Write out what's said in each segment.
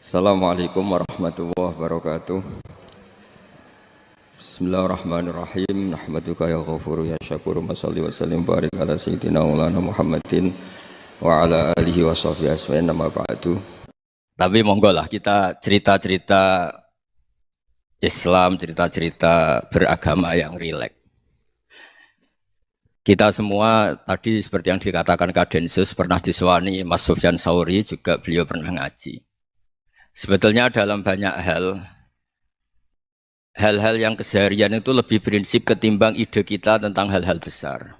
Assalamualaikum warahmatullahi wabarakatuh. Bismillahirrahmanirrahim. Nahmaduka ya ghafuru ya syakuru. Mashalli wa sallim barik ala sayyidina maulana Muhammadin wa ala alihi wa sahbihi asma'in nama ba'du. Tapi monggo lah kita cerita-cerita Islam, cerita-cerita beragama yang rileks. Kita semua tadi seperti yang dikatakan Kadensus pernah diswani Mas Sufyan Sauri, juga beliau pernah ngaji. Sebetulnya dalam banyak hal-hal yang keseharian itu lebih prinsip ketimbang ide kita tentang hal-hal besar.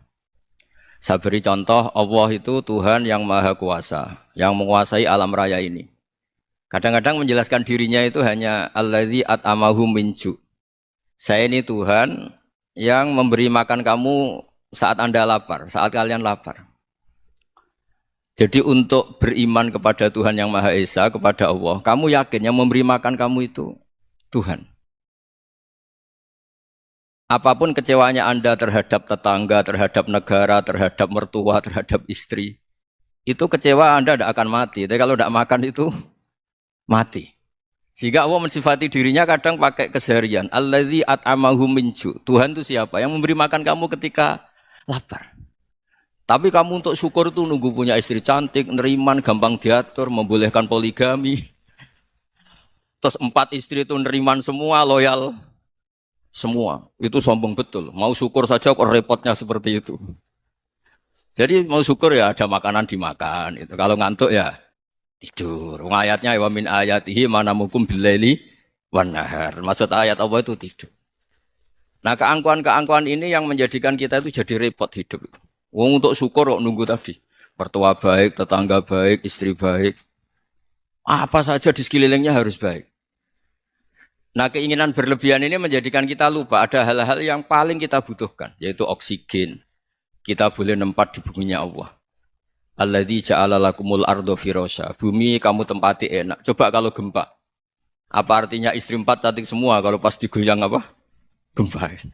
Saya beri contoh, Allah itu Tuhan yang maha kuasa, yang menguasai alam raya ini. Kadang-kadang menjelaskan dirinya itu hanya alladzi at'amahum min ju'. Saya ini Tuhan yang memberi makan kamu saat Anda lapar, saat kalian lapar. Jadi untuk beriman kepada Tuhan yang Maha Esa, kepada Allah, kamu yakin yang memberi makan kamu itu Tuhan. Apapun kecewanya Anda terhadap tetangga, terhadap negara, terhadap mertua, terhadap istri, itu kecewa Anda tidak akan mati. Tapi kalau tidak makan itu mati. Sehingga Allah mensifati dirinya kadang pakai keseharian. Alladzi at'amahum min ju'. Tuhan itu siapa? Yang memberi makan kamu ketika lapar. Tapi kamu untuk syukur itu nunggu punya istri cantik, neriman, gampang diatur, membolehkan poligami. Terus 4 istri itu neriman semua, loyal semua. Itu sombong betul. Mau syukur saja kok repotnya seperti itu. Jadi mau syukur ya ada makanan dimakan. Itu. Kalau ngantuk ya tidur. Ayatnya wa min ayatihi manamukum billaili wan nahar. Maksud ayat Allah itu tidur. Nah keangkuhan-keangkuhan ini yang menjadikan kita itu jadi repot hidup itu. Wong untuk syukur kok nunggu tadi. Mertua baik, tetangga baik, istri baik. Apa saja di sekelilingnya harus baik. Nah keinginan berlebihan ini menjadikan kita lupa ada hal-hal yang paling kita butuhkan. Yaitu oksigen. Kita boleh nempat di buminya Allah. Alladzi ja'ala lakumul ardo firasya. Bumi kamu tempati enak. Coba kalau gempa. Apa artinya istri 4 cantik semua kalau pas digoyang apa? Gempa.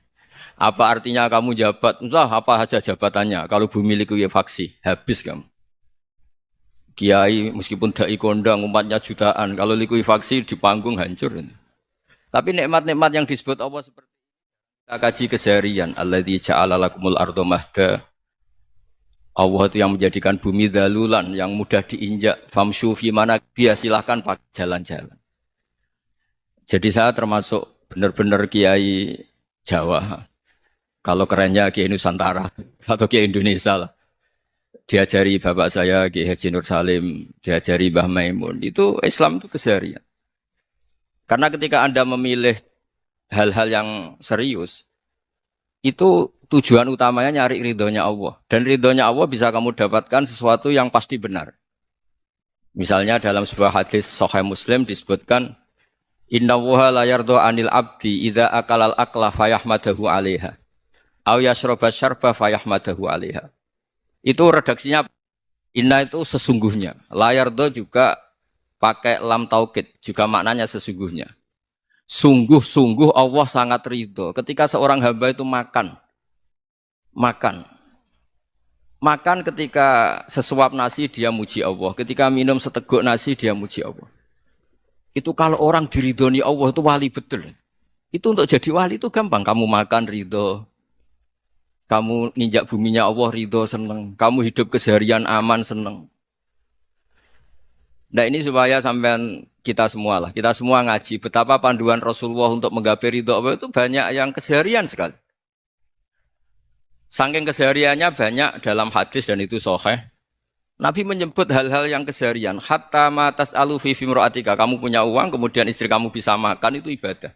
Apa artinya kamu jabat? Entah apa saja jabatannya. Kalau bumi likuifaksi, habis kamu. Kiai meskipun dai kondang umatnya jutaan, kalau likuifaksi di panggung hancur. Tapi nikmat-nikmat yang disebut Allah seperti kita kaji keseharian. Alladzi ja'ala lakumul ardo mahda. Allah itu yang menjadikan bumi dalulan, yang mudah diinjak. Famshu fi mana biya, silahkan pakai jalan-jalan. Jadi saya termasuk benar-benar kiai Jawa. Kalau kerennya Kiai Nusantara atau Kiai Indonesia lah. Diajari bapak saya Kiai Haji Nur Salim, diajari Mbah Maimun. Itu Islam itu keseharian. Karena ketika Anda memilih hal-hal yang serius, itu tujuan utamanya nyari ridhonya Allah. Dan ridhonya Allah bisa kamu dapatkan sesuatu yang pasti benar. Misalnya dalam sebuah hadis Sahih Muslim disebutkan, Inna wuha la yardo anil abdi idha akalal akla fayahmadahu alaiha. Au yashraba syarba fayahmadahu alaiha. Itu redaksinya inna itu sesungguhnya. Layardo juga pakai lam taukid, juga maknanya sesungguhnya. Sungguh-sungguh Allah sangat ridho ketika seorang hamba itu makan. Makan ketika sesuap nasi dia muji Allah. Ketika minum seteguk nasi dia muji Allah. Itu kalau orang diridhoni Allah itu wali betul. Itu untuk jadi wali itu gampang. Kamu makan ridho. Kamu ninjak buminya Allah ridho seneng. Kamu hidup keseharian aman seneng. Nah ini supaya sampean kita semua lah. Kita semua ngaji betapa panduan Rasulullah untuk menggapai ridho Allah itu banyak yang keseharian sekali. Saking kesehariannya banyak dalam hadis dan itu sahih. Nabi menyebut hal-hal yang keseharian. Hatta ma tas'alu fi fimra'atika. Kamu punya uang kemudian istri kamu bisa makan itu ibadah.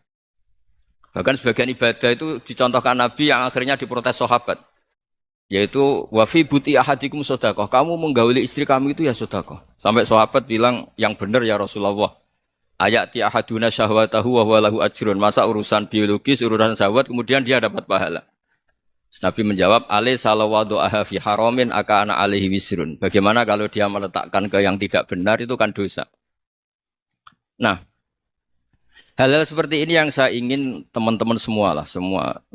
Bahkan sebagian ibadah itu dicontohkan Nabi yang akhirnya diprotes sahabat. Yaitu wafi buti ahadikum sodakoh. Kamu menggauli istri kamu itu ya sodakoh. Sampai sahabat bilang yang benar ya Rasulullah. Ayati ahaduna syahwatahu wa huwa lahu ajrun. Masa urusan biologis, urusan syahwat kemudian dia dapat pahala. Nabi menjawab, alai salawadu'aha fi haramin aka'ana alaihi wisrun. Bagaimana kalau dia meletakkan ke yang tidak benar itu kan dosa. Nah, hal-hal seperti ini yang saya ingin teman-teman semua lah.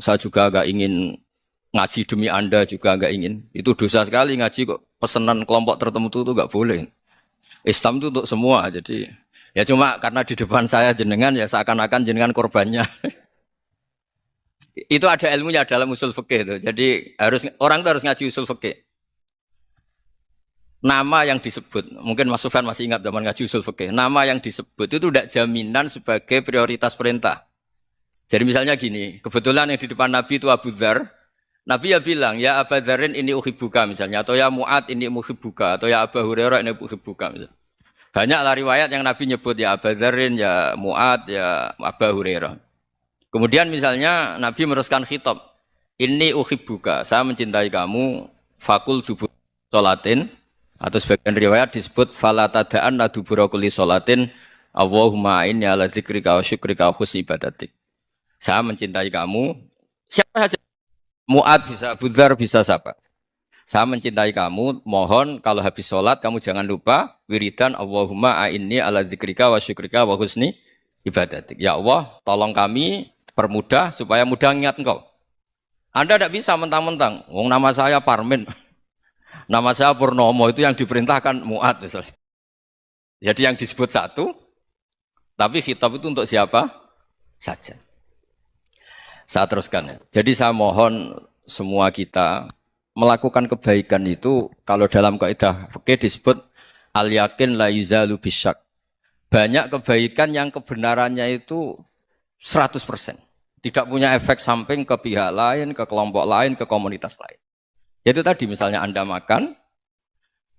Saya juga agak ingin ngaji demi Anda juga agak ingin. Itu dosa sekali ngaji kok pesanan kelompok tertentu itu enggak boleh. Islam itu untuk semua. Jadi Ya cuma karena di depan saya jenengan ya seakan-akan jenengan korbannya. Itu ada ilmunya dalam usul fikih itu. Jadi orang itu harus ngaji usul fikih. Nama yang disebut, mungkin Mas Sufyan masih ingat zaman ngaji usul fikih. Nama yang disebut itu tidak jaminan sebagai prioritas perintah. Jadi misalnya gini, kebetulan yang di depan Nabi itu Abu Dzar. Nabi ya bilang, ya Abu Dzarin ini uhibbuka misalnya, atau ya Mu'ad ini uhibbuka, atau ya Abu Hurairah ini uhibbuka misalnya. Banyaklah riwayat yang Nabi nyebut ya Abu Dzarin, ya Mu'ad, ya Abu Hurairah. Kemudian misalnya Nabi meneruskan khitab, ini uhibbuka, saya mencintai kamu, fakul dubur sholatin, atau sebagian riwayat disebut fala tada'anna dubura kulli sholatin, Allahumma inni ala dzikrika wa syukrika wa husni ibadatik. Saya mencintai kamu, siapa saja, Mu'ad bisa, Abu Dzar bisa siapa. Saya mencintai kamu, mohon kalau habis sholat kamu jangan lupa wiridan Allahumma a'inni ala dzikrika wa syukrika wa husni ibadatik. Ya Allah, tolong kami permudah supaya mudah ingat engkau. Anda tidak bisa mentang-mentang, wong nama saya Parmin, nama saya Purnomo, itu yang diperintahkan Mu'ad misalnya. Jadi yang disebut satu, tapi khitab itu untuk siapa saja. Saya teruskan ya. Jadi saya mohon semua kita melakukan kebaikan itu kalau dalam kaidah fikih disebut al yakin la yuzalu bisyak. Banyak kebaikan yang kebenarannya itu 100%. Tidak punya efek samping ke pihak lain, ke kelompok lain, ke komunitas lain. Yaitu tadi misalnya Anda makan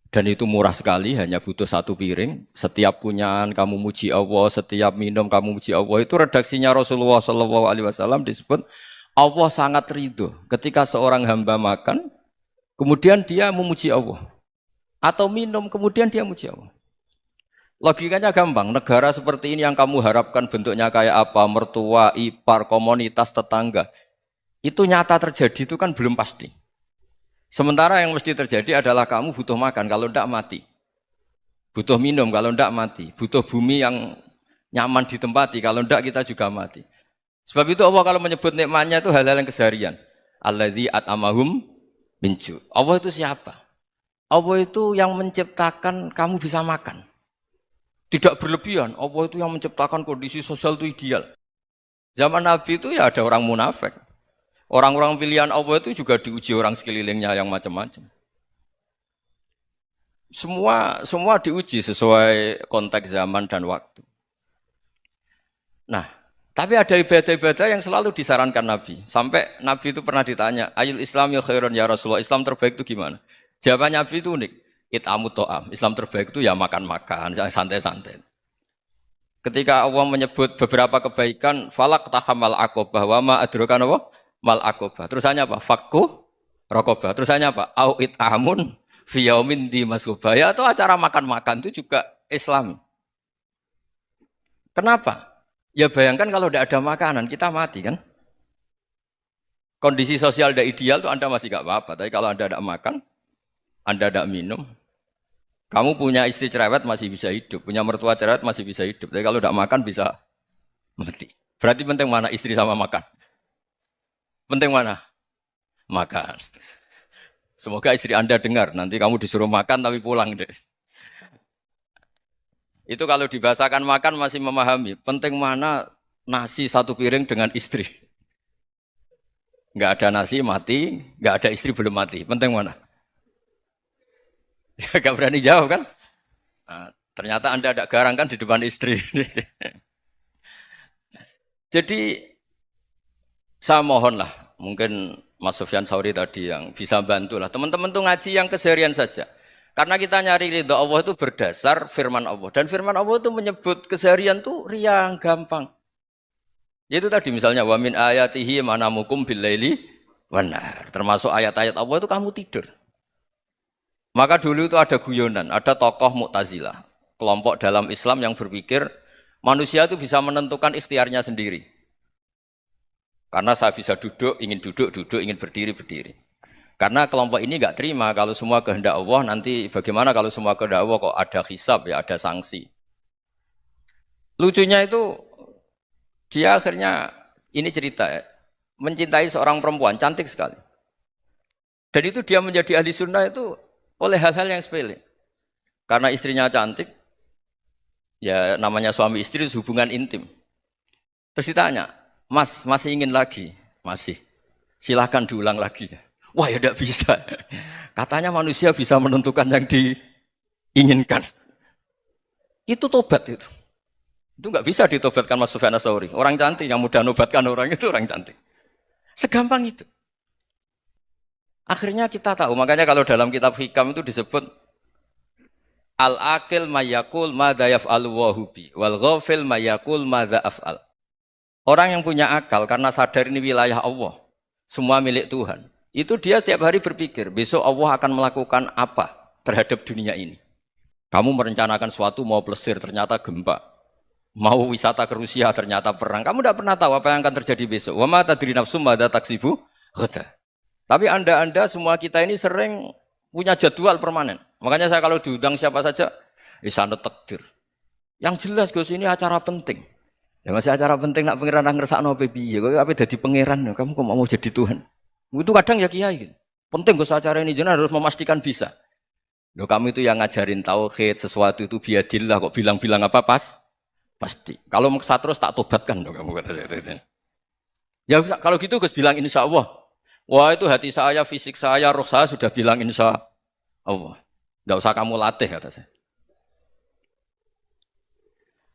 dan itu murah sekali, hanya butuh satu piring. Setiap punyaan kamu muji Allah, setiap minum kamu muji Allah. Itu redaksinya Rasulullah SAW disebut Allah sangat ridho ketika seorang hamba makan, kemudian dia memuji Allah. Atau minum, kemudian dia memuji Allah. Logikanya gampang, negara seperti ini yang kamu harapkan bentuknya kayak apa, mertua, ipar, komunitas, tetangga. Itu nyata terjadi itu kan belum pasti. Sementara yang mesti terjadi adalah kamu butuh makan, kalau tidak mati. Butuh minum, kalau tidak mati. Butuh bumi yang nyaman ditempati, kalau tidak kita juga mati. Sebab itu Allah kalau menyebut nikmatnya itu hal-hal yang keseharian. Alladzi at'amahum min ju'. Allah itu siapa? Allah itu yang menciptakan kamu bisa makan. Tidak berlebihan, Allah itu yang menciptakan kondisi sosial itu ideal. Zaman Nabi itu ya ada orang munafik. Orang-orang pilihan Allah itu juga diuji orang sekelilingnya yang macam-macam. Semua diuji sesuai konteks zaman dan waktu. Nah, tapi ada ibadah-ibadah yang selalu disarankan Nabi. Sampai Nabi itu pernah ditanya, ayul Islam ya khairun ya Rasulullah, Islam terbaik itu gimana? Jawaban Nabi itu unik. It'amut to'am. Islam terbaik itu ya makan-makan, santai-santai. Ketika Allah menyebut beberapa kebaikan, falak tahamal aqobah, wa ma adrokan apa? Mal aqobah. Terusannya apa? Fakku rokobah. Terusannya apa? Au it'amun fiyaumin di masubah. Ya, atau acara makan-makan itu juga Islam. Kenapa? Ya bayangkan kalau tidak ada makanan, kita mati kan? Kondisi sosial tidak ideal itu Anda masih gak apa-apa. Tapi kalau Anda tidak makan, Anda tidak minum, kamu punya istri cerewet masih bisa hidup, punya mertua cerewet masih bisa hidup. Tapi kalau tidak makan bisa mati. Berarti penting mana istri sama makan? Penting mana? Makan. Semoga istri Anda dengar, nanti kamu disuruh makan tapi pulang deh. Itu kalau dibahasakan makan masih memahami. Penting mana nasi satu piring dengan istri. Enggak ada nasi mati, enggak ada istri belum mati. Penting mana? Gak berani jawab kan? Nah, ternyata Anda ada garang kan di depan istri. Jadi saya mohonlah, mungkin Mas Sufyan Sauri tadi yang bisa bantulah. Teman-teman tuh ngaji yang keseharian saja. Karena kita nyari ridha Allah itu berdasar firman Allah. Dan firman Allah itu menyebut keseharian tuh riang, gampang. Yaitu tadi misalnya wa min ayatihi manamukum billaili wanar. Termasuk ayat-ayat Allah itu kamu tidur. Maka dulu itu ada guyonan, ada tokoh Mu'tazilah, kelompok dalam Islam yang berpikir manusia itu bisa menentukan ikhtiarnya sendiri. Karena saya bisa duduk, duduk, ingin berdiri, berdiri. Karena kelompok ini nggak terima kalau semua kehendak Allah, nanti bagaimana kalau semua kehendak Allah kok ada hisab, ya ada sanksi. Lucunya itu, dia akhirnya, ini cerita ya, mencintai seorang perempuan, cantik sekali. Dan itu dia menjadi ahli sunnah itu oleh hal-hal yang sepele. Karena istrinya cantik, Ya namanya suami istri itu hubungan intim. Terus ditanya, Mas, masih ingin lagi? Masih. Silahkan diulang lagi. Wah ya tidak bisa. Katanya manusia bisa menentukan yang diinginkan. Itu tobat itu. Itu nggak bisa ditobatkan Mas Sufyan Ats-Tsauri. Orang cantik yang mudah nobatkan orang itu orang cantik. Segampang itu. Akhirnya kita tahu. Makanya kalau dalam kitab Hikam itu disebut al-akil mayakul madza yaf'alu wa hubi wal ghafil mayakul madza af'al. Orang yang punya akal karena sadar ini wilayah Allah, semua milik Tuhan. Itu dia tiap hari berpikir, besok Allah akan melakukan apa terhadap dunia ini. Kamu merencanakan suatu mau plesir ternyata gempa. Mau wisata ke Rusia ternyata perang. Kamu tidak pernah tahu apa yang akan terjadi besok. Wa ma tadri nafsum madza taksibu ghadan. Tapi Anda semua kita ini sering punya jadwal permanen. Makanya saya kalau diundang siapa saja, sana takdir. Yang jelas Gus ini acara penting. Ya masih acara penting nak pangeran ngersakno apa piye? Kok ape dadi pangeran? Kamu kok mau jadi Tuhan? Itu kadang ya kiai. Penting Gus acara ini jenengan harus memastikan bisa. Loh kamu itu yang ngajarin tauhid, sesuatu itu biadillah kok bilang-bilang apa pas? Pasti. Kalau maksa terus tak tobatkan dong kamu kata saya itu. Ya kalau gitu Gus bilang insya Allah. Wah itu hati saya, fisik saya, roh saya sudah bilang insya Allah. Tidak usah kamu latih kata saya.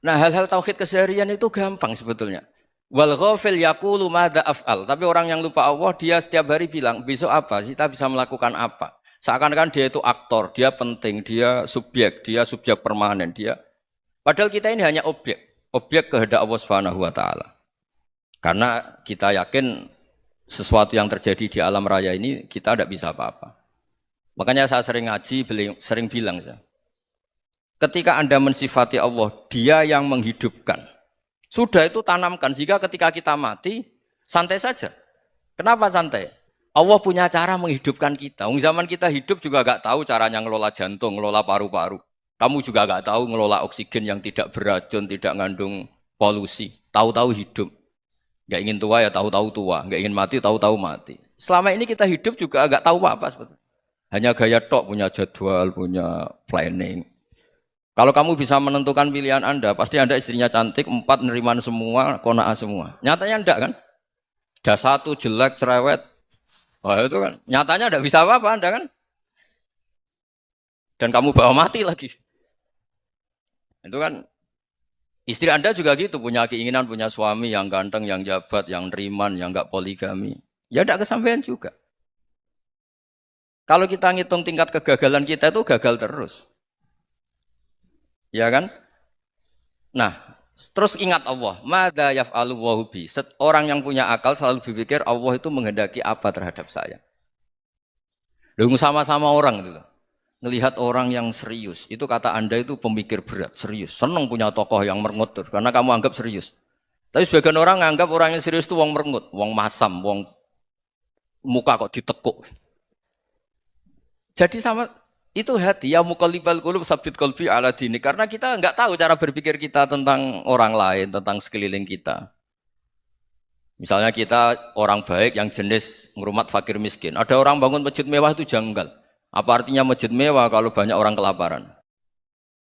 Nah hal-hal tauhid keseharian itu gampang sebetulnya. Wal ghafil yaqulu madza af'al. Tapi orang yang lupa Allah dia setiap hari bilang besok apa? Kita bisa melakukan apa? Seakan-akan dia itu aktor, dia penting, dia subjek permanen, dia. Padahal kita ini hanya objek kehendak Allah Subhanahu wa taala. Karena kita yakin sesuatu yang terjadi di alam raya ini kita tidak bisa apa-apa. Makanya saya sering ngaji, sering bilang saya. Ketika Anda mensifati Allah, Dia yang menghidupkan. Sudah itu tanamkan sehingga ketika kita mati santai saja. Kenapa santai? Allah punya cara menghidupkan kita. Zaman kita hidup juga gak tahu caranya ngelola jantung, ngelola paru-paru. Kamu juga gak tahu ngelola oksigen yang tidak beracun, tidak mengandung polusi. Tahu-tahu hidup. Gak ingin tua ya tahu-tahu tua. Gak ingin mati tahu-tahu mati. Selama ini kita hidup juga gak tahu apa sebetulnya. Hanya gaya tok, punya jadwal, punya planning. Kalau kamu bisa menentukan pilihan Anda, pasti Anda istrinya cantik, 4 neriman semua, kona'ah semua. Nyatanya enggak kan? Ada 1 jelek, cerewet. Wah itu kan, nyatanya enggak bisa apa-apa Anda kan? Dan kamu bawa mati lagi. Itu kan, istri Anda juga gitu, punya keinginan, punya suami yang ganteng, yang jabat, yang neriman, yang enggak poligami. Ya enggak kesampaian juga. Kalau kita ngitung tingkat kegagalan kita itu gagal terus. Ya kan? Nah, terus ingat Allah, madza yaf'alu wa hubi. Orang yang punya akal selalu berpikir Allah itu menghendaki apa terhadap saya. Lalu sama-sama orang itu. Ngelihat orang yang serius, itu kata Anda itu pemikir berat, serius. Senang punya tokoh yang merengut karena kamu anggap serius. Tapi sebagian orang anggap orang yang serius itu wong merengut, wong masam, wong muka kok ditekuk. Jadi sama itu hati ya muqallibal qulub tsabbit qalbi ala dini, karena kita enggak tahu cara berpikir kita tentang orang lain, tentang sekeliling kita. Misalnya kita orang baik yang jenis ngrumat fakir miskin. Ada orang bangun masjid mewah itu janggal. Apa artinya masjid mewah kalau banyak orang kelaparan?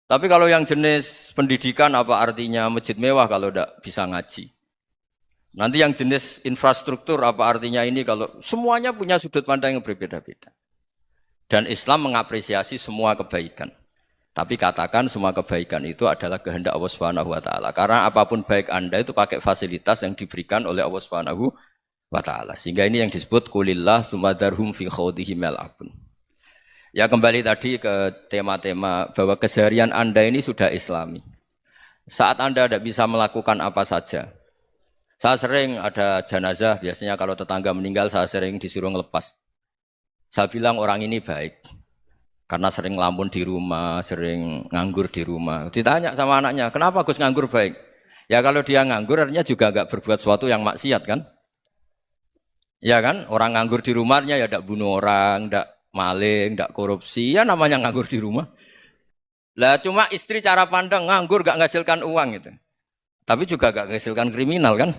Tapi kalau yang jenis pendidikan apa artinya masjid mewah kalau enggak bisa ngaji? Nanti yang jenis infrastruktur apa artinya ini kalau semuanya punya sudut pandang yang berbeda-beda. Dan Islam mengapresiasi semua kebaikan. Tapi katakan semua kebaikan itu adalah kehendak Allah Subhanahu wa taala. Karena apapun baik Anda itu pakai fasilitas yang diberikan oleh Allah Subhanahu wa taala. Sehingga ini yang disebut qulillah tsumadarhum fi khawdihim yal'abun. Ya kembali tadi ke tema-tema bahwa keseharian Anda ini sudah Islami. Saat Anda tidak bisa melakukan apa saja. Saya sering ada jenazah, biasanya kalau tetangga meninggal saya sering disuruh ngelepas. Saya bilang orang ini baik, karena sering ngelamun di rumah, sering nganggur di rumah. Ditanya sama anaknya, kenapa Gus nganggur baik? Ya kalau dia nganggur artinya juga enggak berbuat sesuatu yang maksiat kan? Ya kan, orang nganggur di rumahnya ya enggak bunuh orang, enggak maling, enggak korupsi, ya namanya nganggur di rumah. Lah cuma istri cara pandang nganggur enggak menghasilkan uang gitu. Tapi juga enggak menghasilkan kriminal kan?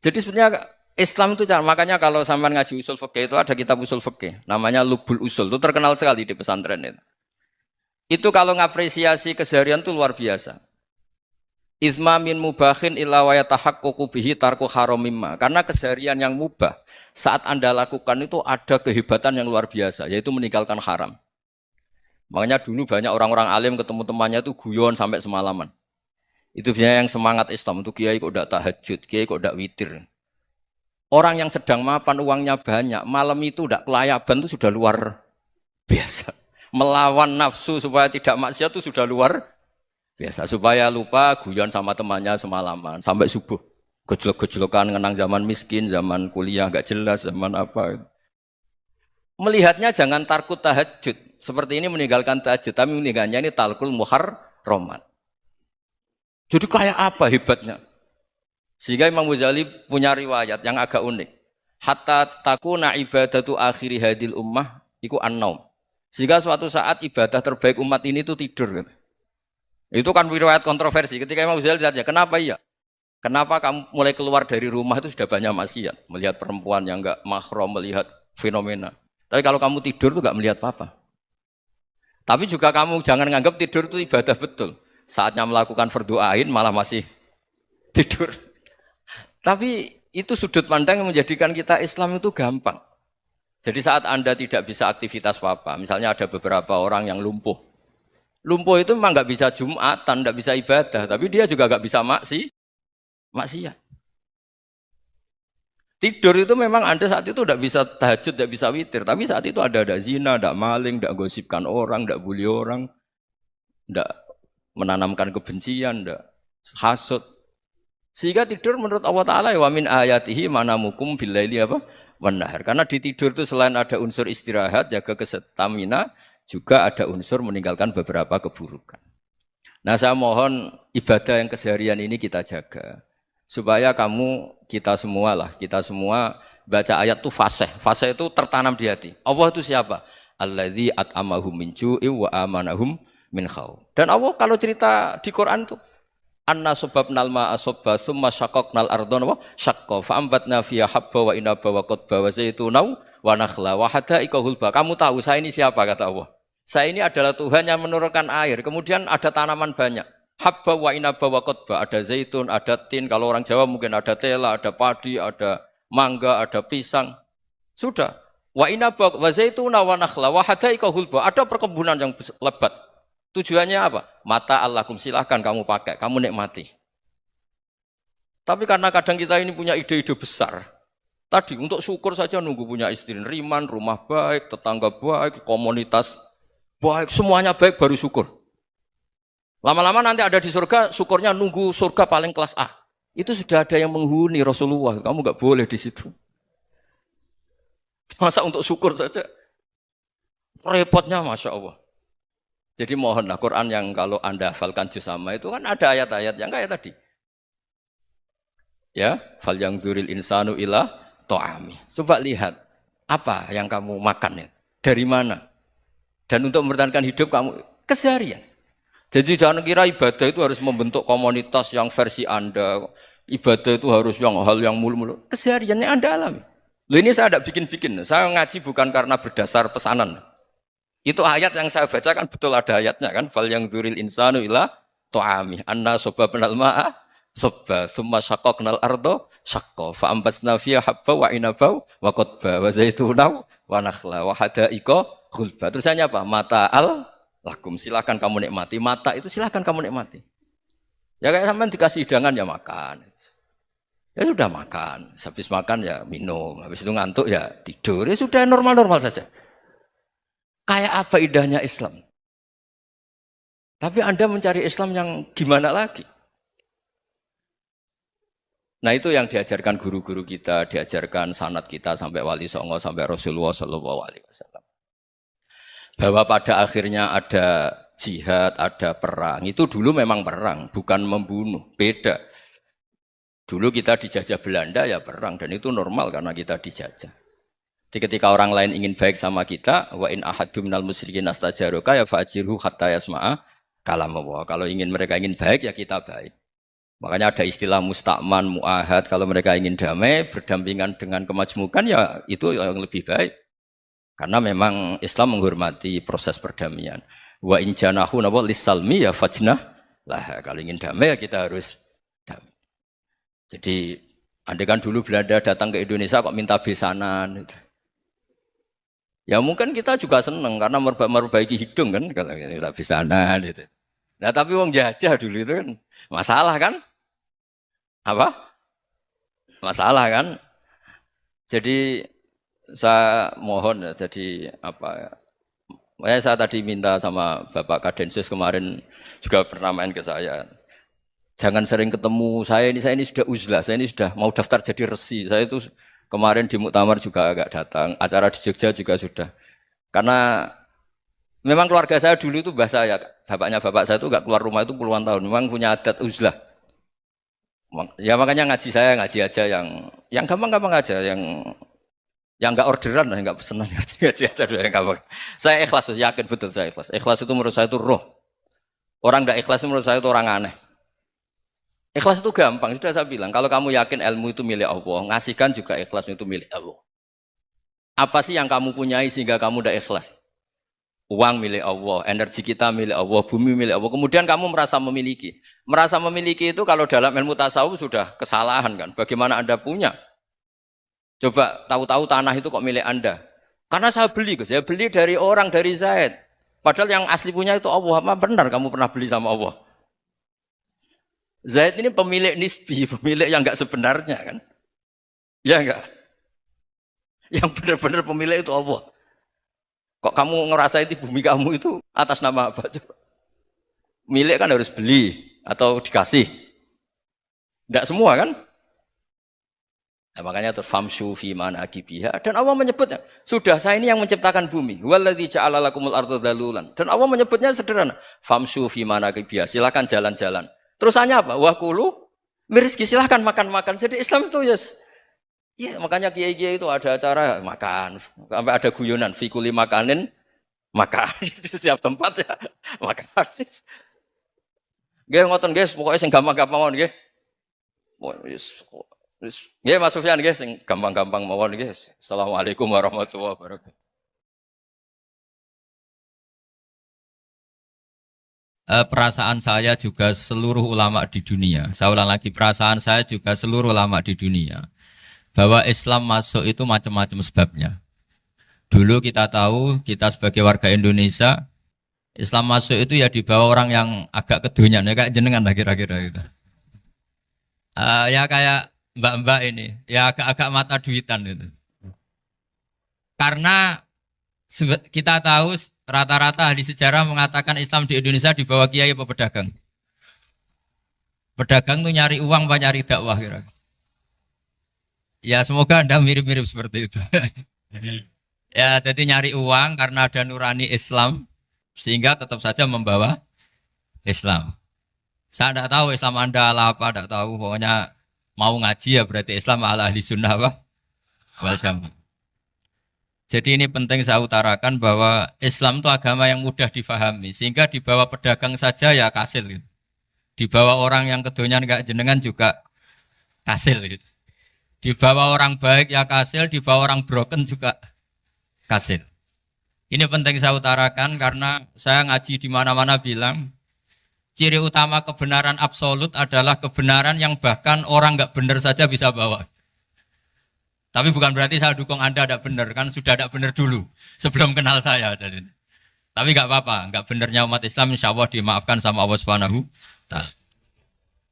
Jadi sebenarnya Islam itu makanya kalau sampai ngaji usul fikih itu ada kitab usul fikih namanya Lubul Usul, itu terkenal sekali di pesantren itu. Itu kalau ngapresiasi keseharian itu luar biasa. Izma min mubahin illa wa yatahaqqaqu bihi tarku haramimma. Karena keseharian yang mubah saat Anda lakukan itu ada kehebatan yang luar biasa, yaitu meninggalkan haram. Makanya dulu banyak orang-orang alim ketemu temannya itu guyon sampai semalaman. Itu biasanya yang semangat Islam itu kiai kok ndak tahajud, kiai kok ndak witir. Orang yang sedang mapan uangnya banyak, malam itu ndak kelayaban itu sudah luar biasa. Melawan nafsu supaya tidak maksiat itu sudah luar biasa, supaya lupa guyon sama temannya semalaman sampai subuh. Gejolak-gejolokan ngenang zaman miskin, zaman kuliah gak jelas, zaman apa. Melihatnya jangan tarkut tahajud. Seperti ini meninggalkan tahajud, tapi meninggalkannya ini talkul muharramat. Jadi kayak apa hebatnya? Sehingga Imam Ghazali punya riwayat yang agak unik. Hatta takuna ibadatu akhiri hadil ummah iku an-naum. Sehingga suatu saat ibadah terbaik umat ini itu tidur. Gitu. Itu kan riwayat kontroversi. Ketika Imam Ghazali ditanya, kenapa iya? Kenapa kamu mulai keluar dari rumah itu sudah banyak maksiat? Melihat perempuan yang enggak mahram, melihat fenomena. Tapi kalau kamu tidur itu enggak melihat apa-apa. Tapi juga kamu jangan menganggap tidur itu ibadah betul. Saatnya melakukan fardhu ain malah masih tidur. Tapi itu sudut pandang yang menjadikan kita Islam itu gampang. Jadi saat Anda tidak bisa aktivitas apa-apa, misalnya ada beberapa orang yang lumpuh. Lumpuh itu memang nggak bisa Jumatan, nggak bisa ibadah, tapi dia juga nggak bisa maksiat. Tidur itu memang Anda saat itu nggak bisa tahajud, nggak bisa witir, tapi saat itu ada zina, ada maling, nggak gosipkan orang, nggak bully orang, nggak menanamkan kebencian, nggak hasud. Sehingga tidur menurut Allah Ta'ala wa min ayatihi manamukum billaili apa? Wan nahar. Karena di tidur itu selain ada unsur istirahat, jaga kestamina, juga ada unsur meninggalkan beberapa keburukan. Nah saya mohon ibadah yang keseharian ini kita jaga. Supaya kita semua baca ayat itu fasih. Fasih itu tertanam di hati. Allah itu siapa? Alladzi at'amahum min ju'i wa amanahum min khauf. Dan Allah kalau cerita di Quran itu anna sababnal ma'a sabba tsumma syaqqaqnal ardha wa syaqqa fa ambatna fiha habba wa inaba wa qadba wa zaituna wa nakhla wa hada'iqa hulba. Kamu tahu saya ini siapa kata Allah? Saya ini adalah Tuhan yang menurunkan air, kemudian ada tanaman banyak. Habba wa inaba wa qadba, ada zaitun, ada tin, kalau orang Jawa mungkin ada tela, ada padi, ada mangga, ada pisang. Sudah. Wa inaba wa zaituna wa nakhla wa hada'iqa hulba, ada perkebunan yang lebat. Tujuannya apa? Mata Allahkum, silahkan kamu pakai, kamu nikmati. Tapi karena kadang kita ini punya ide-ide besar. Tadi untuk syukur saja nunggu punya istri riman, rumah baik, tetangga baik, komunitas baik, semuanya baik baru syukur. Lama-lama nanti ada di surga, syukurnya nunggu surga paling kelas A. Itu sudah ada yang menghuni Rasulullah, kamu nggak boleh di situ. Masa untuk syukur saja? Repotnya Masya Allah. Jadi mohonlah Quran yang kalau Anda hafalkan juz amma itu kan ada ayat-ayat yang kayak tadi. Ya, fal yang dzuril insanu ila ta'ami. Coba lihat apa yang kamu makan ya? Dari mana? Dan untuk mempertahankan hidup kamu keseharian. Jadi jangan kira ibadah itu harus membentuk komunitas yang versi Anda. Ibadah itu harus yang hal yang mulu-mulu. Kesehariannya Anda alami. Loh ini saya tidak bikin-bikin. Saya ngaji bukan karena berdasar pesanan. Itu ayat yang saya baca kan betul ada ayatnya kan. Fal yang dzuril insanu ila ta'ami. Anna sababnal ma'a sabba tsumma syaqqaqnal ardha syaqqa fa ambasna fiha habba wa inaba wa qadba wa zaituna wa nakhla wa hada'iqa ghulba. Terusannya apa? Mata'al lakum, silakan kamu nikmati. Mata itu silakan kamu nikmati. Ya kayak sampean dikasih hidangan ya makan. Ya sudah makan. Habis makan ya minum. Habis itu ngantuk ya tidur. Ya sudah normal-normal saja. Kayak apa indahnya Islam? Tapi Anda mencari Islam yang gimana lagi? Nah itu yang diajarkan guru-guru kita, diajarkan sanad kita sampai Wali Songo, sampai Rasulullah SAW. Bahwa pada akhirnya ada jihad, ada perang. Itu dulu memang perang, bukan membunuh. Beda. Dulu kita dijajah Belanda ya perang, dan itu normal karena kita dijajah. Jadi ketika orang lain ingin baik sama kita, wa in ahadum minal musyrikin astajaruka ya fa'jirhu hatta yasma'a kalam Allah. Kalau mereka ingin baik ya kita baik. Makanya ada istilah musta'man, mu'ahad. Kalau mereka ingin damai, berdampingan dengan kemajmukan ya itu yang lebih baik. Karena memang Islam menghormati proses perdamaian. Wa in janahu napa lisalmi ya fajnah lah. Kalau ingin damai ya kita harus damai. Jadi andai kan dulu Belanda datang ke Indonesia kok minta besanan gitu. Ya mungkin kita juga seneng karena memperbaiki hidung kan kalau minta besanan gitu. Nah tapi wong jajah dulu itu kan masalah kan? Apa? Masalah kan? Jadi saya mohon ya, jadi apa? Saya tadi minta sama Bapak Kadensus kemarin juga pernah main ke saya. Jangan sering ketemu saya ini sudah uzlah, saya ini sudah mau daftar jadi resi. Saya itu kemarin di muktamar juga agak datang, acara di Jogja juga sudah. Karena memang keluarga saya dulu itu bahasa ya, bapaknya bapak saya itu enggak keluar rumah itu puluhan tahun. Memang punya adat uzlah. Ya makanya ngaji aja yang gampang-gampang aja, yang enggak orderan, enggak pesenan ngaji aja dulu yang gampang. Saya ikhlas, yakin betul saya ikhlas. Ikhlas itu menurut saya itu roh. Orang enggak ikhlas menurut saya itu orang aneh. Ikhlas itu gampang, sudah saya bilang. Kalau kamu yakin ilmu itu milik Allah, ngasihkan juga ikhlas itu milik Allah. Apa sih yang kamu punyai sehingga kamu tidak ikhlas? Uang milik Allah, energi kita milik Allah, bumi milik Allah. Kemudian kamu merasa memiliki. Merasa memiliki itu kalau dalam ilmu tasawuf sudah kesalahan kan. Bagaimana Anda punya? Coba tahu-tahu tanah itu kok milik Anda. Karena saya beli, Gus. Saya beli dari orang, dari Zaid. Padahal yang asli punya itu Allah. Apa benar kamu pernah beli sama Allah? Zaid ini pemilik nisbi, pemilik yang enggak sebenarnya kan? Ya enggak? Yang benar-benar pemilik itu Allah. Kok kamu ngerasa itu bumi kamu itu atas nama apa? Coba. Milik kan harus beli atau dikasih. Enggak semua kan? Nah, makanya terus famshu fi manakibiha dan Allah menyebutnya, sudah saya ini yang menciptakan bumi. Waladzi ja'ala lakumul arda dalulan. Dan Allah menyebutnya sederhana, famshu fi manakibiha, silakan jalan-jalan. Terusannya apa? Wa kulu mirizki, silahkan makan-makan. Jadi Islam itu ya makanya kiai-kiai itu ada acara makan, sampai ada guyonan fikuli makanin makan itu setiap tempat ya makan. Nggih ngoten guys, pokoknya sing gampang-gampang mawon nggih. Nggih Mas Sufyan nggih sing gampang-gampang mawon nggih. Assalamualaikum warahmatullahi wabarakatuh. Perasaan saya juga seluruh ulama di dunia. Saya ulang lagi, perasaan saya juga seluruh ulama di dunia. Bahwa Islam masuk itu macam-macam sebabnya. Dulu kita tahu, kita sebagai warga Indonesia, Islam masuk itu ya dibawa orang yang agak kedonyan, ya kayak jenengan lah kira-kira gitu. Ya kayak mbak-mbak ini, ya agak-agak mata duitan gitu. Karena kita tahu rata-rata ahli sejarah mengatakan Islam di Indonesia dibawa kiai apa pedagang. Pedagang tuh nyari uang apa nyari dakwah kira. Ya semoga Anda mirip-mirip seperti itu. Ya jadi nyari uang karena ada nurani Islam sehingga tetap saja membawa Islam. Saya tidak tahu Islam Anda ala apa, tidak tahu. Pokoknya mau ngaji ya berarti Islam ala ahli sunnah apa? Wal jamaah. Jadi ini penting saya utarakan bahwa Islam itu agama yang mudah difahami. Sehingga dibawa pedagang saja ya kasil. Gitu. Dibawa orang yang kedonyan gak jenengan juga kasil. Gitu. Dibawa orang baik ya kasil, dibawa orang broken juga kasil. Ini penting saya utarakan karena saya ngaji di mana-mana bilang ciri utama kebenaran absolut adalah kebenaran yang bahkan orang gak benar saja bisa bawa. Tapi bukan berarti saya dukung Anda tidak benar, kan sudah tidak benar dulu sebelum kenal saya. Tapi nggak apa-apa, nggak benarnya umat Islam insya Allah dimaafkan sama Allah Subhanahu Ta'ala.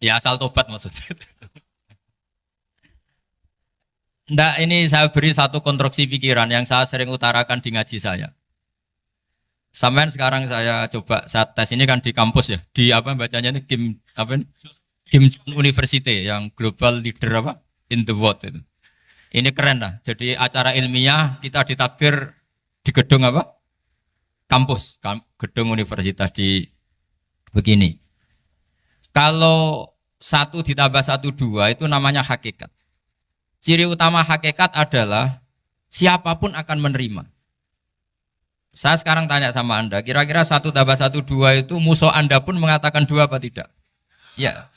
Ya asal tobat maksudnya. Nggak, ini saya beri satu konstruksi pikiran yang saya sering utarakan di ngaji saya. Sampai sekarang saya coba saya tes ini kan di kampus ya, di apa bacanya ini Kim University yang global leader apa in the world itu. Ini keren lah. Jadi acara ilmiah kita ditakdir di gedung apa? Kampus, gedung universitas di begini. Kalau 1 ditambah 1 2 itu namanya hakikat. Ciri utama hakikat adalah siapapun akan menerima. Saya sekarang tanya sama Anda, kira-kira 1 tambah 1 2 itu musuh Anda pun mengatakan 2 apa tidak? Ya.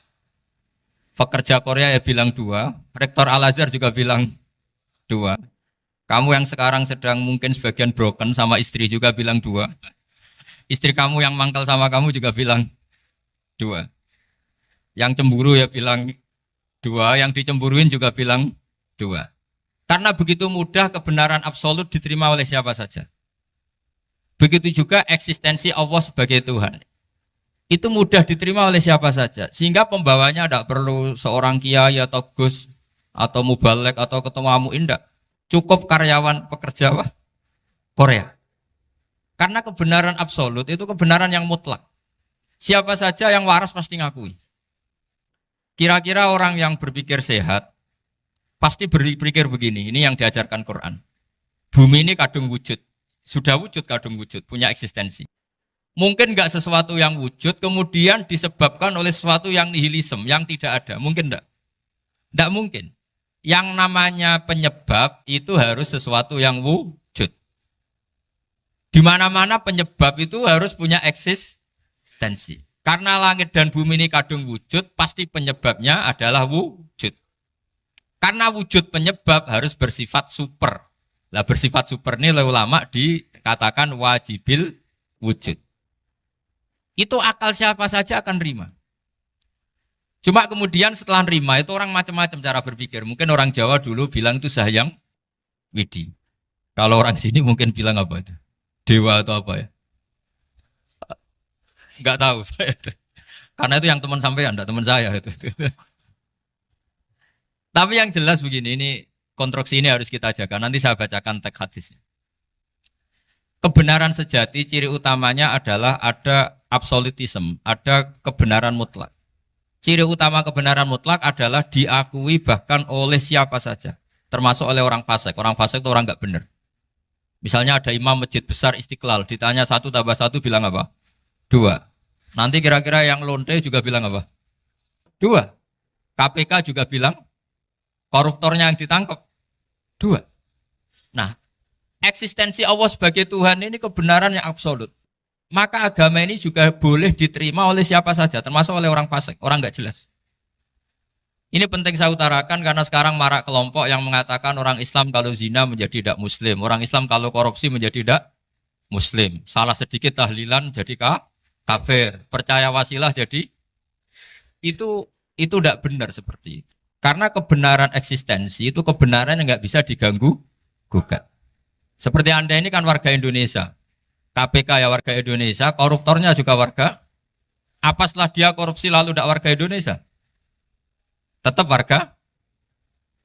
Pekerja Korea ya bilang 2, rektor Al-Azhar juga bilang 2. Kamu yang sekarang sedang mungkin sebagian broken sama istri juga bilang 2. Istri kamu yang mangkal sama kamu juga bilang dua. Yang cemburu ya bilang dua, yang dicemburuin juga bilang dua. Karena begitu mudah kebenaran absolut diterima oleh siapa saja. Begitu juga eksistensi Allah sebagai Tuhan. Itu mudah diterima oleh siapa saja. Sehingga pembawanya tidak perlu seorang kiai atau gus atau mubalek atau ketua muin, tidak. Cukup karyawan pekerja Korea. Karena kebenaran absolut itu kebenaran yang mutlak. Siapa saja yang waras pasti ngakui. Kira-kira orang yang berpikir sehat pasti berpikir begini, ini yang diajarkan Quran. Bumi ini kadung wujud. Sudah wujud kadung wujud, punya eksistensi. Mungkin nggak sesuatu yang wujud, kemudian disebabkan oleh sesuatu yang nihilisme, yang tidak ada. Mungkin enggak? Enggak mungkin. Yang namanya penyebab itu harus sesuatu yang wujud. Di mana-mana penyebab itu harus punya eksistensi. Karena langit dan bumi ini kadung wujud, pasti penyebabnya adalah wujud. Karena wujud penyebab harus bersifat super. Lah bersifat super ini oleh ulama dikatakan wajibil wujud. Itu akal siapa saja akan terima. Cuma kemudian setelah terima itu orang macam-macam cara berpikir. Mungkin orang Jawa dulu bilang itu Sahyang Widi. Kalau orang sini mungkin bilang apa itu? Dewa atau apa ya? Enggak tahu saya itu. Karena itu yang teman sampean, enggak teman saya itu. Tapi yang jelas begini, ini konstruksi ini harus kita jaga. Nanti saya bacakan teks hadisnya. Kebenaran sejati ciri utamanya adalah ada absolutisme, ada kebenaran mutlak. Ciri utama kebenaran mutlak adalah diakui bahkan oleh siapa saja, termasuk oleh orang fasik. Orang fasik itu orang nggak benar. Misalnya ada imam masjid besar Istiqlal, ditanya 1 tambah 1 bilang apa? 2. Nanti kira-kira yang lonte juga bilang apa? 2. KPK juga bilang koruptornya yang ditangkap 2. Nah, eksistensi Allah sebagai Tuhan ini kebenaran yang absolut. Maka agama ini juga boleh diterima oleh siapa saja, termasuk oleh orang fasik, orang nggak jelas. Ini penting saya utarakan karena sekarang marak kelompok yang mengatakan orang Islam kalau zina menjadi tidak muslim, orang Islam kalau korupsi menjadi tidak muslim. Salah sedikit tahlilan jadi kafir, percaya wasilah jadi itu tidak benar seperti itu. Karena kebenaran eksistensi itu kebenaran yang nggak bisa diganggu gugat. Seperti Anda ini kan warga Indonesia. KPK ya warga Indonesia, koruptornya juga warga. Apa setelah dia korupsi lalu tidak warga Indonesia? Tetap warga.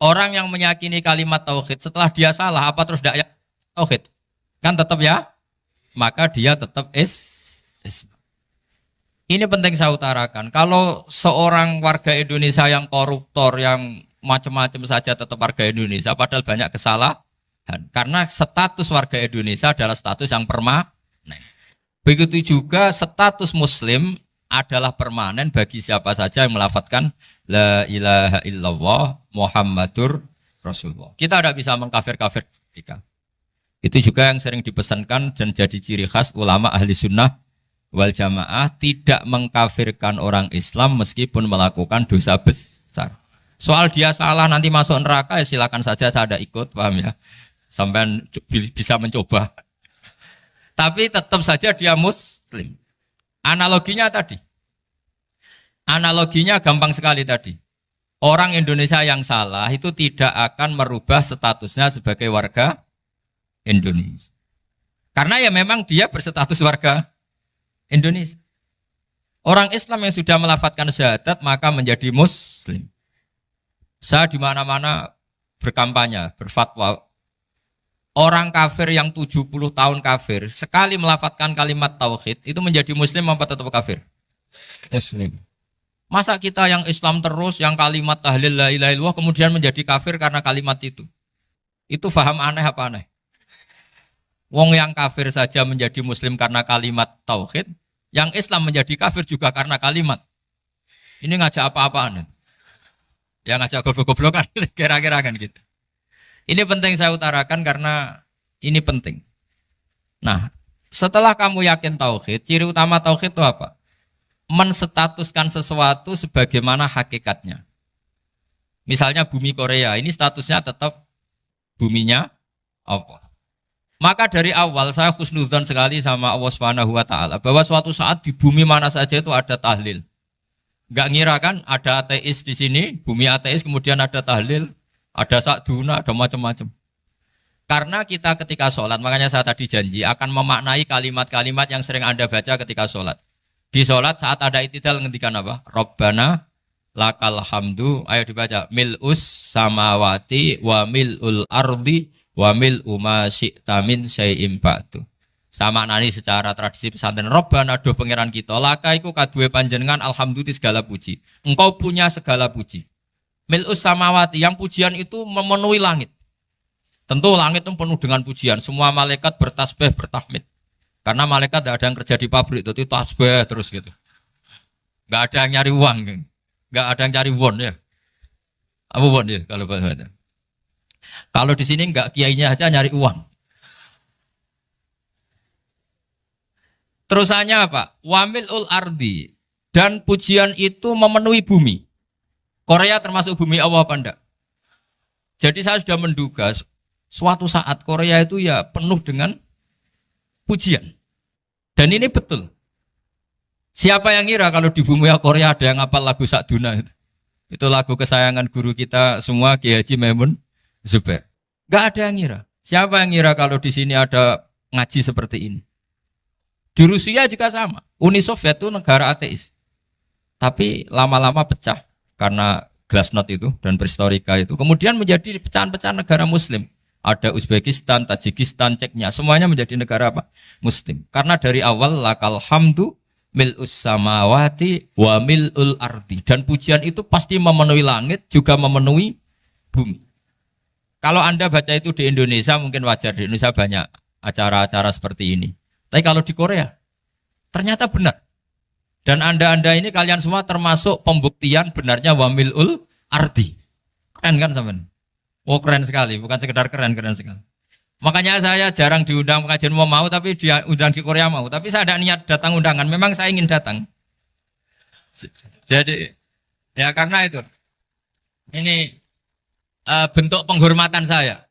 Orang yang meyakini kalimat tauhid setelah dia salah, apa terus tidak tauhid? Kan tetap ya. Maka dia tetap Islam. Ini penting saya utarakan. Kalau seorang warga Indonesia yang koruptor, yang macam-macam saja tetap warga Indonesia, padahal banyak kesalahan. Karena status warga Indonesia adalah status yang permanen. Begitu juga status Muslim adalah permanen bagi siapa saja yang melafadzkan La ilaha illallah Muhammadur Rasulullah. Kita tidak bisa mengkafir-kafir mereka. Itu juga yang sering dipesankan dan jadi ciri khas ulama ahli sunnah wal jamaah, tidak mengkafirkan orang Islam meskipun melakukan dosa besar. Soal dia salah nanti masuk neraka ya silakan saja, saya ada ikut, paham ya? Sampai bisa mencoba. Tapi tetap saja dia muslim. Analoginya tadi. Analoginya gampang sekali tadi. Orang Indonesia yang salah itu tidak akan merubah statusnya sebagai warga Indonesia. Karena ya memang dia berstatus warga Indonesia. Orang Islam yang sudah melafadzkan syahadat maka menjadi muslim. Saya di mana-mana berkampanye, berfatwa. Orang kafir yang 70 tahun kafir, sekali melafadzkan kalimat tauhid, itu menjadi muslim apa tetap kafir? Muslim. Masa kita yang Islam terus, yang kalimat tahlil la ilaha illallah, kemudian menjadi kafir karena kalimat itu? Itu faham aneh apa aneh? Wong yang kafir saja menjadi muslim karena kalimat tauhid, yang Islam menjadi kafir juga karena kalimat. Ini ngajak apa-apaan? Ya ngajak goblok-goblokan, kira-kira kan gitu. Ini penting saya utarakan karena ini penting. Nah, setelah kamu yakin tauhid, ciri utama tauhid itu apa? Menstatuskan sesuatu sebagaimana hakikatnya. Misalnya bumi Korea, ini statusnya tetap buminya apa? Maka dari awal saya husnudzon sekali sama Allah Subhanahu wa taala bahwa suatu saat di bumi mana saja itu ada tahlil. Enggak ngira kan ada ateis di sini, bumi ateis kemudian ada tahlil, ada sakduna, ada macam-macam. Karena kita ketika sholat, makanya saya tadi janji akan memaknai kalimat-kalimat yang sering Anda baca ketika sholat. Di sholat saat ada itidal ngendikan apa? Rabbana lakal hamdu, ayo dibaca, mil'us samawati wa mil'ul ardi wa mil'u ma syi'ta min syai'im ba'du. Sama nani secara tradisi pesantren, Rabbana do pangeran kita, laka iku kaduwe panjenengan alhamdulillah segala puji. Engkau punya segala puji. Mil'us samawati, yang pujian itu memenuhi langit. Tentu langit itu penuh dengan pujian. Semua malaikat bertasbih, bertahmid. Karena malaikat tidak ada yang kerja di pabrik, itu tasbih terus gitu. Nggak ada yang nyari uang, nggak ada yang cari won ya. Apa won ya kalau bahasa? Kalau di sini nggak kiainya aja nyari uang. Terusannya apa? Wamilul ardi, dan pujian itu memenuhi bumi. Korea termasuk bumi Allah apa enggak? Jadi saya sudah menduga suatu saat Korea itu ya penuh dengan pujian. Dan ini betul. Siapa yang ngira kalau di bumi Korea ada yang hafal lagu Sakduna itu? Itu lagu kesayangan guru kita semua, Kiai Haji Maimun Zubair. Gak ada yang ngira. Siapa yang ngira kalau di sini ada ngaji seperti ini? Di Rusia juga sama. Uni Soviet itu negara ateis. Tapi lama-lama pecah karena glasnost itu dan perestorika itu. Kemudian menjadi pecahan-pecahan negara muslim. Ada Uzbekistan, Tajikistan, Ceknya. Semuanya menjadi negara apa? Muslim. Karena dari awal lakal hamdu mil'us samawati wa mil'ul ardi. Dan pujian itu pasti memenuhi langit, juga memenuhi bumi. Kalau Anda baca itu di Indonesia, mungkin wajar. Di Indonesia banyak acara-acara seperti ini. Tapi kalau di Korea, ternyata benar. Dan Anda ini kalian semua termasuk pembuktian benarnya wamilul ardi. Keren kan teman? Oh keren sekali, bukan sekedar keren, keren sekali. Makanya saya jarang diundang pengajian mau, tapi diundang di Korea mau. Tapi saya ada niat datang undangan, memang saya ingin datang. Jadi, ya karena itu. Ini bentuk penghormatan saya.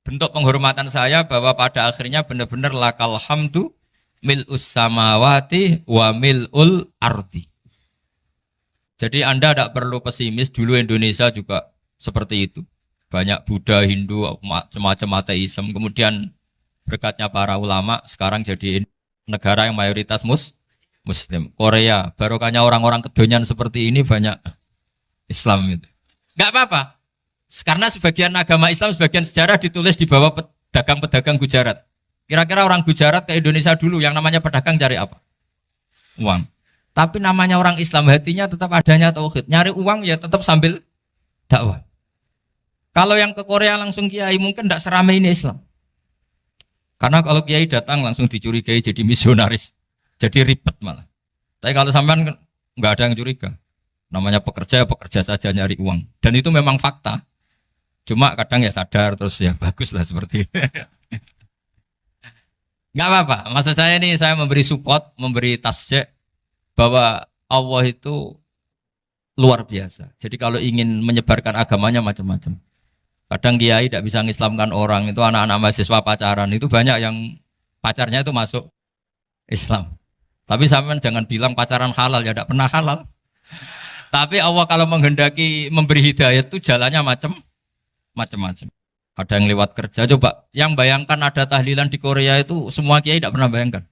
Bentuk penghormatan saya bahwa pada akhirnya benar-benar lakal hamdu mil'us samawati wa mil'ul ardi. Jadi Anda tidak perlu pesimis, dulu Indonesia juga seperti itu. Banyak Buddha, Hindu, semacam ateisme. Kemudian berkatnya para ulama sekarang jadi negara yang mayoritas Muslim. Korea, barokahnya orang-orang kedonyan seperti ini banyak Islam itu. Enggak apa-apa. Karena sebagian agama Islam, sebagian sejarah ditulis di bawah pedagang-pedagang Gujarat. Kira-kira orang Gujarat ke Indonesia dulu yang namanya pedagang cari apa? Uang. Tapi namanya orang Islam, hatinya tetap adanya tauhid. Nyari uang ya tetap sambil dakwah. Kalau yang ke Korea langsung kiai mungkin tidak seramai ini Islam. Karena kalau kiai datang langsung dicurigai jadi misionaris. Jadi ribet malah. Tapi kalau sampean nggak ada yang curiga. Namanya pekerja, pekerja saja nyari uang. Dan itu memang fakta. Cuma kadang ya sadar terus ya bagus lah seperti itu. Nggak apa-apa. Maksud saya ini saya memberi support, memberi tasjek bahwa Allah itu luar biasa. Jadi kalau ingin menyebarkan agamanya macam-macam. Kadang kiai tidak bisa mengislamkan orang, itu anak-anak mahasiswa pacaran, itu banyak yang pacarnya itu masuk Islam. Tapi sampean jangan bilang pacaran halal, ya tidak pernah halal. Tapi Allah kalau menghendaki memberi hidayah itu jalannya macam-macam. Ada yang lewat kerja, coba yang bayangkan ada tahlilan di Korea itu semua kiai tidak pernah bayangkan.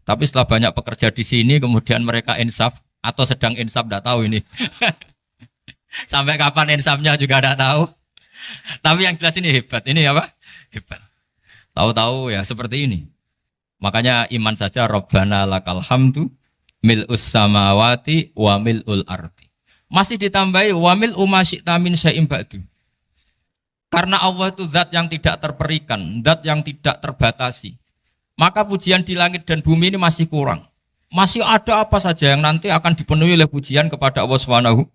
Tapi setelah banyak pekerja di sini, kemudian mereka insaf atau sedang insaf, tidak tahu ini. Sampai kapan insafnya juga tidak tahu. Tapi yang jelas ini hebat. Ini apa? Hebat. Tahu-tahu ya seperti ini. Makanya iman saja Rabbana lakal hamdu mil'us samawati wa mil'ul ardi. Masih ditambahi wa mil'u ma syi'ta min syai'im ba'du. Karena Allah itu zat yang tidak terperikan, zat yang tidak terbatasi. Maka pujian di langit dan bumi ini masih kurang. Masih ada apa saja yang nanti akan dipenuhi oleh pujian kepada Allah Subhanahu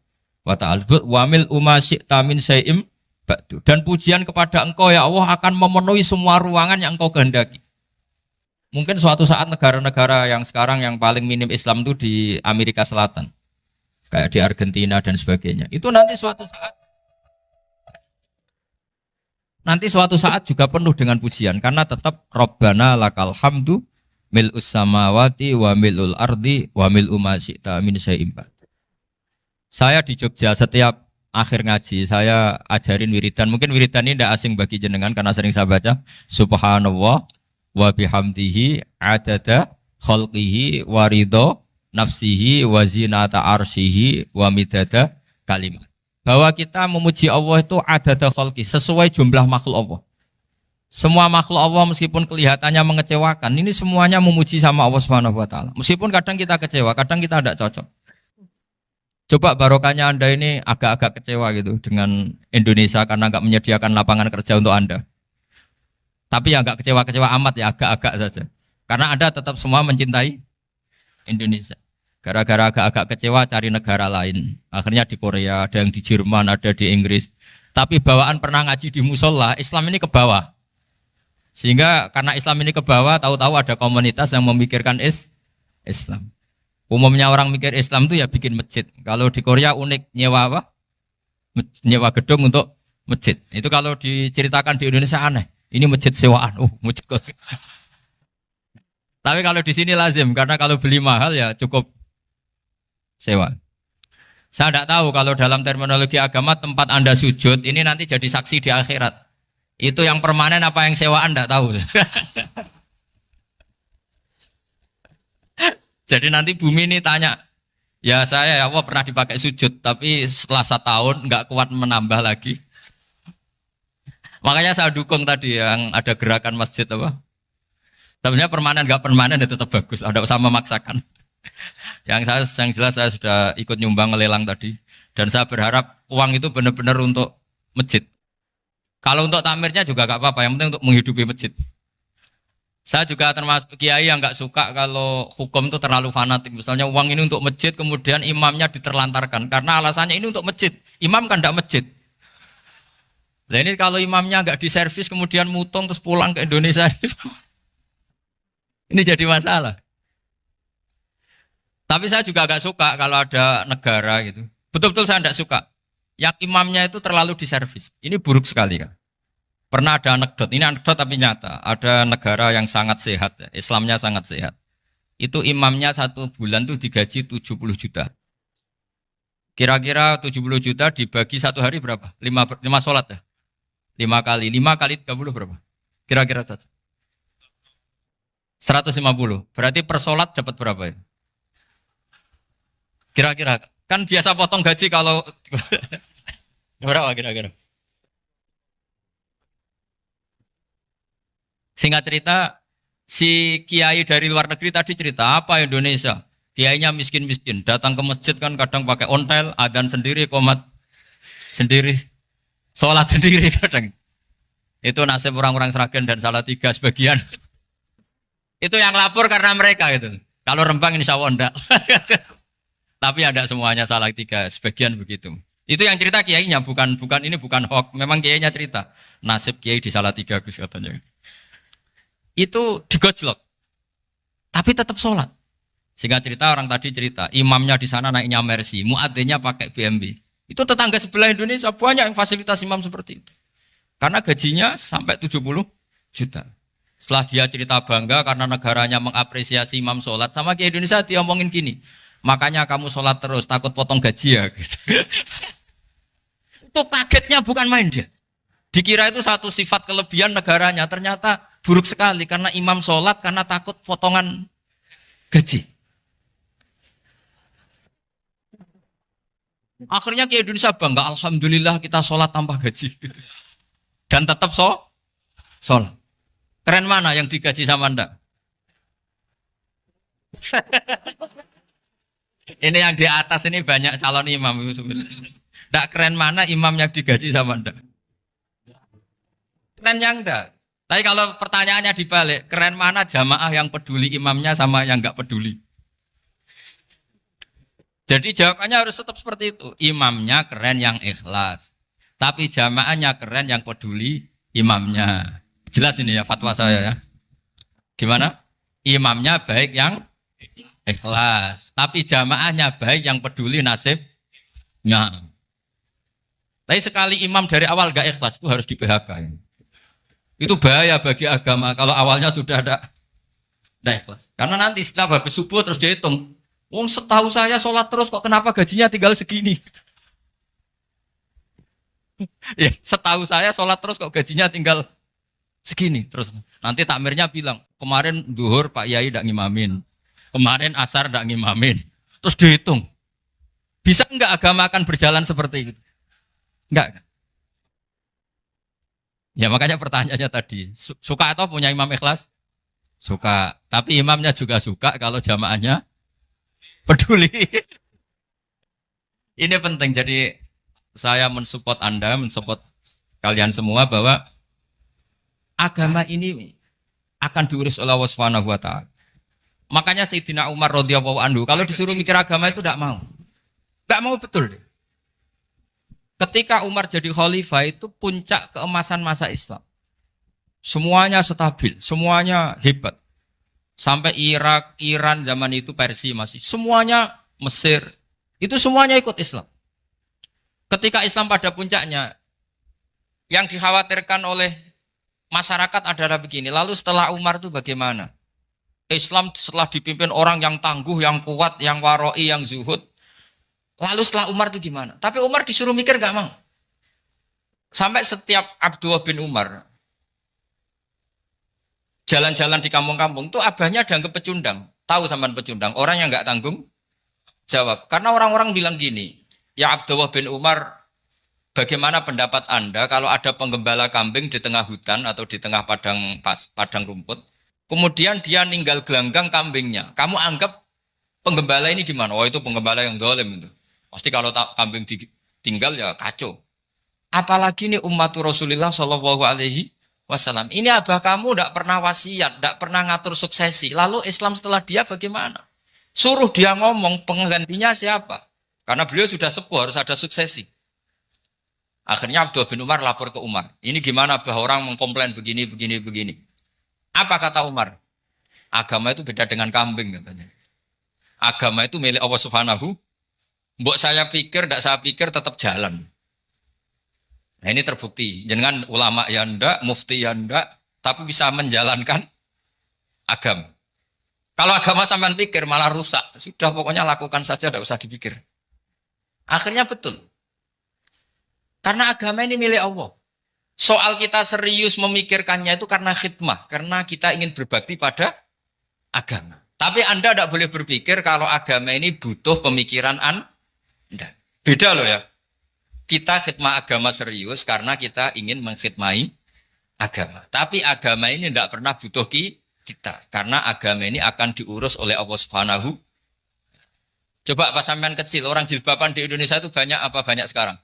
wa ta'ala. Wa mil'u ma syi'ta min syai'im ba'du. Dan pujian kepada Engkau ya Allah akan memenuhi semua ruangan yang Engkau kehendaki. Mungkin suatu saat negara-negara yang sekarang yang paling minim Islam itu di Amerika Selatan. Kayak di Argentina dan sebagainya. Itu nanti suatu saat nanti suatu saat juga penuh dengan pujian karena tetap Rabbana lakal hamdu mil'us samawati wa mil'ul ardi wa mil'u ma syi'ta min syai'in ba'd. Saya di Jogja setiap akhir ngaji saya ajarin wiridan. Mungkin wiridan ini tidak asing bagi jenengan karena sering saya baca subhanallah wa bihamdihi adada khalqihi wa ridha nafsihi wa zinata arsyihi wa midada kalimat. Bahwa kita memuji Allah itu adada khalqi sesuai jumlah makhluk Allah. Semua makhluk Allah meskipun kelihatannya mengecewakan, ini semuanya memuji sama Allah Subhanahu wa taala. Meskipun kadang kita kecewa, kadang kita tidak cocok. Coba barokahnya Anda ini agak-agak kecewa gitu dengan Indonesia karena nggak menyediakan lapangan kerja untuk Anda. Tapi ya nggak kecewa-kecewa amat ya, agak-agak saja. Karena Anda tetap semua mencintai Indonesia. Gara-gara agak-agak kecewa cari negara lain. Akhirnya di Korea, ada yang di Jerman, ada di Inggris. Tapi bawaan pernah ngaji di musola, Islam ini ke bawah. Sehingga karena Islam ini ke bawah, tahu-tahu ada komunitas yang memikirkan Islam. Umumnya orang mikir Islam itu ya bikin masjid. Kalau di Korea unik nyewa apa? Nyewa gedung untuk masjid. Itu kalau diceritakan di Indonesia aneh. Ini masjid sewaan. Masjid. Tapi kalau di sini lazim karena kalau beli mahal ya cukup sewa. Saya tidak tahu kalau dalam terminologi agama tempat Anda sujud ini nanti jadi saksi di akhirat. Itu yang permanen apa yang sewaan tidak tahu. Jadi nanti bumi ini tanya, ya saya ya Allah pernah dipakai sujud, tapi setelah 1 tahun nggak kuat menambah lagi. Makanya saya dukung tadi yang ada gerakan masjid apa. Sebenarnya permanen nggak permanen ya tetap bagus, ada usah memaksakan. Yang jelas saya sudah ikut nyumbang lelang tadi, dan saya berharap uang itu benar-benar untuk masjid. Kalau untuk takmirnya juga nggak apa-apa, yang penting untuk menghidupi masjid. Saya juga termasuk kiai yang nggak suka kalau hukum itu terlalu fanatik. Misalnya uang ini untuk masjid, kemudian imamnya diterlantarkan. Karena alasannya ini untuk masjid. Imam kan tidak masjid. Nah ini kalau imamnya nggak diservis, kemudian mutung terus pulang ke Indonesia. Ini jadi masalah. Tapi saya juga nggak suka kalau ada negara gitu. Betul-betul saya tidak suka. Yang imamnya itu terlalu diservis. Ini buruk sekali kan. Pernah ada anekdot, ini anekdot tapi nyata. Ada negara yang sangat sehat, Islamnya sangat sehat. Itu imamnya 1 bulan tuh digaji 70 juta. Kira-kira 70 juta dibagi 1 hari berapa? 5 sholat ya? 5 kali 30 berapa? Kira-kira saja. 150. Berarti per sholat dapat berapa ya? Kira-kira. Kan biasa potong gaji kalau... berapa kira-kira? Singkat cerita, si kiai dari luar negeri tadi cerita apa Indonesia? Kiainya miskin-miskin, datang ke masjid kan kadang pakai ontel, adzan sendiri, qomat sendiri, sholat sendiri kadang. Itu nasib orang-orang Sragen dan Salatiga sebagian. Itu yang lapor karena mereka itu. Kalau Rembang insya Allah enggak. Tapi ada semuanya Salatiga, sebagian begitu. Itu yang cerita kiainya, bukan hoax. Memang kiainya cerita. Nasib kiai di Salatiga Gus katanya. Itu digojlok, tapi tetap sholat. Sehingga cerita orang tadi cerita, imamnya di sana naiknya Mercy, muadzinnya pakai BMW. Itu tetangga sebelah Indonesia banyak yang fasilitas imam seperti itu. Karena gajinya sampai 70 juta. Setelah dia cerita bangga karena negaranya mengapresiasi imam sholat, sama kayak Indonesia dia omongin gini, makanya kamu sholat terus, takut potong gaji ya. Gitu. Itu kagetnya bukan main dia. Dikira itu satu sifat kelebihan negaranya, ternyata buruk sekali karena imam sholat karena takut potongan gaji. Akhirnya ke Indonesia bangga, alhamdulillah kita sholat tanpa gaji. Dan tetap sholat. Keren mana yang digaji sama Anda? Ini yang di atas ini banyak calon imam. Tidak keren mana imam yang digaji sama Anda? Keren yang enggak. Tapi kalau pertanyaannya dibalik, keren mana jamaah yang peduli imamnya sama yang enggak peduli? Jadi jawabannya harus tetap seperti itu. Imamnya keren yang ikhlas. Tapi jamaahnya keren yang peduli imamnya. Jelas ini ya fatwa saya ya. Gimana? Imamnya baik yang ikhlas. Tapi jamaahnya baik yang peduli nasibnya. Tapi sekali imam dari awal enggak ikhlas itu harus di PHK. Itu bahaya bagi agama kalau awalnya sudah ada ikhlas. Karena nanti setelah habis subuh terus dihitung. Wong setahu saya sholat terus kok kenapa gajinya tinggal segini? Ya, setahu saya sholat terus kok gajinya tinggal segini. Terus nanti takmirnya bilang, kemarin duhur Pak Yai tidak ngimamin. Kemarin asar tidak ngimamin. Terus dihitung. Bisa enggak agama akan berjalan seperti itu? Enggak. Ya makanya pertanyaannya tadi, suka atau punya imam ikhlas? Suka. Tapi imamnya juga suka kalau jamaahnya peduli. Ini penting. Jadi saya mensupport Anda, mensupport kalian semua bahwa agama ini akan diurus oleh Allah Subhanahu wa taala. Makanya Sayyidina Umar radhiyallahu anhu kalau disuruh mikir agama itu tidak mau. Tidak mau betul. Ketika Umar jadi khalifah itu puncak keemasan masa Islam. Semuanya stabil, semuanya hebat. Sampai Irak, Iran zaman itu Persia masih. Semuanya Mesir. Itu semuanya ikut Islam. Ketika Islam pada puncaknya, yang dikhawatirkan oleh masyarakat adalah begini. Lalu setelah Umar itu bagaimana? Islam setelah dipimpin orang yang tangguh, yang kuat, yang waroi, yang zuhud. Lalu setelah Umar itu gimana? Tapi Umar disuruh mikir gak mau. Sampai setiap Abdullah bin Umar jalan-jalan di kampung-kampung itu abahnya dianggap pecundang. Tahu sampean pecundang? Orang yang gak tanggung jawab. Karena orang-orang bilang gini, ya Abdullah bin Umar, bagaimana pendapat Anda kalau ada penggembala kambing di tengah hutan atau di tengah padang rumput, kemudian dia ninggal gelanggang kambingnya. Kamu anggap penggembala ini gimana? Oh itu penggembala yang dolim itu. Pasti kalau kambing ditinggal ya kacau. Apalagi ini umatur Rasulullah Shallallahu Alaihi Wasallam. Ini abah kamu tidak pernah wasiat, tidak pernah ngatur suksesi. Lalu Islam setelah dia bagaimana? Suruh dia ngomong penggantinya siapa? Karena beliau sudah sepuh harus ada suksesi. Akhirnya Abdullah bin Umar lapor ke Umar. Ini gimana abah orang mengkomplain begini. Apa kata Umar? Agama itu beda dengan kambing katanya. Agama itu milik Allah Subhanahu. Mbok saya pikir, tidak saya pikir tetap jalan. Nah ini terbukti. Jangan ulama ya ndak, mufti ya ndak, tapi bisa menjalankan agama. Kalau agama sampean pikir malah rusak. Sudah pokoknya lakukan saja, tidak usah dipikir. Akhirnya betul. Karena agama ini milik Allah. Soal kita serius memikirkannya itu karena khidmah. Karena kita ingin berbakti pada agama. Tapi Anda tidak boleh berpikir kalau agama ini butuh pemikiran Anda. Beda loh ya. Kita khidmah agama serius karena kita ingin mengkhidmai agama. Tapi agama ini tidak pernah butuh kita. Karena agama ini akan diurus oleh Allah Subhanahu. Coba pas sampean kecil, orang jilbaban di Indonesia itu banyak apa banyak sekarang?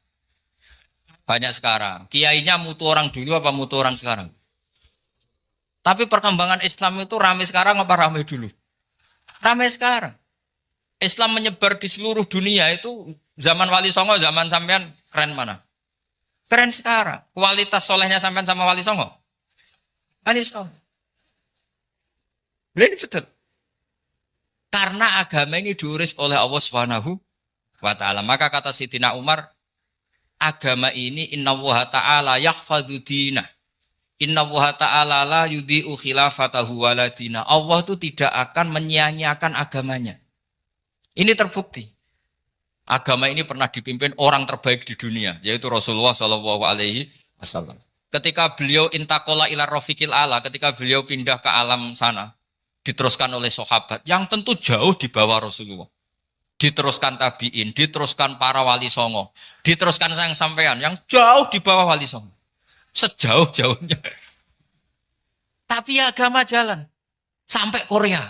Banyak sekarang. Kiainya mutu orang dulu apa mutu orang sekarang? Tapi perkembangan Islam itu ramai sekarang apa ramai dulu? Ramai sekarang. Islam menyebar di seluruh dunia itu zaman Wali Songo, zaman sampean keren mana? Keren sekarang. Kualitas solehnya sampean sama Wali Songo? Wali Songo. Ini betul. Karena agama ini diurus oleh Allah Subhanahu wa taala. Maka kata Sayyidina Umar, agama ini innallaha ta'ala yahfadzu dinah. Innallaha ta'ala la yudhi'u khilafatahu waladina. Allah itu tidak akan menyia-nyiakan agamanya. Ini terbukti. Agama ini pernah dipimpin orang terbaik di dunia, yaitu Rasulullah Shallallahu Alaihi Wasallam. Ketika beliau intakola ila rofiqil ala, ketika beliau pindah ke alam sana, diteruskan oleh sahabat yang tentu jauh di bawah Rasulullah. Diteruskan tabiin, diteruskan para wali songo, diteruskan sayang sampean yang jauh di bawah wali songo. Sejauh-jauhnya. Tapi agama jalan sampai Korea.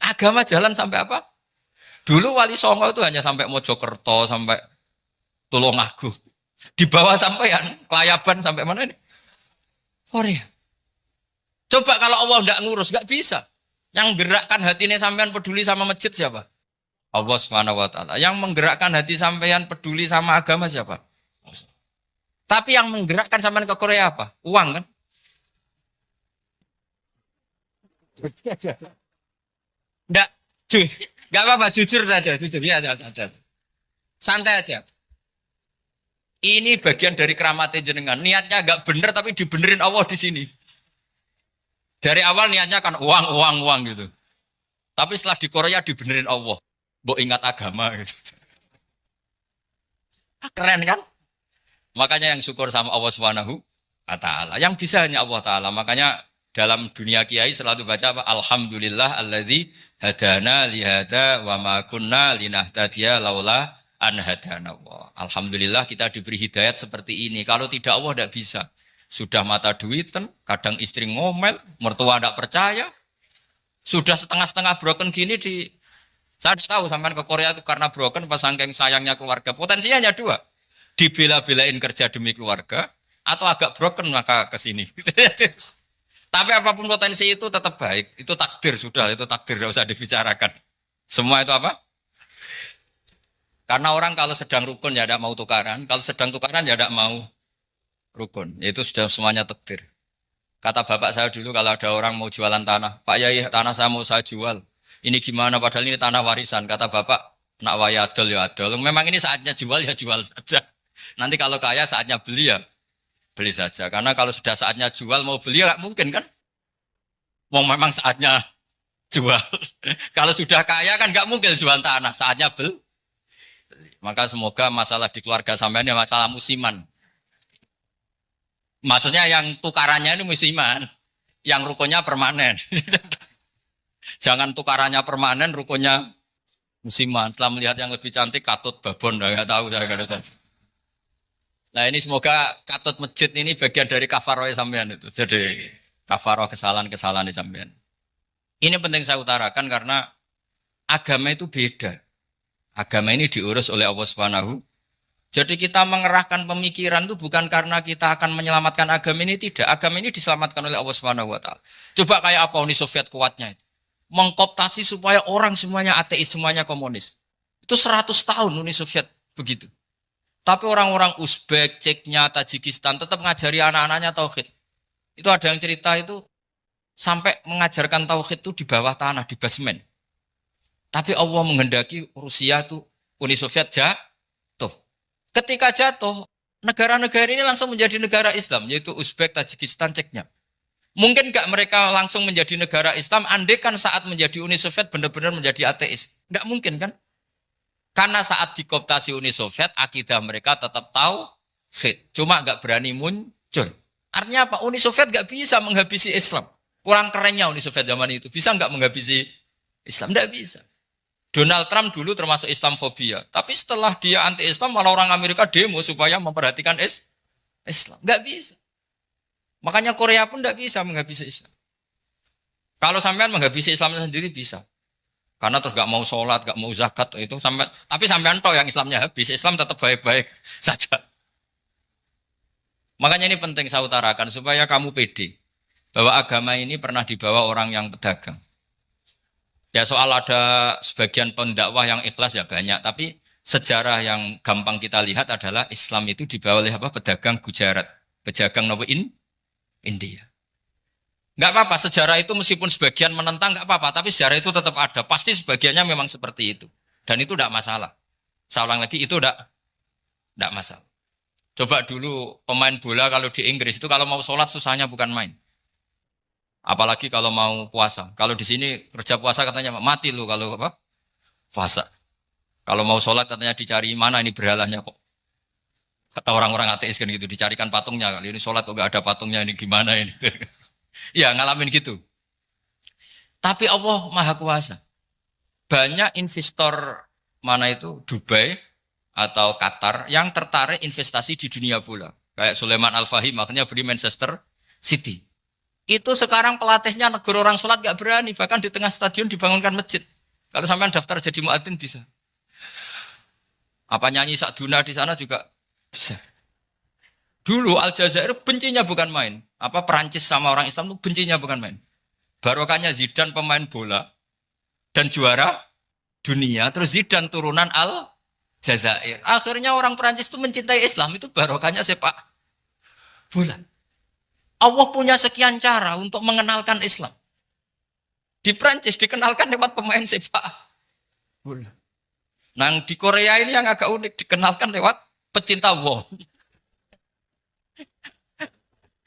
Agama jalan sampai apa? Dulu Wali Songo itu hanya sampai Mojokerto, sampai Tulungagung. Di bawah sampean, Kelayaban sampai mana ini? Korea. Coba kalau Allah tidak ngurus, nggak bisa. Yang gerakkan hatinya sampean peduli sama masjid siapa? Allah Subhanahu wa taala. Yang menggerakkan hati sampean peduli sama agama siapa? Tapi yang menggerakkan sampean ke Korea apa? Uang kan? Enggak, enggak apa-apa, jujur saja, jujur ya, ada. Santai aja. Ini bagian dari keramatnya jenengan. Niatnya agak bener tapi dibenerin Allah di sini. Dari awal niatnya kan uang gitu. Tapi setelah di Korea dibenerin Allah. Mbok ingat agama gitu. Keren kan? Makanya yang syukur sama Allah Subhanahu wa taala. Yang bisa hanya Allah taala. Makanya dalam dunia kiai selalu baca apa? Alhamdulillah alladzi hadana li hadza wa ma kunna linahtadiya laula an hadana Allah. Alhamdulillah kita diberi hidayat seperti ini. Kalau tidak Allah tidak bisa. Sudah mata duitan, kadang istri ngomel, mertua tidak percaya. Sudah setengah-setengah broken gini saya tahu sampai ke Korea itu karena broken pas saking sayangnya keluarga. Potensinya hanya dua. Dibela-belain kerja demi keluarga atau agak broken maka ke sini. Tapi apapun potensi itu tetap baik. Itu takdir sudah, itu takdir tidak usah dibicarakan. Semua itu apa? Karena orang kalau sedang rukun ya tidak mau tukaran, kalau sedang tukaran ya tidak mau rukun. Itu sudah semuanya takdir. Kata bapak saya dulu kalau ada orang mau jualan tanah, Pak Yai tanah saya mau saya jual. Ini gimana padahal ini tanah warisan. Kata bapak, nak waya adol ya adol. Memang ini saatnya jual ya jual saja. Nanti kalau kaya saatnya beli ya beli saja. Karena kalau sudah saatnya jual mau beli ya nggak mungkin kan. Mau memang saatnya jual. Kalau sudah kaya kan nggak mungkin jual tanah. Saatnya beli. Maka semoga masalah di keluarga sampean ya masalah musiman. Maksudnya yang tukarannya ini musiman. Yang rukunnya permanen. Jangan tukarannya permanen, rukunnya musiman. Setelah melihat yang lebih cantik, katut babon. Nggak tahu saya nggak tahu. Nah ini semoga katut masjid ini bagian dari kafaroh sampean itu. Jadi kafaroh kesalahan-kesalahan di sampean. Ini penting saya utarakan karena agama itu beda. Agama ini diurus oleh Allah Subhanahu. Jadi kita mengerahkan pemikiran itu bukan karena kita akan menyelamatkan agama ini, tidak. Agama ini diselamatkan oleh Allah Subhanahu wa taala. Coba kayak apa Uni Soviet kuatnya itu. Mengkooptasi supaya orang semuanya ateis, semuanya komunis. Itu 100 tahun Uni Soviet begitu. Tapi orang-orang Uzbek, Ceknya, Tajikistan tetap mengajari anak-anaknya tauhid. Itu ada yang cerita itu sampai mengajarkan tauhid itu di bawah tanah, di basement. Tapi Allah menghendaki Rusia itu Uni Soviet jatuh. Ketika jatuh, negara-negara ini langsung menjadi negara Islam, yaitu Uzbek, Tajikistan, Ceknya. Mungkin nggak mereka langsung menjadi negara Islam, andai kan saat menjadi Uni Soviet benar-benar menjadi ateis. Nggak mungkin kan? Karena saat dikooptasi Uni Soviet, akidah mereka tetap tauhid. Cuma nggak berani muncul. Artinya apa? Uni Soviet nggak bisa menghabisi Islam. Kurang kerennya Uni Soviet zaman itu. Bisa nggak menghabisi Islam? Nggak bisa. Donald Trump dulu termasuk Islamfobia. Tapi setelah dia anti-Islam, malah orang Amerika demo supaya memperhatikan Islam. Nggak bisa. Makanya Korea pun nggak bisa menghabisi Islam. Kalau sampean menghabisi Islam sendiri bisa. Karena terus nggak mau sholat, nggak mau zakat itu sampai. Tapi sampean toh yang Islamnya habis, Islam tetap baik-baik saja. Makanya ini penting saya utarakan supaya kamu pede bahwa agama ini pernah dibawa orang yang pedagang. Ya soal ada sebagian pendakwah yang ikhlas ya banyak, tapi sejarah yang gampang kita lihat adalah Islam itu dibawa oleh apa? Pedagang Gujarat, pedagang India. Nggak apa-apa, sejarah itu meskipun sebagian menentang nggak apa-apa, tapi sejarah itu tetap ada. Pasti sebagiannya memang seperti itu. Dan itu tidak masalah. Saya ulang lagi, itu tidak masalah. Coba dulu pemain bola kalau di Inggris itu kalau mau sholat susahnya bukan main. Apalagi kalau mau puasa. Kalau di sini kerja puasa katanya mati lu kalau apa? Puasa. Kalau mau sholat katanya dicari mana ini berhalanya kok. Kata orang-orang ateis kan gitu, dicarikan patungnya. Kali ini sholat kok gak ada patungnya, ini gimana ini. Ya ngalamin gitu. Tapi Allah Maha Kuasa. Banyak investor mana itu Dubai atau Qatar yang tertarik investasi di dunia bola. Kayak Sulaiman Al-Fahim makanya beli Manchester City. Itu sekarang pelatihnya negara orang sholat gak berani. Bahkan di tengah stadion dibangunkan masjid. Kalau sampai daftar jadi muadzin bisa. Apa nyanyi Sakduna di sana juga bisa. Dulu Aljazair bencinya bukan main. Apa Perancis sama orang Islam itu bencinya bukan main. Barokahnya Zidane pemain bola dan juara dunia. Terus Zidane turunan Aljazair. Akhirnya orang Perancis itu mencintai Islam. Itu barokahnya sepak bola. Allah punya sekian cara untuk mengenalkan Islam. Di Perancis dikenalkan lewat pemain sepak bola. Nah di Korea ini yang agak unik dikenalkan lewat pecinta wong.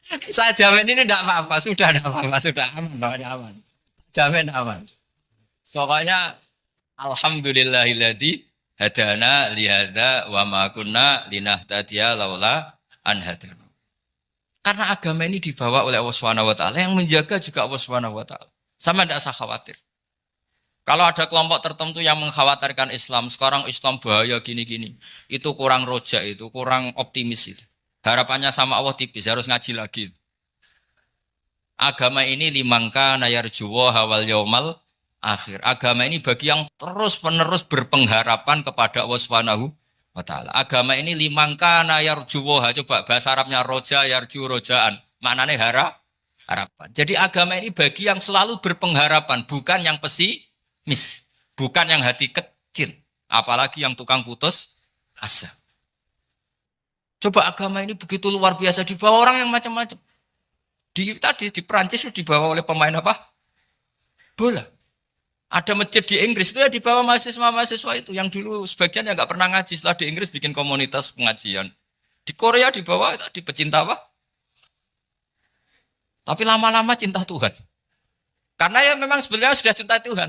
Saya jamin ini tidak apa-apa, sudah tidak apa-apa, sudah aman, pokoknya aman. Jamin aman. Pokoknya alhamdulillahilladzi hadana lihada wa ma kunna linahtadiya laula an hadana. Karena agama ini dibawa oleh Allah Subhanahu wa taala, yang menjaga juga Allah Subhanahu wa taala. Sama tidak usah khawatir. Kalau ada kelompok tertentu yang mengkhawatirkan Islam, sekarang Islam bahaya gini-gini, itu kurang roja, itu kurang optimis itu. Harapannya sama Allah tipis, harus ngaji lagi. Agama ini limangka nayarjuwa hawal yaumal akhir. Agama ini bagi yang terus-menerus berpengharapan kepada Allah Subhanahu wa taala. Agama ini limangka nayarjuwa, coba bahasa Arabnya roja yarju rojaan. Maknanya harapan. Jadi agama ini bagi yang selalu berpengharapan, bukan yang pesimis, bukan yang hati kecil, apalagi yang tukang putus asa. Coba agama ini begitu luar biasa dibawa orang yang macam-macam. Tadi di Perancis dibawa oleh pemain apa? Bola. Ada masjid di Inggris itu ya dibawa mahasiswa-mahasiswa itu yang dulu sebagian yang nggak pernah ngaji, setelah di Inggris bikin komunitas pengajian. Di Korea dibawa di pecinta apa? Tapi lama-lama cinta Tuhan. Karena ya memang sebenarnya sudah cinta Tuhan.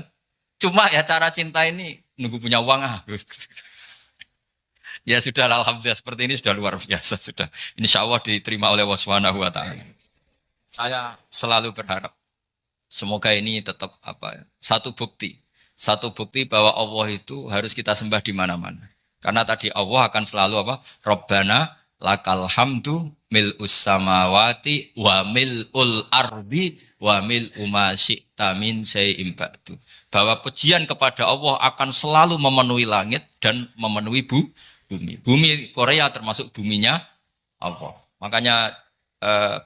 Cuma ya cara cinta ini nunggu punya uang Ya sudah, alhamdulillah seperti ini sudah luar biasa sudah. Insya Allah diterima oleh Allah Subhanahu wa taala. Saya selalu berharap semoga ini tetap satu bukti bahwa Allah itu harus kita sembah di mana-mana. Karena tadi Allah akan selalu Rabbana lakal hamdu mil'us samawati wa mil'ul ardi wa mil'u ma syi'ta min syai'in ba'du. Bahwa pujian kepada Allah akan selalu memenuhi langit dan memenuhi bumi. Bumi Korea termasuk buminya Allah. Makanya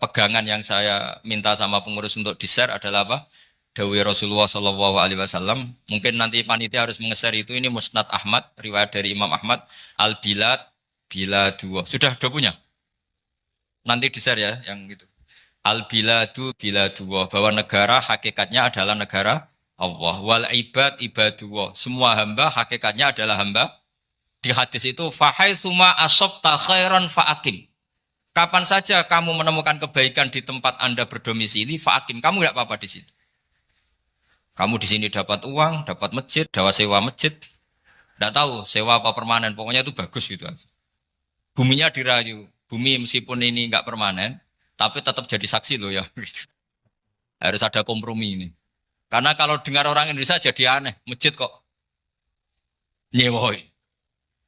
pegangan yang saya minta sama pengurus untuk di-share adalah Dawai Rasulullah Shallallahu Alaihi Wasallam. Mungkin nanti panitia harus menge-share itu. Ini Musnad Ahmad, riwayat dari Imam Ahmad. Al-Bilad bila dua. Sudah punya? Nanti di-share ya yang gitu. Al-Biladu bila dua. Bahwa negara hakikatnya adalah negara Allah. Wal ibad ibadullah. Semua hamba hakikatnya adalah hamba. Di hadis itu fahaitsuma asabta khairan fa'akim. Kapan saja kamu menemukan kebaikan di tempat Anda berdomisili, fa'akim, kamu enggak apa-apa di situ. Kamu di sini dapat uang, dapat masjid, dapat sewa masjid. Enggak tahu sewa apa permanen, pokoknya itu bagus gitu aja. Buminya dirayu. Bumi meskipun ini enggak permanen, tapi tetap jadi saksi loh ya. Harus ada kompromi ini. Karena kalau dengar orang Indonesia jadi aneh, masjid kok nyewoi.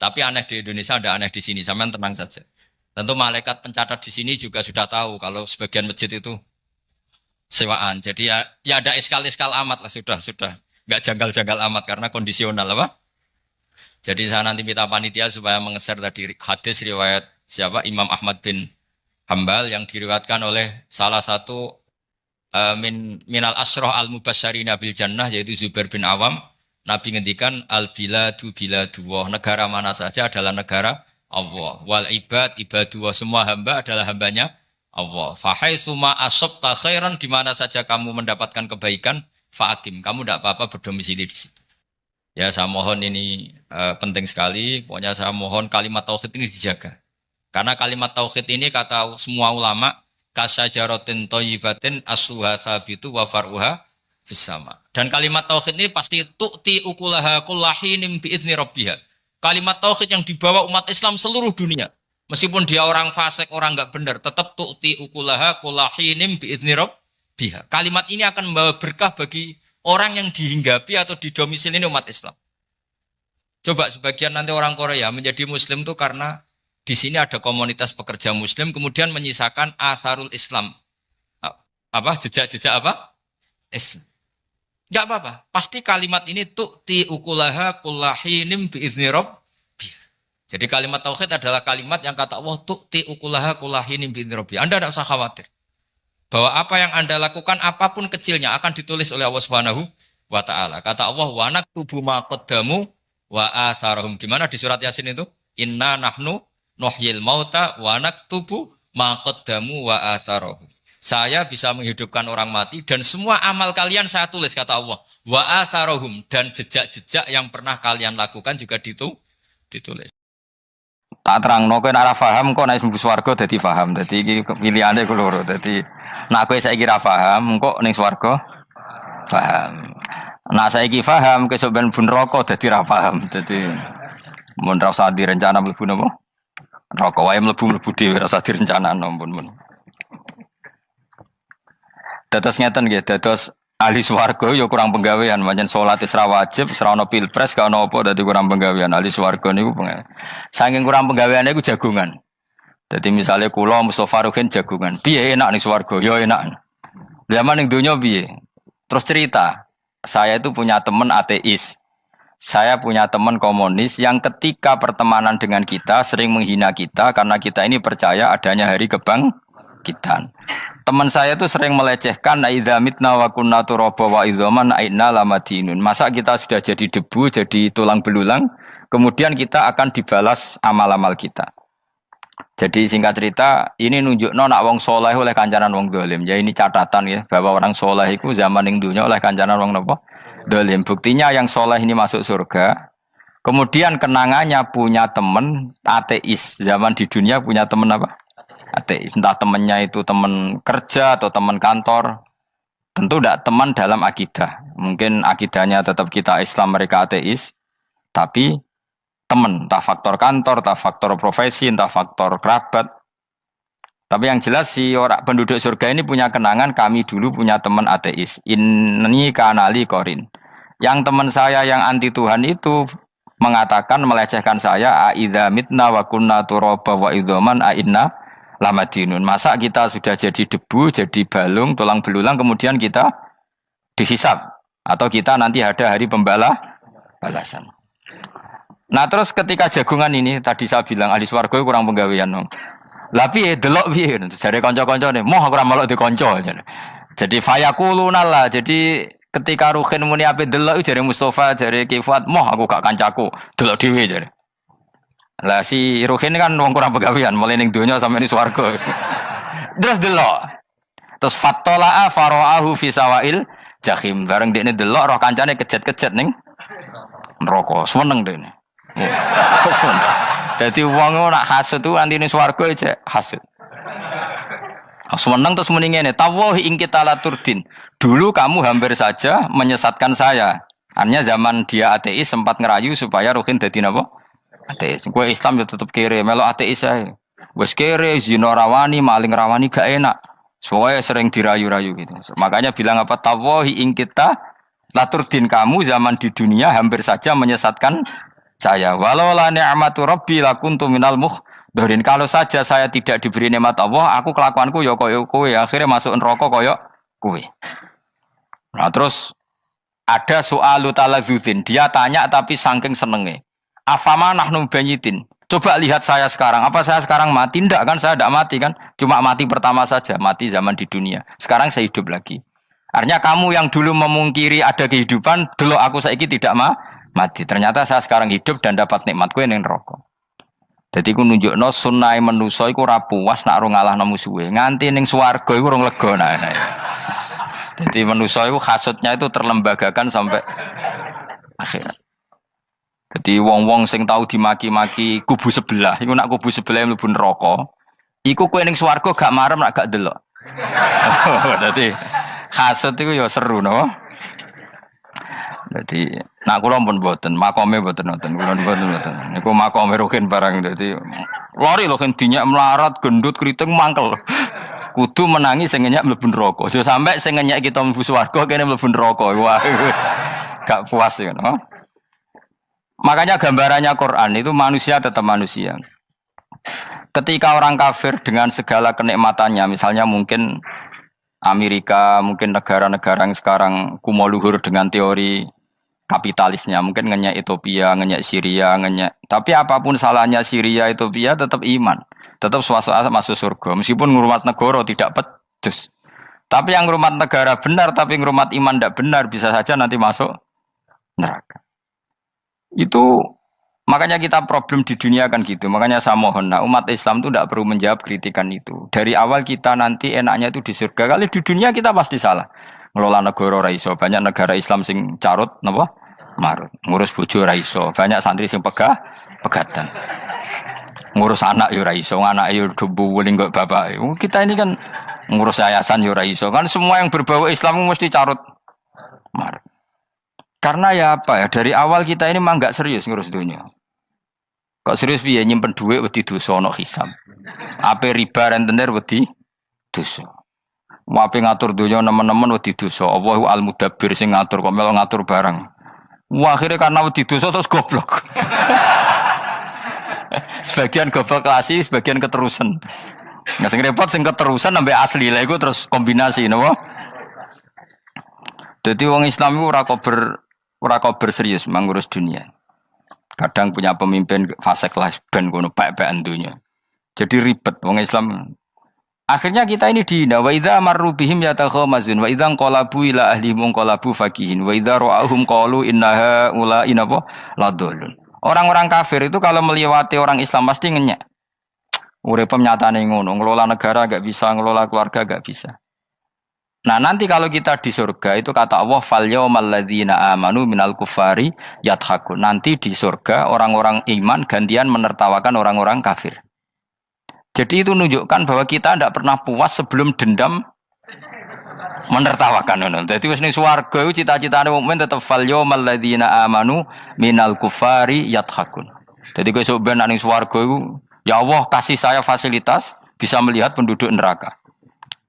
Tapi aneh di Indonesia, ada aneh di sini. Sampean tenang saja. Tentu malaikat pencatat di sini juga sudah tahu kalau sebagian masjid itu sewaan. Jadi ya ada iskal-iskal amat lah sudah. Nggak janggal-janggal amat karena kondisional Jadi saya nanti minta panitia supaya mengeser tadi hadis riwayat siapa? Imam Ahmad bin Hambal yang diriwayatkan oleh salah satu minal asroh al-mubasyarina bil jannah yaitu Zubair bin Awam. Nabi ngendikan al-biladu biladu wah, negara mana saja adalah negara Allah. Wal ibad ibadu wah, semua hamba adalah hambanya Allah. Fa haitsuma asabta khairan, di mana saja kamu mendapatkan kebaikan, fa'akim, kamu tidak apa-apa berdomisili di situ. Ya saya mohon ini penting sekali. Pokoknya saya mohon kalimat tauhid ini dijaga. Karena kalimat tauhid ini kata semua ulama kasajaratin thayyibatin asluha tsabitu wa far'uha fis-sama. Dan kalimat tauhid ini pasti tu'ti ukulaha kullahinim bi'izni rabbiha. Kalimat tauhid yang dibawa umat Islam seluruh dunia. Meskipun dia orang fasik, orang enggak benar, tetap tu'ti ukulaha kullahinim bi'izni rabbiha. Kalimat ini akan membawa berkah bagi orang yang dihinggapi atau didomisili umat Islam. Coba sebagian nanti orang Korea menjadi muslim itu karena di sini ada komunitas pekerja muslim kemudian menyisakan atharul Islam. Jejak-jejak Islam. Enggak apa-apa. Pasti kalimat ini tu'ti ukulaha kullahinim bi'izni rabbiha. Jadi kalimat tauhid adalah kalimat yang kata Allah tu'ti ukulaha kullahinim bi'izni rabbiha. Anda tidak usah khawatir. Bahwa apa yang Anda lakukan apapun kecilnya akan ditulis oleh Allah Subhanahu wa taala. Kata Allah wa naktubu ma qaddamu wa atharahum. Di mana di surat Yasin itu? Inna nahnu nuhyil mauta wa naktubu ma qaddamu wa atharahum. Saya bisa menghidupkan orang mati dan semua amal kalian saya tulis kata Allah. Wa atharahum, dan jejak-jejak yang pernah kalian lakukan juga ditulis. Tak terangno kowe nek ora paham kok nek mlebu swarga dadi paham. Dadi iki pilihane ku loro. Dadi nek kowe saiki ra paham kok ning swarga paham. Nek saiki paham kesuk ben bun neraka dadi ra paham. Dadi mun ra usah direncana mlebu napa? Neraka wae mlebu dhewe ra usah direncanakno ampun. Dados ngeten nggih, dados ahli swarga ya kurang penggawean, pancen salat wis ra wajib, wis ra ono pilpres, gak ono apa dadi kurang penggawean. Ahli swarga niku saking kurang penggaweane iku jagongan. Dadi misale kula Mustofa Ruhin jagongan. Piye enak ning swarga? Ya enak. Zaman ning donya piye? Terus cerita, saya itu punya teman ateis. Saya punya teman komunis yang ketika pertemanan dengan kita sering menghina kita karena kita ini percaya adanya hari kebangkitan. Teman saya itu sering melecehkan idza mitna wa kunna turaba wa idzaman aina lamadinun. Masa kita sudah jadi debu, jadi tulang belulang, kemudian kita akan dibalas amal-amal kita. Jadi singkat cerita, ini nunjukno nak wong soleh oleh kancanan wong dolim. Ya ini catatan ya bahwa orang soleh itu zaman ning dunya oleh kancanan wong napa? Dolim. Buktinya yang soleh ini masuk surga. Kemudian kenangannya punya teman ateis. Zaman di dunia punya teman apa? Ateis. Entah temannya itu teman kerja atau teman kantor. Tentu tidak teman dalam akidah. Mungkin akidahnya tetap kita Islam, mereka ateis. Tapi teman, entah faktor kantor, entah faktor profesi, entah faktor kerabat. Tapi yang jelas si orang penduduk surga ini punya kenangan, kami dulu punya teman ateis. Ini kanali korin. Yang teman saya yang anti Tuhan itu mengatakan, melecehkan saya, aidza mitna wa kunna turaba wa idzaman aina lamadinun. Masa kita sudah jadi debu, jadi balung, tulang belulang, kemudian kita dihisab. Atau kita nanti ada hari balasan. Nah terus ketika jagungan ini, tadi saya bilang ahli swarga kurang penggawean. Lah piye delok piye? Jare kanca-kancane, "Moh aku ora melok di kanca." Jadi fayaquluna lah. Jadi ketika Ruhin muni ape delok jare Mustofa, jare Kifat, "Moh aku gak kancaku, delok dhewe." Jare. Lah si Ruhin kan wong kurang penggawean, mulai ning donya sampe ning swarga. Terus delok. Terus fattala'a fara'ahu fi sawail jahim. Bareng dekne delok roh kancane kejet-kejet ning neraka. Seneng dekne. Dadi wong nak hasud tuh nanti ning swarga aja hasud. Seneng terus muni ngene, "Tawahi ing kita laturdin." Dulu kamu hampir saja menyesatkan saya. Artinya zaman dia ateis sempat ngerayu supaya Ruhin dadi napa? Ateis. Kowe Islam ya tetep kere, melok ateis ae. Wis kere, zina rawani, maling rawani gak enak. Soalnya sering dirayu-rayu gitu. Makanya bilang apa? Tawahi ing kita laturdin, kamu zaman di dunia hampir saja menyesatkan saya. Walau la ni'matu rabbi lakuntu minal muhdharin. Kalau saja saya tidak diberi nikmat Allah, aku kelakuanku ya koyo kowe, akhirnya masuk neraka koyo kowe. Nah, terus ada soalu taladzudin. Dia tanya tapi saking senenge. Afama nahnu banyitin. Coba lihat saya sekarang. Apa saya sekarang mati? Tidak kan, saya tidak mati kan. Cuma mati pertama saja, mati zaman di dunia. Sekarang saya hidup lagi. Artinya kamu yang dulu memungkiri ada kehidupan, dulu aku saiki tidak mati. Ternyata saya sekarang hidup dan dapat nikmat kowe ning neraka. Dadi ku nunjukno sunnahe manusa iku ora puas nak ora ngalahno musuhe. Nganti ning swarga iku ora lega nah. Dadi manusa iku hasudnya itu terlembagakan sampai akhirat. Jadi wong-wong sing tahu dimaki-maki kubu sebelah, iku nak kubu sebelah mlebu neraka, iku kowe ning swarga gak marem nak gak delok. Dadi hasud iku ya seru no. Dadi nak kula pun mboten, makome mboten wonten, kula mboten. Niku makome Ruhin barang dadi lari lho kan dinyak melarat, gendut, kriting mangkel. Kudu menangi sing ngenyak mlebu neraka. Aja sampe sing ngenyak kita mlebu swarga kene mlebu neraka. Wah. Gak puas ya no. Makanya gambarannya Quran itu manusia tetap manusia. Ketika orang kafir dengan segala kenikmatannya, misalnya mungkin Amerika, mungkin negara-negara yang sekarang kumo luhur dengan teori kapitalisnya, mungkin ngenyak Ethiopia, ngenyak Syria, ngenyak. Tapi apapun salahnya Syria, Ethiopia tetap iman, tetap suasana masuk surga. Meskipun ngurmat negara tidak pedes. Tapi yang ngurmat negara benar, tapi ngurmat iman tidak benar, bisa saja nanti masuk neraka. Itu makanya kita problem di dunia kan gitu. Makanya saya mohon, nah, umat Islam itu tidak perlu menjawab kritikan itu. Dari awal kita nanti enaknya itu di surga. Kali di dunia kita pasti salah. Ngelola negara raiso, banyak negara Islam sing carut, napa? Marut. Ngurus bojo raiso, banyak santri sing pegatan. ngurus anak yo ora iso, anak yo debu weling kok bapak. Kita ini kan ngurus yayasan yo ora iso. Kan semua yang berbau Islam mesti carut marut. Karena ya apa ya, dari awal kita ini mah enggak serius ngurus dunia. Kok serius piye nyimpen dhuwit wedi dosa ana hisab. Ape riba rentenir wedi dosa. Wape ngatur dunia nemen-nemen wedi dosa. Allahu al-mudabbir sing ngatur kok melo ngatur barang. Wah, akhirnya karena wedi dosa terus goblok. Sebagian goblok klasik, sebagian keterusan. Nggak sing repot sing keterusan sampai asli lah iku terus kombinasi napa? Jadi wong Islam iku ora kober serius mengurus dunia. Kadang punya pemimpin fasik lah ben ngono pek-pekan dunia. Jadi ribet wong Islam. Akhirnya kita ini dihina. Wa idza marru bihim yatakhamazun wa idza qalabu ila ahlihim qalabu fakihin wa idza ra'ahum qalu innaha ula inapa ladallun. Orang-orang kafir itu kalau melewati orang Islam pasti ngenyek. Urip nyatane ngono, ngelola negara enggak bisa, ngelola keluarga enggak bisa. Nah, nanti kalau kita di surga itu kata Allah fal yaumal ladzina amanu minal kufari yadhakun. Nanti di surga orang-orang iman gantian menertawakan orang-orang kafir. Jadi itu menunjukkan bahwa kita tidak pernah puas sebelum dendam menertawakan. Jadi wis ning swarga iku cita-citane mukmin tetep fal yaumal ladzina amanu minal kufari yadhakun. Jadi kowe sok ben ning swarga iku ya Allah kasih saya fasilitas bisa melihat penduduk neraka.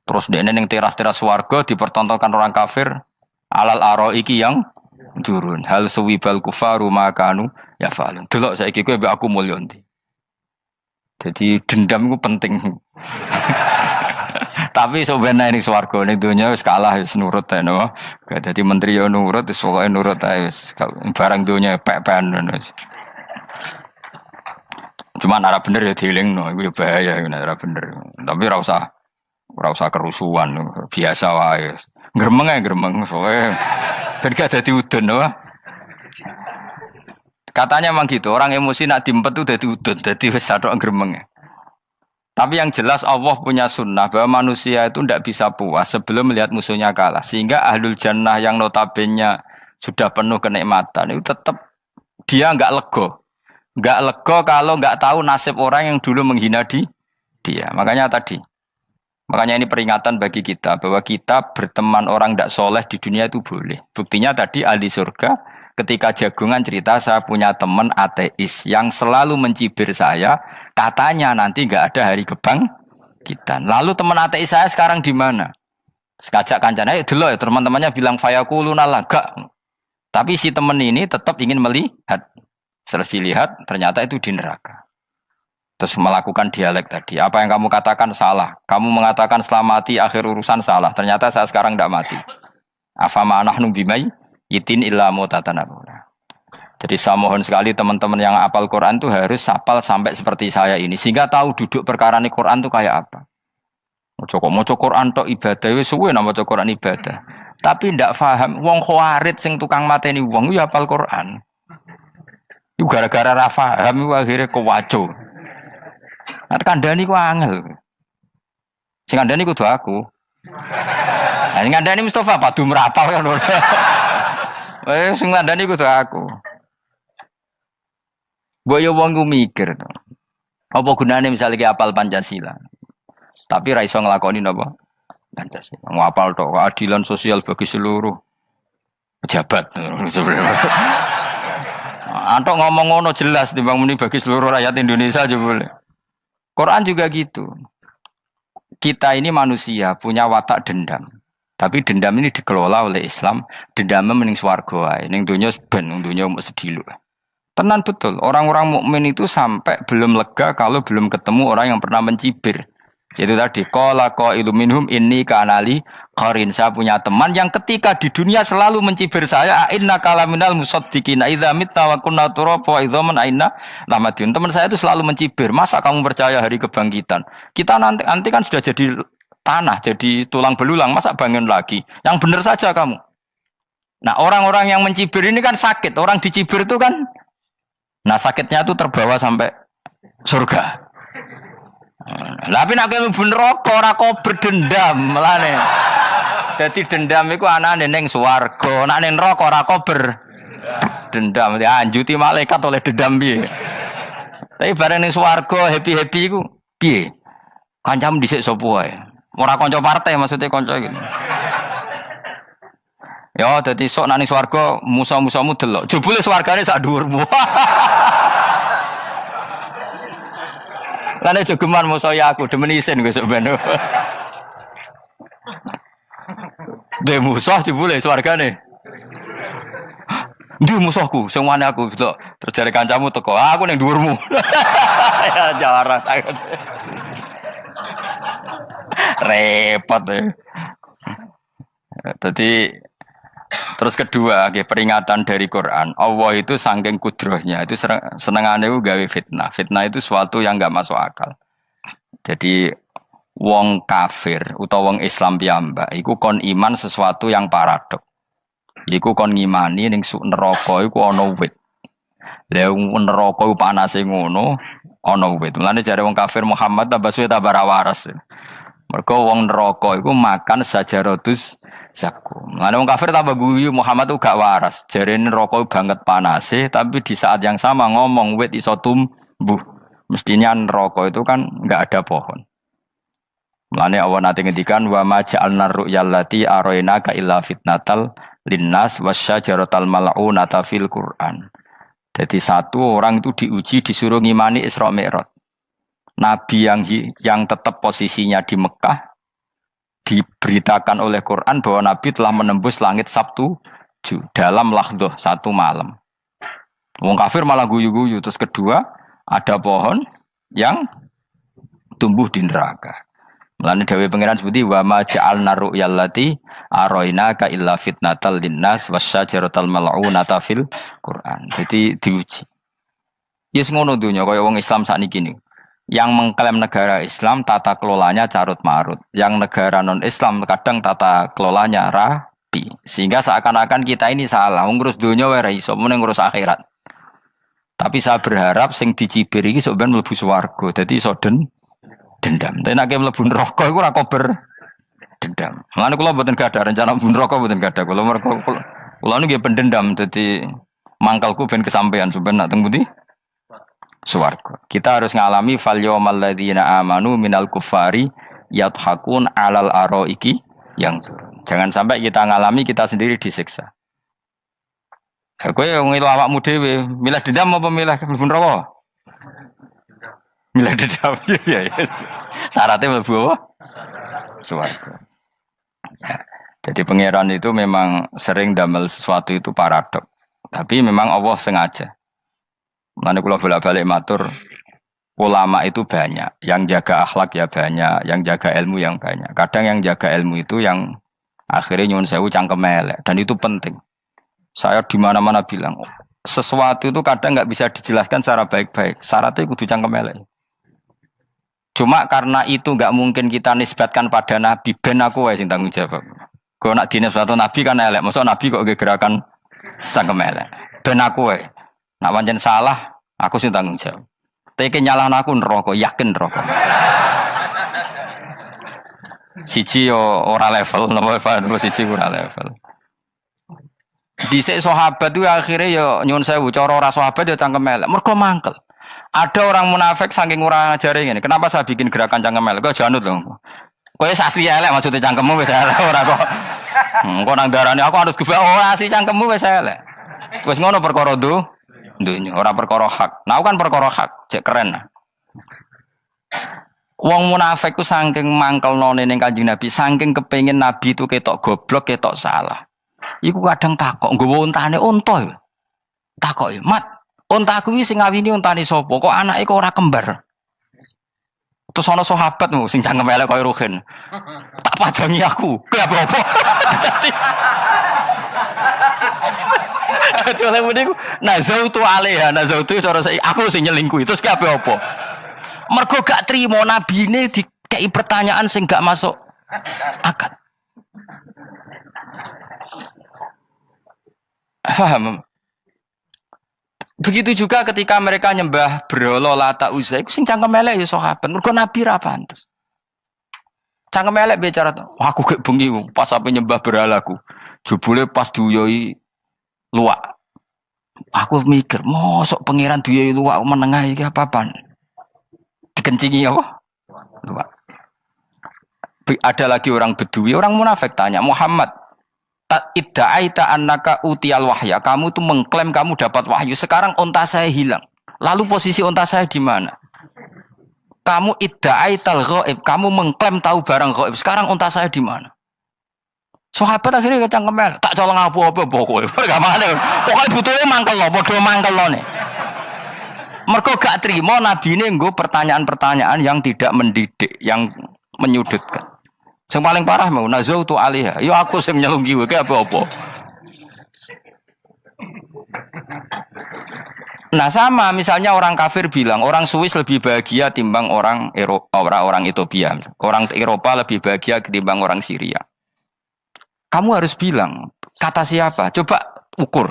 Terus dene ning teras-teras swarga dipertontonkan orang kafir alal araiki yang durun. Hal suwibal kufaru makanu ya falun. Delok saiki kowe mbek aku mulya ndi. Jadi dendam itu penting. Tapi sebenarnya ini swarga ning donya wis kalah wis nurut ae no. Dadi menteri yo nurut wis pokoke nurut ae wis barang donya pek-pekan ngono. Cuma ora bener ya dielingno iku ya bahaya ora bener. Tapi ora usah kerusuhan biasa wae. Gremeng ae gremeng soalnya ben gak dadi udun no. Katanya memang gitu, orang emosi nak diempet tuh dadi udun, dadi wis satok gremeng. Tapi yang jelas Allah punya sunnah bahwa manusia itu tidak bisa puas sebelum melihat musuhnya kalah. Sehingga ahlul jannah yang notabene sudah penuh kenikmatan itu tetap dia enggak lego. Enggak lego kalau enggak tahu nasib orang yang dulu menghina dia. Makanya ini peringatan bagi kita bahwa kita berteman orang tidak soleh di dunia itu boleh. Buktinya tadi ahli surga ketika jagungan cerita saya punya teman ateis yang selalu mencibir saya, katanya nanti nggak ada hari kebangkitan. Lalu teman ateis saya sekarang di mana? Sekajak kancana dulu ya teman-temannya bilang fayakuluna laga. Tapi si teman ini tetap ingin melihat. Setelah dilihat ternyata itu di neraka. Terus melakukan dialek tadi. Apa yang kamu katakan salah. Kamu mengatakan setelah mati akhir urusan salah. Ternyata saya sekarang tidak mati. Afama nahnu bimai yitin illa mutatanabuna. Jadi saya mohon sekali teman-teman yang hafal Quran itu harus hafal sampai seperti saya ini. Sehingga tahu duduk perkara ini Quran itu kayak apa. Moco Quran tok ibadah. Suwe nama moco Quran ibadah. Tapi tidak paham. Wong khawarit sing tukang mateni wong itu hafal Quran. Itu gara-gara ra paham itu akhirnya kewaco. Nah kandhani ku angel. Sing kandhani kudu aku. Nah sing kandhani Mustafa padu merapal kan. Sing kandhani kudu aku. Mbok yo wong ku mikir to. Apa gunane misalnya ki apal Pancasila. Tapi ra iso nglakoni napa? Pancasila. Ngapal tok keadilan sosial bagi seluruh pejabat. Antok ngomong ngono jelas timbang muni bagi seluruh rakyat Indonesia aja boleh. Quran juga gitu. Kita ini manusia punya watak dendam. Tapi dendam ini dikelola oleh Islam. Dendamnya mending swarga wae. Ning donya ben, ning donya mesti sedhilu. Tenan betul. Orang-orang mukmin itu sampai belum lega kalau belum ketemu orang yang pernah mencibir. Yaitu tadi qala qailu minhum inni kanali qarin. Saya punya teman yang ketika di dunia selalu mencibir saya, inna kalaminal musaddiqina idza mitta wa kunna turaba wa idzaman aina lamadun. Teman saya itu selalu mencibir, masa kamu percaya hari kebangkitan? Kita nanti kan sudah jadi tanah, jadi tulang belulang, masa bangun lagi? Yang benar saja kamu. Nah, orang-orang yang mencibir ini kan sakit. Orang dicibir itu kan sakitnya itu terbawa sampai surga. Tapi nek mlebu neraka ora kok berdendam melane. Dadi dendam iku anane ning swarga, nek ning neraka ora kok berdendam. Dianjuti malaikat oleh dendam piye. Tapi bareng ning swarga happy-happy iku piye? Kancamu dhisik sapa wae. Ora kanca partai maksudnya kanca gitu. Ya dadi sok nang swarga musa-musamu delok. Jebule swargane sak dhuwurmu. Lane jogeman musa ya aku demen isin kowe sok ben. De musuh jebule swargane. Ndi musuhku sing wani aku delok. Terus jare kancamu teko, aku ning dhuwurmu. Ya jarak. Repot ya. Jadi terus kedua, peringatan dari Quran. Allah itu saking kudrohnya itu senengane itu gawe fitnah. Fitnah itu sesuatu yang enggak masuk akal. Jadi wong kafir utawa wong Islam piyambak iku kon iman sesuatu yang paradok. Iku kon ngimani ning neraka iku ana wit. Lah neraka iku panase ngono, ana wit. Mulane jare wong kafir Muhammad tambah suwe tambah waras. Mergo wong neraka iku makan sajaratus zakum. Mulane wong kafir tambah guyu Muhammad tuh gak waras. Jarene neraka banget panase, tapi di saat yang sama ngomong wit iso tumbuh. Mestinya neraka itu kan enggak ada pohon. Mulane Allah nate ngendikan wa ma ja'alna ru'yallati arainaka illa fitnatal linnas wasyajaratal mal'unata fil Qur'an. Jadi satu orang itu diuji disuruh ngimani Isra Mi'raj. Nabi yang tetap posisinya di Mekah diberitakan oleh Quran bahwa Nabi telah menembus langit Sabtu dalam lahdoh satu malam. Wong kafir malah guyu-guyu. Terus kedua ada pohon yang tumbuh di neraka. Mulane dawuh pangeran seperti wa ma ja'alna ru'yallati arainaka illa fitnatal linnas wasyajaratal mal'unata fil Quran. Jadi diuji. Yes ngono dunya kaya wong Islam sakniki niku. Yang mengklaim negara Islam tata kelolanya carut marut, yang negara non Islam kadang tata kelolanya rapi, sehingga seakan-akan kita ini salah, ngurus dunia wae ra iso, mung ngurus akhirat. Tapi saya berharap sing dicibir iki sok ben mlebu swarga, dadi iso dendam. Tapi nek mlebu neraka iku ora kober dendam. Lan kula mboten gadah rencana mlebu neraka mboten gadah. Kula niku nggih pendendam, dadi mangkalku ben kesampaian sampeyan nak teng pundi? Swarga. Kita harus ngalami fal yawmal ladzina amanu minal kuffari yadhakun alal araiki yang jangan sampai kita ngalami kita sendiri disiksa. Kowe ngilu awakmu dhewe, milih dendam apa milih mlebu neraka? Milih dendam ya. Syaratnya mlebu apa? Swarga. Ya. Jadi pangeran itu memang sering damel sesuatu itu paradok. Tapi memang Allah sengaja. Mulane kula bolak-balik matur, ulama itu banyak, yang jaga akhlak ya banyak, yang jaga ilmu yang banyak. Kadang yang jaga ilmu itu yang akhirnya nyuwun sewu cangkem elek dan itu penting. Saya di mana-mana bilang, sesuatu itu kadang nggak bisa dijelaskan secara baik-baik. Syaratnya kudu cangkem elek. Cuma karena itu nggak mungkin kita nisbatkan pada Nabi, ben aku wae sing tanggung jawab. Kalau nak dinisbatkan Nabi kan elek, maksud Nabi kok gerakan cangkem elek. Ben aku wae. Nak pancen salah, aku sing tanggung jawab. Tapi nyalahno aku neraka, yakin neraka. Siji yo ora level, napa siji ora level. Dhisik sahabat itu akhirnya yo nyuwun sewu cara ora sahabat yo cangkem elek. Mergo mangkel. Ada orang munafik saking ora ngajari ngene. Kenapa saya bikin gerakan cangkem elek? Kok janut lho. Kowe asli elek maksudnya cangkemmu wis elek ora kok. Kok nang darane aku harus gefe asli cangkemmu wis elek. Wis ngono perkara dunya ora perkara hak. Nah kan perkara hak, cek keren. Wong munafik ku saking mangkelnone ning Kanjeng Nabi, saking kepengin Nabi itu ketok goblok, ketok salah. Iku kadang takok nggawa untane unta. Takok, "Mat, untaku iki sing ngawini untane sapa? Kok anake kok ora kembar?" Terus ana sahabatmu sing cangkem elek koyo Ruhin. Tak pajangi aku. Kowe apa? Dadi oleh muni ku nazautu alaiha, nazautu cara aku sing nyelingkuhi. Terus kabeh apa? Mergo gak trimo nabine dikei pertanyaan sing gak masuk akal. Paham? Begitu juga ketika mereka nyembah berhala Lata Uzza iku sing cangkem elek ya sahabat. Mergo nabi ra pantes. Cangkem elek bicara, aku gek bengi pas sampe nyembah berhalaku. Jebule pas duyoi luwak. Aku mikir, mosok pangeran duwe luwak menengah iki apa-apaan? Dikencingi apa? Luwak. Ada lagi orang Bedui, orang munafik tanya, Muhammad, idda'aita annaka utiyal wahya. Kamu tuh mengklaim kamu dapat wahyu. Sekarang unta saya hilang. Lalu posisi unta saya di mana? Kamu idda'aital ghaib. Kamu mengklaim tahu barang ghaib. Sekarang unta saya di mana? Sahabat akhirnya kecangkemel. Tak colong apa-apa pokoknya. Gak mana. Pokoknya butuhnya mangkel lo. Bodoh mangkel lo nih. Mereka gak terima Nabi ini nggo pertanyaan-pertanyaan yang tidak mendidik, yang menyudutkan. Yang paling parah mau nazautu alaiha. Yo aku sing nyelunggi wae apa-apa. Nah sama misalnya orang kafir bilang orang Swiss lebih bahagia timbang orang Eropa, orang Ethiopia. Orang Eropa lebih bahagia ketimbang orang Syria. Kamu harus bilang kata siapa? Coba ukur.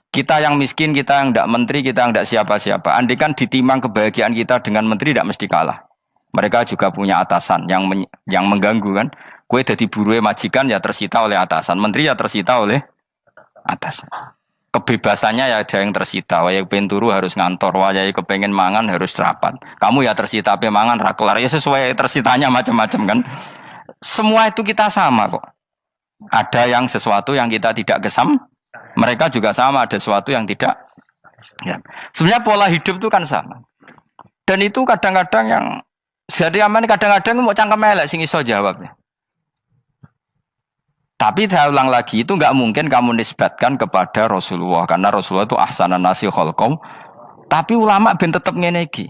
Kita yang miskin, kita yang tidak menteri, kita yang tidak siapa-siapa. Andai kan ditimang kebahagiaan kita dengan menteri tidak mesti kalah. Mereka juga punya atasan yang mengganggu kan. Kue jadi buruh majikan ya tersita oleh atasan, menteri ya tersita oleh atasan. Kebebasannya ya ada yang tersita. Wayang pengen turu harus ngantor, wayang kepengen mangan harus rapat. Kamu ya tersita pe mangan ra kelar. Ya sesuai tersitanya macam-macam kan. Semua itu kita sama kok. Ada yang sesuatu yang kita tidak gesam, mereka juga sama ada sesuatu yang tidak. Ya. Sebenarnya pola hidup itu kan sama. Dan itu kadang-kadang yang jadi aman kadang-kadang mau cangkem elek sing iso jawabnya. Tapi saya ulang lagi itu nggak mungkin kamu nisbatkan kepada Rasulullah karena Rasulullah itu ahsanan nasi khalqam. Tapi ulama ben tetep ngene iki.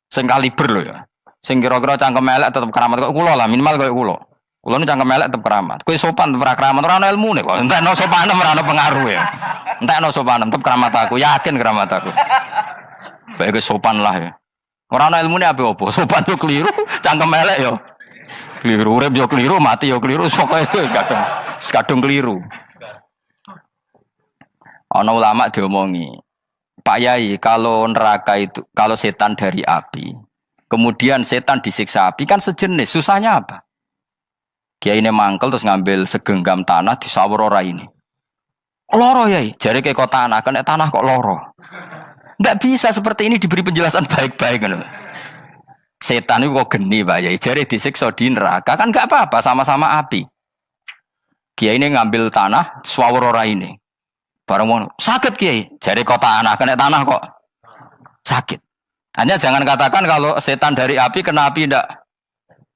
Sing kaliber lho ya. Sing kira-kira cangkem elek tetep keramat kok kula lah minimal koyo kula. Kula nu cangkem elek tetep keramat. Kowe sopan tetep keramat ora ono ilmune kok. Entekno sopan ora ono pengaruh ya. Entekno sopan tetep keramat aku, yakin keramat aku. Baik sopan lah ya. Ora ono ilmune apa-apa. Sopan yo keliru, cangkem elek yo keliru, urip yo keliru, mati yo keliru, pokoke kadung keliru. Ana ulama diomongi, Pak Yai, kalau neraka itu, kalau setan dari api, kemudian setan disiksa api kan sejenis, susahnya apa? Kiai ini mangkel terus ngambil segenggam tanah disawur ora ini. Loro Yai, jare ke kota tanah, kena tanah kok loro. Enggak bisa seperti ini diberi penjelasan baik-baik kan. Setan itu kok geni Pak Yai, jare disiksa di neraka kan enggak apa-apa, sama-sama api. Kiai ini ngambil tanah, swawur ora ini. Barang mau sakit Kiai, jare kota tanah, kena tanah kok sakit. Hanya jangan katakan kalau setan dari api kena api enggak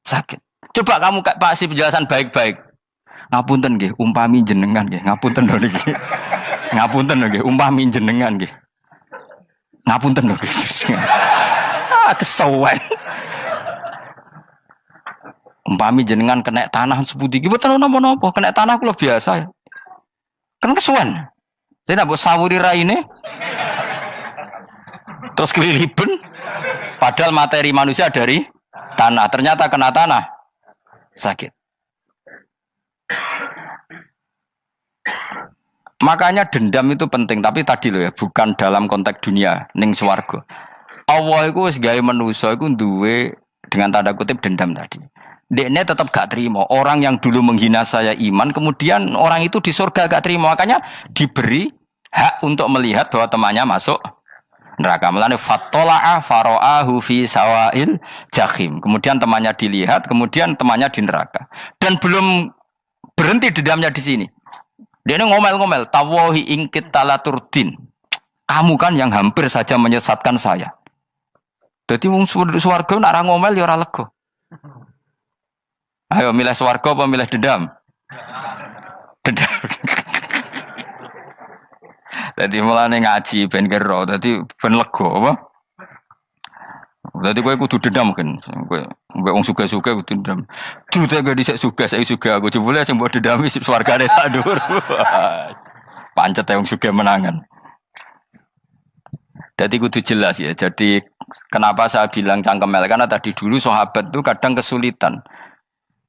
sakit. Coba kamu kasih penjelasan baik-baik. Ngapunten nggih, umpami jenengan nggih, ngapunten lho niki. Ngapunten lho nggih, umpami jenengan nggih. Ngapunten lho nggih. Kesuwen. Umpami jenengan kena tanah seputi iki mboten napa-napa, kena tanah kula biasa. Kan kesuwen. Tidak mbok sawuri raine. Terus keliliben. Padahal materi manusia dari tanah, ternyata kena tanah sakit. Makanya dendam itu penting, tapi tadi loh ya, bukan dalam konteks dunia, ning swarga. Allah itu wis gawe manusa iku duwe dengan tanda kutip dendam tadi. Dekne tetap gak terima. Orang yang dulu menghina saya iman, kemudian orang itu di surga gak terima. Makanya diberi hak untuk melihat bahwa temannya masuk neraka. Mulane fattala'a fara'ahu fi sawail jahim. Kemudian temannya dilihat, kemudian temannya di neraka. Dan belum berhenti dendamnya di sini. Dia ini ngomel-ngomel, tawahi ingkit talaturdin. Kamu kan yang hampir saja menyesatkan saya. Jadi wong swarga nak ra ngomel ya ora lega. Ayo milih swarga apa milih dendam? Dendam. Jadi mulane ngaji ben kero, dadi ben lega apa? Dadi kowe kudu dendam kan. Kowe mbek wong sugih-sugih kudu dendam. Jute gak dhisik sugih, saiki sugih aku jebule sing mbok dendami swargane sak dhuwur. Pancet wong sugih menangan. Jadi kudu jelas ya. Jadi kenapa saya bilang cangkemel? Karena tadi dulu sahabat itu kadang kesulitan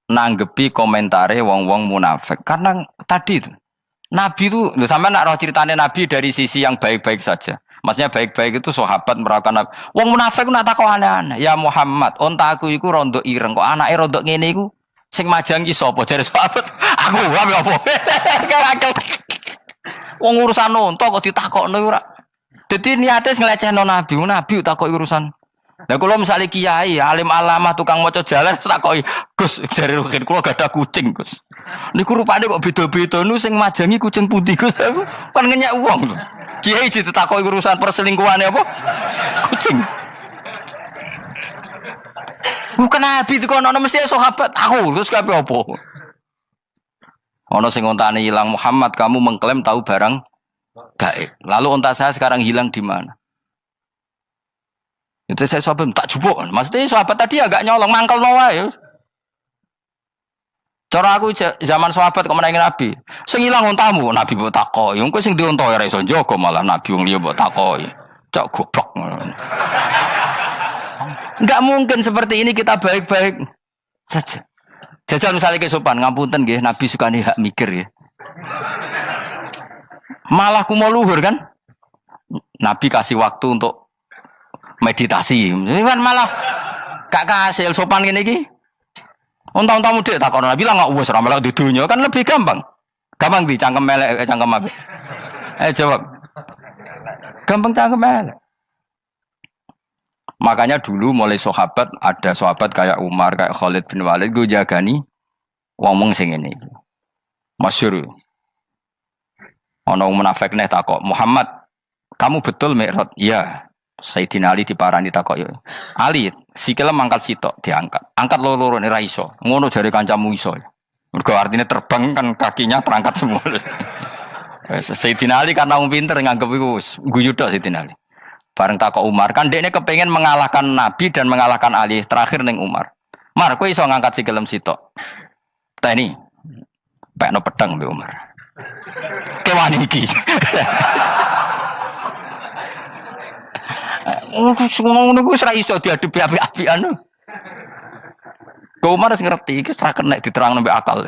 nanggepi komentare wong-wong munafik. Karena tadi itu Nabi itu, sampai nak roh ceritanya Nabi dari sisi yang baik-baik saja. Maksudnya baik-baik itu sahabat merawakan Nabi. Wong munafik nak takok aneh-aneh. Ya Muhammad, onta aku iku rondo ireng kok anake rondo ngene iku sing majangi sapa jare sahabat? Aku apa? Wong urusan unta kok ditakokno ora. Dadi niate nglecehno nabi, nabi takoki urusan. Lah kula misale kiai, alim alamah tukang maca jalan takoki, "Gus, dari rukin kula gak ada kucing, Gus." Niku rupane kok beda-beda nu sing majangi kucing putih, Gus. Aku kan ngenyek wong. Kiai ditakoki urusan perselingkuhane apa? Kucing. Bukan nabi itu kono mesti sahabat tahu terus kabeh apa? Ono sing ontane hilang Muhammad, kamu mengklaim tahu barang gaib. Lalu onta saya sekarang hilang di mana? Itu saya sahabat tak jupuk. Maksudnya sahabat tadi agak nyolong mangkel wae. Cara aku zaman sahabat kok menangi nabi. Sing hilang ontamu, nabi mbok takoki. Wong kowe sing di onta ora iso njaga malah nabi wong liya mbok takoki. Cok goblok. Enggak mungkin seperti ini kita baik-baik saja. Jajal misalnya kesopan, ngapunten nggih, Nabi sukani hak mikir ya. Malah kumo luhur kan? Nabi kasih waktu untuk meditasi. Ini kan malah gak kasil sopan ngene iki. Unta-untamu dhek takono Nabi lah gak wis ora melok di dunya kan lebih gampang. Gampang di cangkem elek cangkem apik. Jawab. Gampang cangkem elek. Makanya dulu mulai sahabat, ada sahabat kayak Umar, kayak Khalid bin Walid, gue jagani wong sing ini. Masyhur. Ana munafik neh takok, "Muhammad, kamu betul Mi'raj?" "Iya." Sayyidina Ali diparani takok, "Ya. Ali, sikile mangkat sitok diangkat. Angkat loro-loro ora iso. Ngono jare kancamu iso." Mergo artinya terbang kan kakinya terangkat semua. Sayyidina Ali karena wong pinter nganggep iku guyu tok Sayyidina Ali. Bareng takok Umar, kan dekne kepengen mengalahkan Nabi dan mengalahkan Ali. Terakhir ning Umar. "Mar, kowe iso ngangkat sikilem sitok." "Teni." Pekno pedang mbek Umar. Kewan iki. Ngono ku ora iso diadepi api-apian. Umar wis ngerti iki ora kena diterangno mbek akal.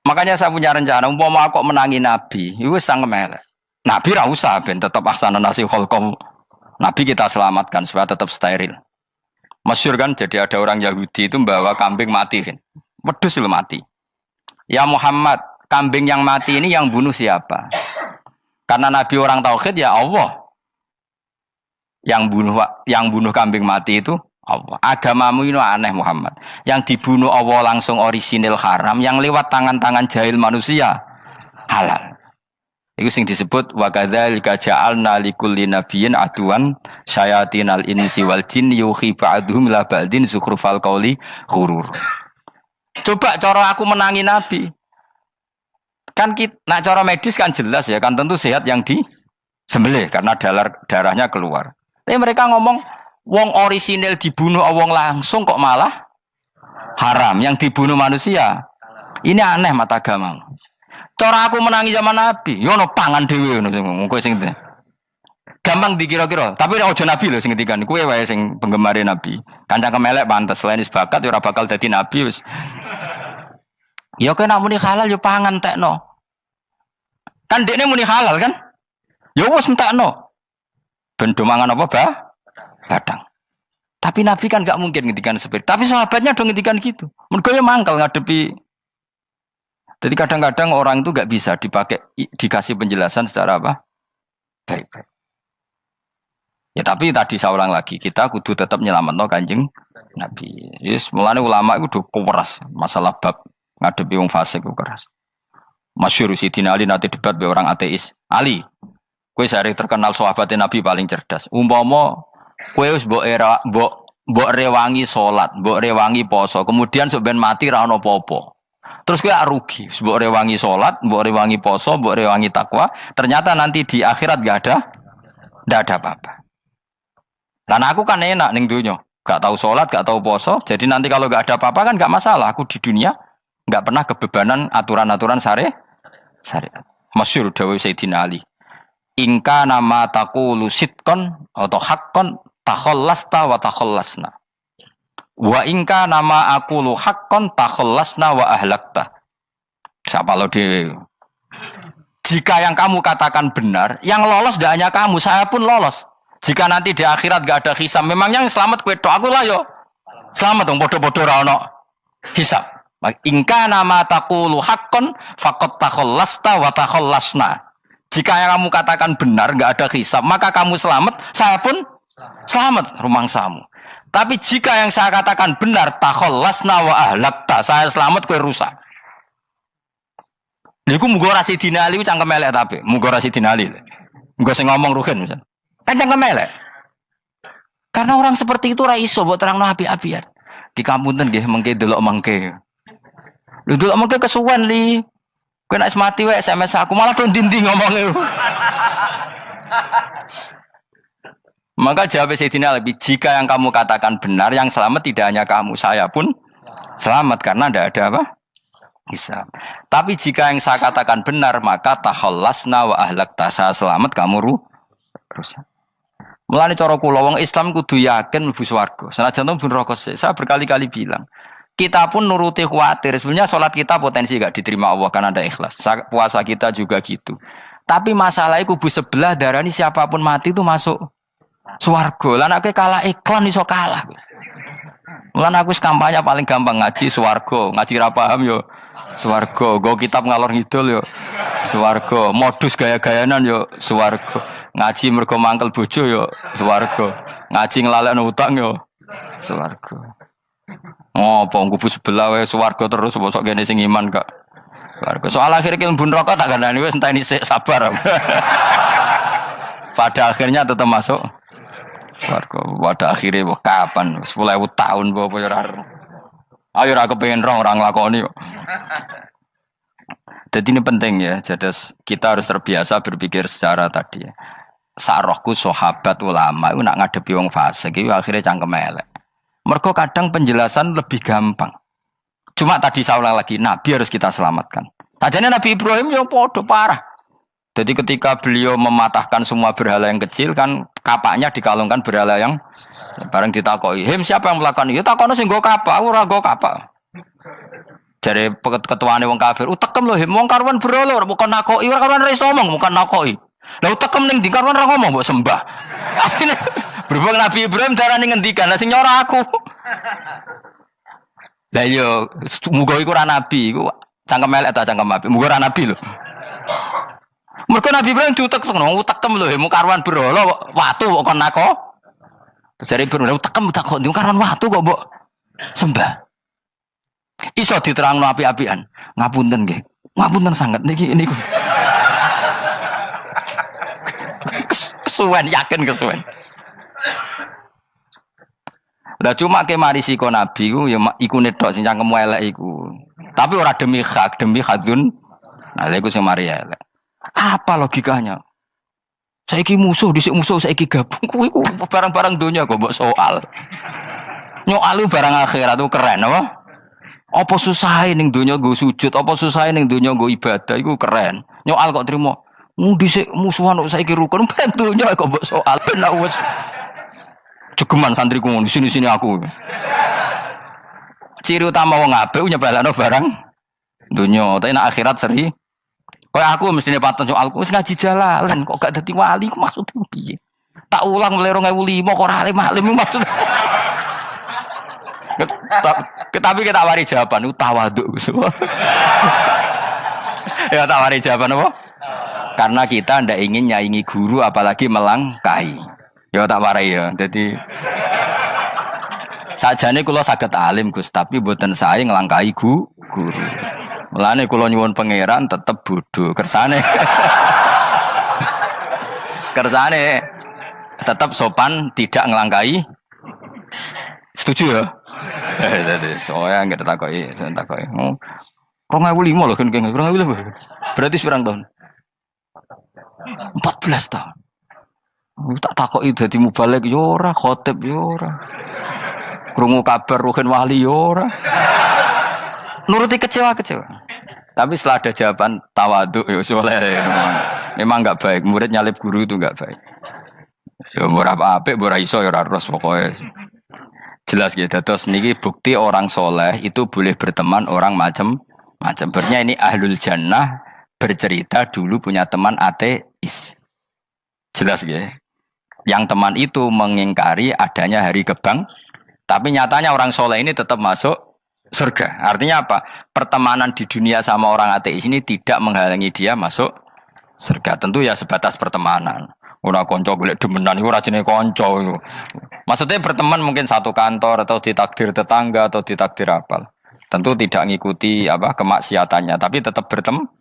Makanya saya punya rencana, umpama kok menangi Nabi, itu sangat melek. Nabi ra usah ben tetap ahsana nasi kholqom. Nabi kita selamatkan supaya tetap steril. Masyhur kan, jadi ada orang Yahudi itu membawa kambing mati kan. Wedhus lu mati. "Ya Muhammad, kambing yang mati ini yang bunuh siapa?" Karena Nabi orang tauhid ya Allah. Yang bunuh kambing mati itu Allah. Agamamu ini aneh Muhammad. Yang dibunuh Allah langsung orisinil haram, yang lewat tangan-tangan jahil manusia halal. Itu sing disebut wa kadzalika ja'alna likulli nabiyyin aduwan syayatinal insi wal jin yuhi ba'dhum la ba'din zukhrufal qauli ghurur. Coba cara aku menangi Nabi. Kan nak cara medis kan jelas ya, kan tentu sehat yang disembelih karena darahnya keluar. Tapi mereka ngomong wong orisinil dibunuh wong langsung kok malah haram yang dibunuh manusia. Ini aneh mata agama. Cara aku menangi zaman Nabi, yo no pangan dhewe ngono kowe sing gampang dikira-kira. Tapi ora aja Nabi lho sing ngendikan. Kowe wae sing penggemar Nabi. Kancang kemelek pantes selain sebakat yo ora bakal dadi nabi wis. Ya kowe nak muni halal yo pangan tekno. Kan dekne muni halal kan? Ya wis entekno. Ben do mangan apa, Bah? Badang. Tapi Nabi kan gak mungkin ngendikan seperti. Tapi sahabatnya dong ngendikan gitu. Mergo mangkal ngadepi. Jadi kadang-kadang orang itu gak bisa dikasih penjelasan secara apa? Baik-baik. Ya tapi tadi saya ulang lagi, kita kudu tetap nyelametno Kanjeng Nabi. Yes, mulane ulama itu keras masalah bab ngadepi wong fasik itu keras. Masyhur Sidina Ali nanti debat be orang ateis. Ali, kowe sare terkenal sahabatnya Nabi paling cerdas. Umpama kowe wis mbok rewangi salat, mbok rewangi poso, kemudian sok ben mati ra ono apa-apa. Terus kowe rugi, mbok rewangi salat, mbok rewangi poso, mbok rewangi takwa, ternyata nanti di akhirat ndak ada apa-apa. Dan aku kan enak ning dunya, gak tahu salat, gak tahu poso, jadi nanti kalau gak ada apa-apa kan gak masalah. Aku di dunia gak pernah kebebanan aturan-aturan syariat. Masyhur dawuh Sayyidina Ali. Ingka nama taqulu sidqan atau haqqan takhallasta wa takhallasna. Wa ingka nama aqulu haqqan takhallasna wa ahlakta. Siapa lo di? Jika yang kamu katakan benar, yang lolos tidak hanya kamu, saya pun lolos. Jika nanti di akhirat gak ada hisab, memang yang selamat kue tok, aku lah yo selamat dong, bodoh-bodoh ra ono hisab. Ingka nama taqulu haqqan faqad takhallasta wa takhallasna. Jika yang kamu katakan benar, enggak ada hisab, maka kamu selamat, saya pun selamat rumangsamu. Tapi jika yang saya katakan benar, takhallasna wa ahlakta, saya selamat kowe rusak. Niku muga ora sidina Ali cangkem elek tapi, muga ora sidina Ali. Muga sing ngomong Ruhin misal. Kan cangkem elek. Karena orang seperti itu ra iso mbok terangno api-apian. Di kampunten nggih mengke delok mengke. Lho delok mengke kesuwen li. Kowe nek mati wae SMS aku malah do ndi-ndi ngomongnya. Maka jawab Sayyidina Ali, jika yang kamu katakan benar, yang selamat tidak hanya kamu, saya pun selamat karena tidak ada apa? Hisab. Tapi jika yang saya katakan benar, maka takhallasna wa ahlakta, saya selamat, kamu rusak. Mulane cara kula wong Islam kudu yakin mlebu swarga. Senajan to neraka sik. Saya berkali-kali bilang, kita pun nuruti khawatir. Sebenarnya sholat kita potensi gak diterima Allah karena ada ikhlas. Puasa kita juga gitu. Tapi masalahnya kubu sebelah darah ini siapapun mati itu masuk swarga. Lan aku kalah iklan iso kalah. Lan aku kampanye paling gampang ngaji swarga, ngaji ra paham yo swarga, go kitab ngalor ngidul yo swarga, modus gaya-gayanan yo swarga. Ngaji mergo mangkel bojo yo swarga. Ngaji nglalekno utang yo swarga. Oh, apa kubu sebelah wae swarga terus bosok kene sing iman kak. Swarga. Soal akhir ki mlebu neraka tak kandhani wis enteni sik sabar. Pada akhirnya tetap masuk swarga. Pada akhirnya kapan? 10.000 tahun apa ya ora. Ayo ora kepengin orang nglakoni kok. Jadi ini penting ya. Jadi kita harus terbiasa berpikir secara tadi ya. Sarohku sahabat ulama itu nak ngadepi wong fasik itu akhirnya cangkem elek. Mergo kadang penjelasan lebih gampang. Cuma tadi saya ulang lagi, Nabi harus kita selamatkan. Tajane Nabi Ibrahim yang podo parah. Jadi ketika beliau mematahkan semua berhala yang kecil kan kapaknya dikalungkan berhala yang bareng ditakoi. Him siapa yang melakukan itu? Takono sing nggo kapak, ora nggo kapak. Jare ketuane wong kafir, utekem lho him wong karuan berhala bukan nakoi, ora karuan iso omong, bukan nakoi. Lah utekem ning ndi karuan ora ngomong mbok sembah. Akhirnya berhubung Nabi Ibrahim darane ngendikan, lah sing nyora aku. Lah yo muga iku ora nabi, iku cangkem elek ta cangkem api. Muga ora nabi lho. Mergo Nabi Ibrahim diutek-utek utekem lho, mu karuan berhala watu kok kon nako. Jare Ibrahim utekem tak kok karuan watu kok mbok sembah. Iso diterangno api-apian. Ngapunten nggih. Ngapunten sanget niki niku. Kesuwen yakin kesuwen. Lah cuma ke mari siko nabi ku ya iku netok sing cangkem elek iku. Tapi ora demi hak, demi hadun. Nah lha iku sing mari elek. Apa logikanya? Saiki musuh dhisik musuh saiki gabung kuwi ku barang-barang donya kok mbok soal. Nyoal barang akhirat itu keren apa? Apa susahe ning donya nggo sujud, apa susahe ning donya nggo ibadah iku keren. Nyoal kok trimo. Dhisik musuhan kok saiki rukun ben donya kok mbok soal ben wis jegeman santriku di sini aku. Ciri utama wong apik nyebalakno barang dunya, tapi nek akhirat seri. Kayak aku mestine paten soalku wis ngaji jalalan kok gak dadi wali ku maksudku piye? Tak ulang mulai 2005 kok ora alim maksud. Tapi kita wari jawaban tawaduk. Ya tak wari jawaban apa? Karena kita ndak ingin nyaingi guru apalagi melangkai. Ya tak warai ya. Jadi sajane kula saged alim Gus, tapi mboten sae nglangkai guru. Mulane kula nyuwun pangeran tetep bodho. Kersane tetep sopan, tidak nglangkai. Setuju ya? Jadi soalnya enggak takoki. 2005 lho kan 2005. Berarti pirang tahun? 14 tahun. Tak takoki dadi mubalek yo ora, khotib yo ora. Krungu kabar Ruhin Wali yo ora. Nuruti kecewa. Tapi setelah ada jawaban tawaduk ya soleh. Memang enggak baik, murid nyalip guru itu enggak baik. Ya ora apik, ora iso ya ora ros pokoke. Jelas gitu. Terus niki bukti orang soleh itu boleh berteman orang macam-macam. Bernya ini ahlul jannah bercerita dulu punya teman ateis. Jelas gitu. Yang teman itu mengingkari adanya hari kebang, tapi nyatanya orang soleh ini tetap masuk surga. Artinya apa? Pertemanan di dunia sama orang ateis ini tidak menghalangi dia masuk surga. Tentu ya sebatas pertemanan. Ora konco golek demenan iku ora jenenge konco iku. Maksudnya berteman mungkin satu kantor atau ditakdir tetangga atau ditakdir apa. Tentu tidak ngikuti apa kemaksiatannya, tapi tetap berteman.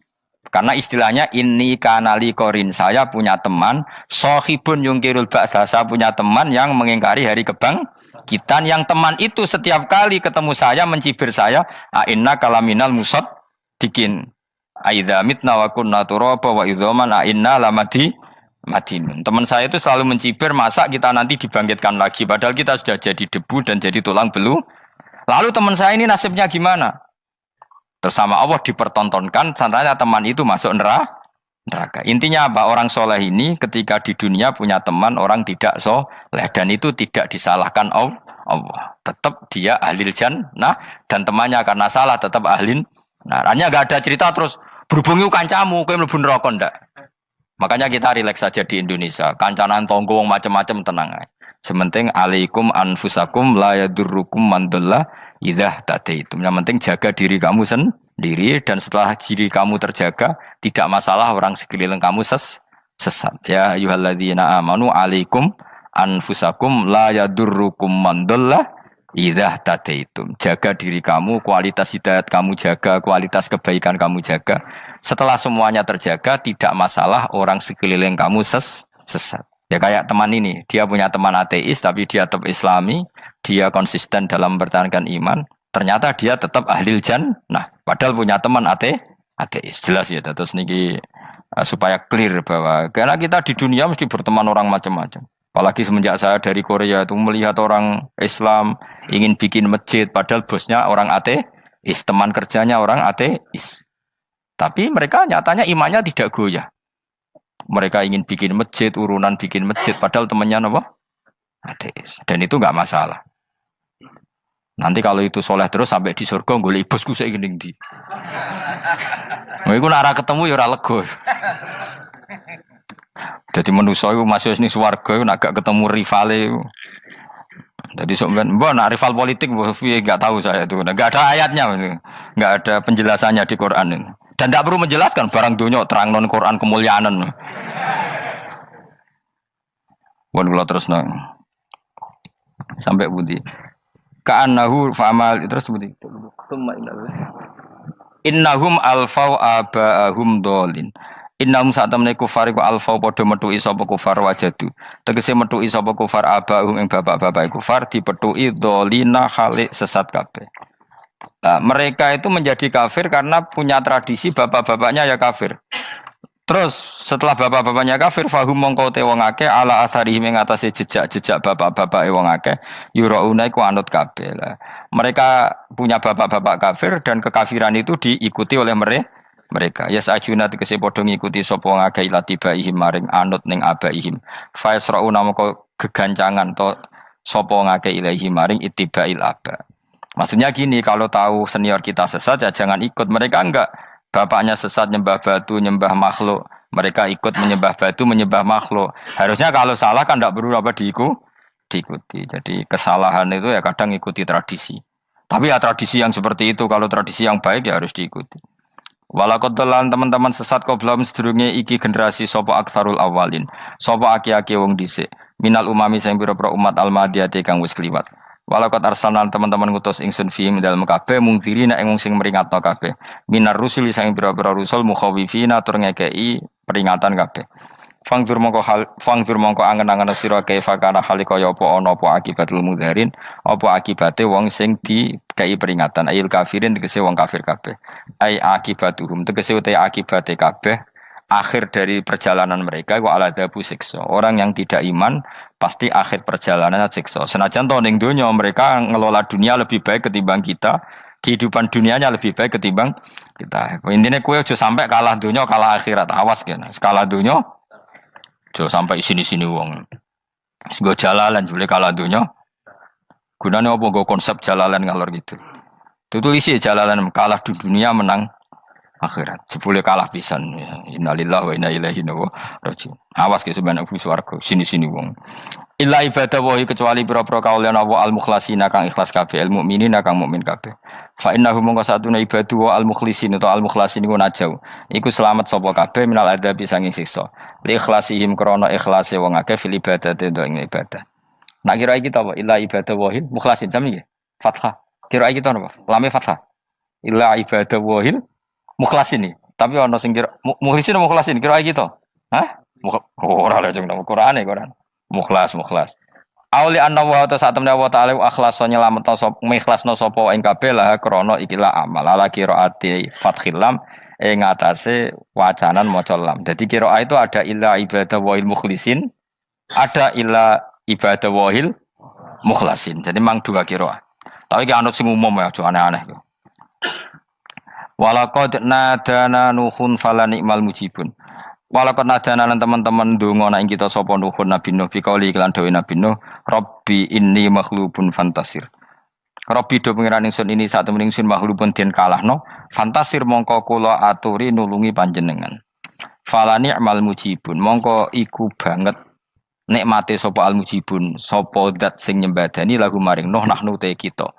Karena istilahnya ini kanali korin, saya punya teman sohibun yungkirul ba'sa, saya punya teman yang mengingkari hari kebangkitan, yang teman itu setiap kali ketemu saya mencibir saya, inna kalaminal musad dikin aidza mitna wa kunna turaba wa idzaman inna lamadi madinun. Teman saya itu selalu mencibir, masa kita nanti dibangkitkan lagi padahal kita sudah jadi debu dan jadi tulang belulang. Lalu teman saya ini nasibnya gimana? Bersama Allah dipertontonkan, contohnya teman itu masuk neraka. Intinya apa? Orang soleh ini ketika di dunia punya teman orang tidak soleh, dan itu tidak disalahkan Allah. Tetap dia ahlil jannah, dan temannya karena salah tetap ahlin. Nah, hanya nggak ada cerita terus berhubungi kancamu, kowe mlebu neraka ndak. Makanya kita rileks saja di Indonesia. Kancanan tonggo macam-macam tenang aja. Sementing alaikum anfusakum la yadurrukum man dhalla idza tadaitum. Yang penting jaga diri kamu sendiri, dan setelah diri kamu terjaga, tidak masalah orang sekeliling kamu sesat. Ya ayyuhalladzina amanu alaikum anfusakum la yadurrukum man dhalla idza tadaitum. Jaga diri kamu, kualitas hidayat kamu jaga, kualitas kebaikan kamu jaga. Setelah semuanya terjaga, tidak masalah orang sekeliling kamu sesat. Ya kayak teman ini, dia punya teman ateis tapi dia tetap Islami, dia konsisten dalam mempertahankan iman. Ternyata dia tetap ahlil jannah, padahal punya teman ateis. Jelas ya, terus niki supaya clear bahwa karena kita di dunia mesti berteman orang macam-macam. Apalagi semenjak saya dari Korea itu melihat orang Islam ingin bikin masjid, padahal bosnya orang ateis, teman kerjanya orang ateis. Tapi mereka nyatanya imannya tidak goyah. Mereka ingin bikin masjid, urunan bikin masjid, padahal temannya apa? Ateis. Dan itu nggak masalah. Nanti kalau itu soleh terus sampai di surga, golek bosku saya gini di. Iku nara ketemu ya ora lega. Jadi manusia itu masuk sini swarga, nak gak ketemu rivale. Jadi sebenarnya, nak rival politik, nggak tahu saya itu, nggak ada ayatnya, nggak ada penjelasannya di Quran ini. Dan tidak perlu menjelaskan barang dunia terang non Quran kemuliaan. Wan kula terus nang sampai budi. Ka'annahu fa'amal terus budi. Innahum alfau aba'ahum dolin. Innahum satamne kufar iku alfau padha metuki sapa kufar wajadu. Tegese metuki sapa kufar aba'ahum ing bapak-bapak kufar dipetuki dolina khalik sesat kabeh. Nah, mereka itu menjadi kafir karena punya tradisi bapak-bapaknya ya kafir. Terus setelah bapak-bapaknya kafir, fahum mongko te wong akeh ala asarihi ing atase jejak-jejak bapak-bapake wong akeh yurauna iku anut kabeh. Mereka punya bapak-bapak kafir dan kekafiran itu diikuti oleh mereka. Ya sajuna tegese padha ngikuti sapa wong akeh latibaihim maring anut ning abaihim. Fa yasrauna mongko gegancangan to sapa wong akeh ilahi maring ittibail aba. Maksudnya gini, kalau tahu senior kita sesat ya jangan ikut. Mereka enggak, bapaknya sesat nyembah batu, nyembah makhluk. Mereka ikut menyembah batu, menyembah makhluk. Harusnya kalau salah kan enggak perlu apa diikuti. Jadi kesalahan itu ya kadang ikuti tradisi. Tapi ya tradisi yang seperti itu, kalau tradisi yang baik ya harus diikuti. Walakodolan teman-teman sesat kau belum sedurunge iki generasi sopo aktsarul awalin. Sopo aki-aki wong dhisik. Minal umami sing pira-pira umat almadiyati kang wis kliwat. Walakot arsalan teman-teman ngutus ingsun fiim dalam kabeh mungtirina ing sing meringatno kabeh minar rusuli sang pira-pira rusul mukhawifina tur ngekeki peringatan kabeh fangzur mongko angen-angen sira kaifa kana kaya apa ana apa akibatul mudharin apa akibate wong sing dikei peringatan ayil kafirin tegese wong kafir kabeh ai akibatuhum tegese uta akibate kabeh akhir dari perjalanan mereka wa aladabu siksa. Orang yang tidak iman pasti akhir perjalanannya siksa. Senajan to ning donya mereka ngelola dunia lebih baik ketimbang kita, kehidupan dunianya lebih baik ketimbang kita. Intine kowe aja sampai kalah donya kalah akhirat. Awas kene. Kalah donya aja sampai sini-sini wong. Sing jalalan jule kalah donya. Gunane apa nggo konsep jalalan ngalor gitu. Tutulisi jalalan kalah di dunia menang akhirat. Jebule kalah pisan. Innalillahi wa inna ilaihi raji'un. Awas ke sebenarnya bus warga sini-sini wong. Illa ibadah wahi kecuali pira-pira kaulian Allah al-mukhlasina kang ikhlas kabeh, al mukminina kang mukmin kabeh. Fa innahu mongko satuna ibadu wa al mukhlisin atau al mukhlasin iku najau. Iku selamat sapa kabeh minal adabi sanging siksa. Li ikhlasihim krana ikhlase wong akeh fil ibadati ing ibadah. Nak kira iki ta apa? Illa ibadah wahil mukhlasin sami nggih. Fathah. Kira iki ta napa? Lame fathah. Illa ibadah wahil mukhlasin iki. Tapi ana sing kira mukhlisin apa mukhlasin? Kira iki to. Hah? Ora lha jeng Quran Quran. Mukhlas. Auli anna wa ta satemne wa ta'ala akhlas nyelametno sapa mikhlasno sapa ing kabeh lah krana ikilah amal ala qiraati fathil lam ing atase wacanan maca lam. Dadi qiraah itu ada illa ibadah wahil mukhlisin, ada illa ibadah wahil mukhlasin. Jadi mang dua qiraah. Tapi ki anut sing umum ya aja aneh-aneh. Walaqad nadana nuhun fala ni'mal mujibun. Walaqad nadana lan teman-teman ndonga nek kita sapa nuhun Nabi Nuh bikauli iklan dawe Nabi Nuh, Rabbi inni maghlubun fantasir. Rabbi do pengiran ingsun ini sak temen ingsun maghlubun den kalahno, fantasir mongko kula aturi nulungi panjenengan. Fala ni'mal mujibun, mongko iku banget nikmate sapa al mujibun, sapa zat sing nyembadani lagu maring Nuh nahnu te kita.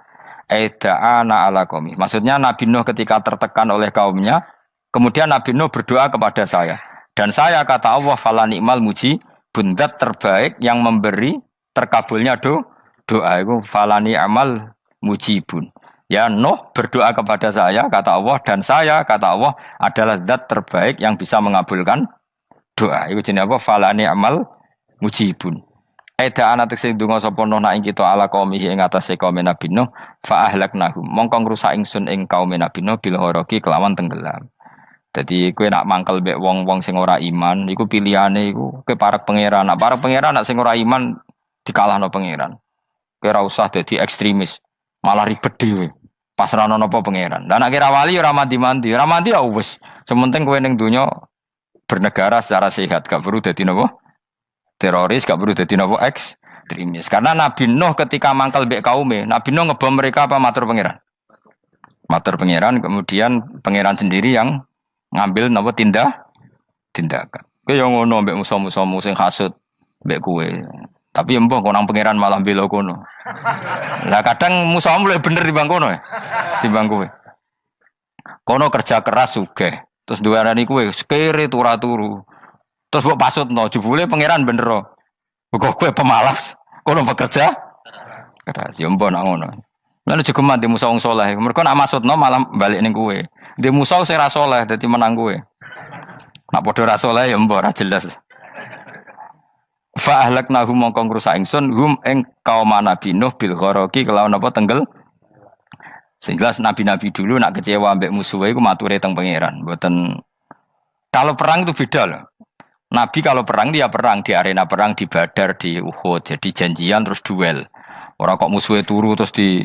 Aida'ana ala qaumi. Maksudnya Nabi Nuh ketika tertekan oleh kaumnya, kemudian Nabi Nuh berdoa kepada saya. Dan saya kata Allah fala ni'mal mujibun, zat terbaik yang memberi terkabulnya doa itu fala ni'mal mujibun. Ya Nuh berdoa kepada saya kata Allah, dan saya kata Allah adalah zat terbaik yang bisa mengabulkan doa. Itu jenenge apa? Fala ni'mal mujibun. Eda ana tekse ndonga sapa Nuh nak ing kita ala qaumihi ing atase kaum Nabi Nuh fa ahlaknahum mongko ngrusak ingsun ing kaum Nabi Nuh bil gharaqi kelawan tenggelam. Jadi kowe nak mangkel mbek wong-wong sing ora iman iku pilihane iku kowe parek pangeran. Nak parek pangeran nak sing ora iman dikalahno pangeran. Kowe ora usah dadi ekstremis, malah ribet dhewe. Pasrahno napa pangeran. Lah nek kira wali ora mandi-mandi, ora mandi ya wis. Sementing kowe ning donya bernegara secara sehat, gak perlu dadi napa? Teroris, gak perlu dadi napa ekstremis. Karena Nabi Nuh ketika mangkel mbek kaume, Nabi Nuh ngebom mereka apa matur pangeran? Matur pangeran, kemudian pangeran sendiri yang ngambil napa tindakan. Kowe yo ngono mbek musuh-musuhmu sing hasud mbek kowe. Tapi mbah kok nang pangeran malah bela kono. Lah kadang musuhmu luwih bener timbang kono ya. Timbang kowe. Kono kerja keras sugih. Terus duwarani kowe sekere turu. Terus mbok pasutno jebule pangeran bener. Kok kowe pemalas. Kono bekerja keras. Ya mbah nak ngono. Lan jegeman di musuh wong saleh. Mergo nak maksudno malah balik ning kowe. Di musuh sing ra saleh dadi menang kowe. Nak padha ra saleh ya mbah ra jelas. Fa ahlaknahum mongko ngrusak ingsun hum ing kaum Nabi Nuh bil gharaqi kelawan apa tenggel. Sing jelas nabi-nabi dulu nak kecewa ambek musuhe iku mature teng pangeran. Mboten kalau perang itu beda loh. Nabi kalau perang dia perang di arena perang di Badar di Uhud. Jadi janjian terus duel. Ora kok musuhe turu terus di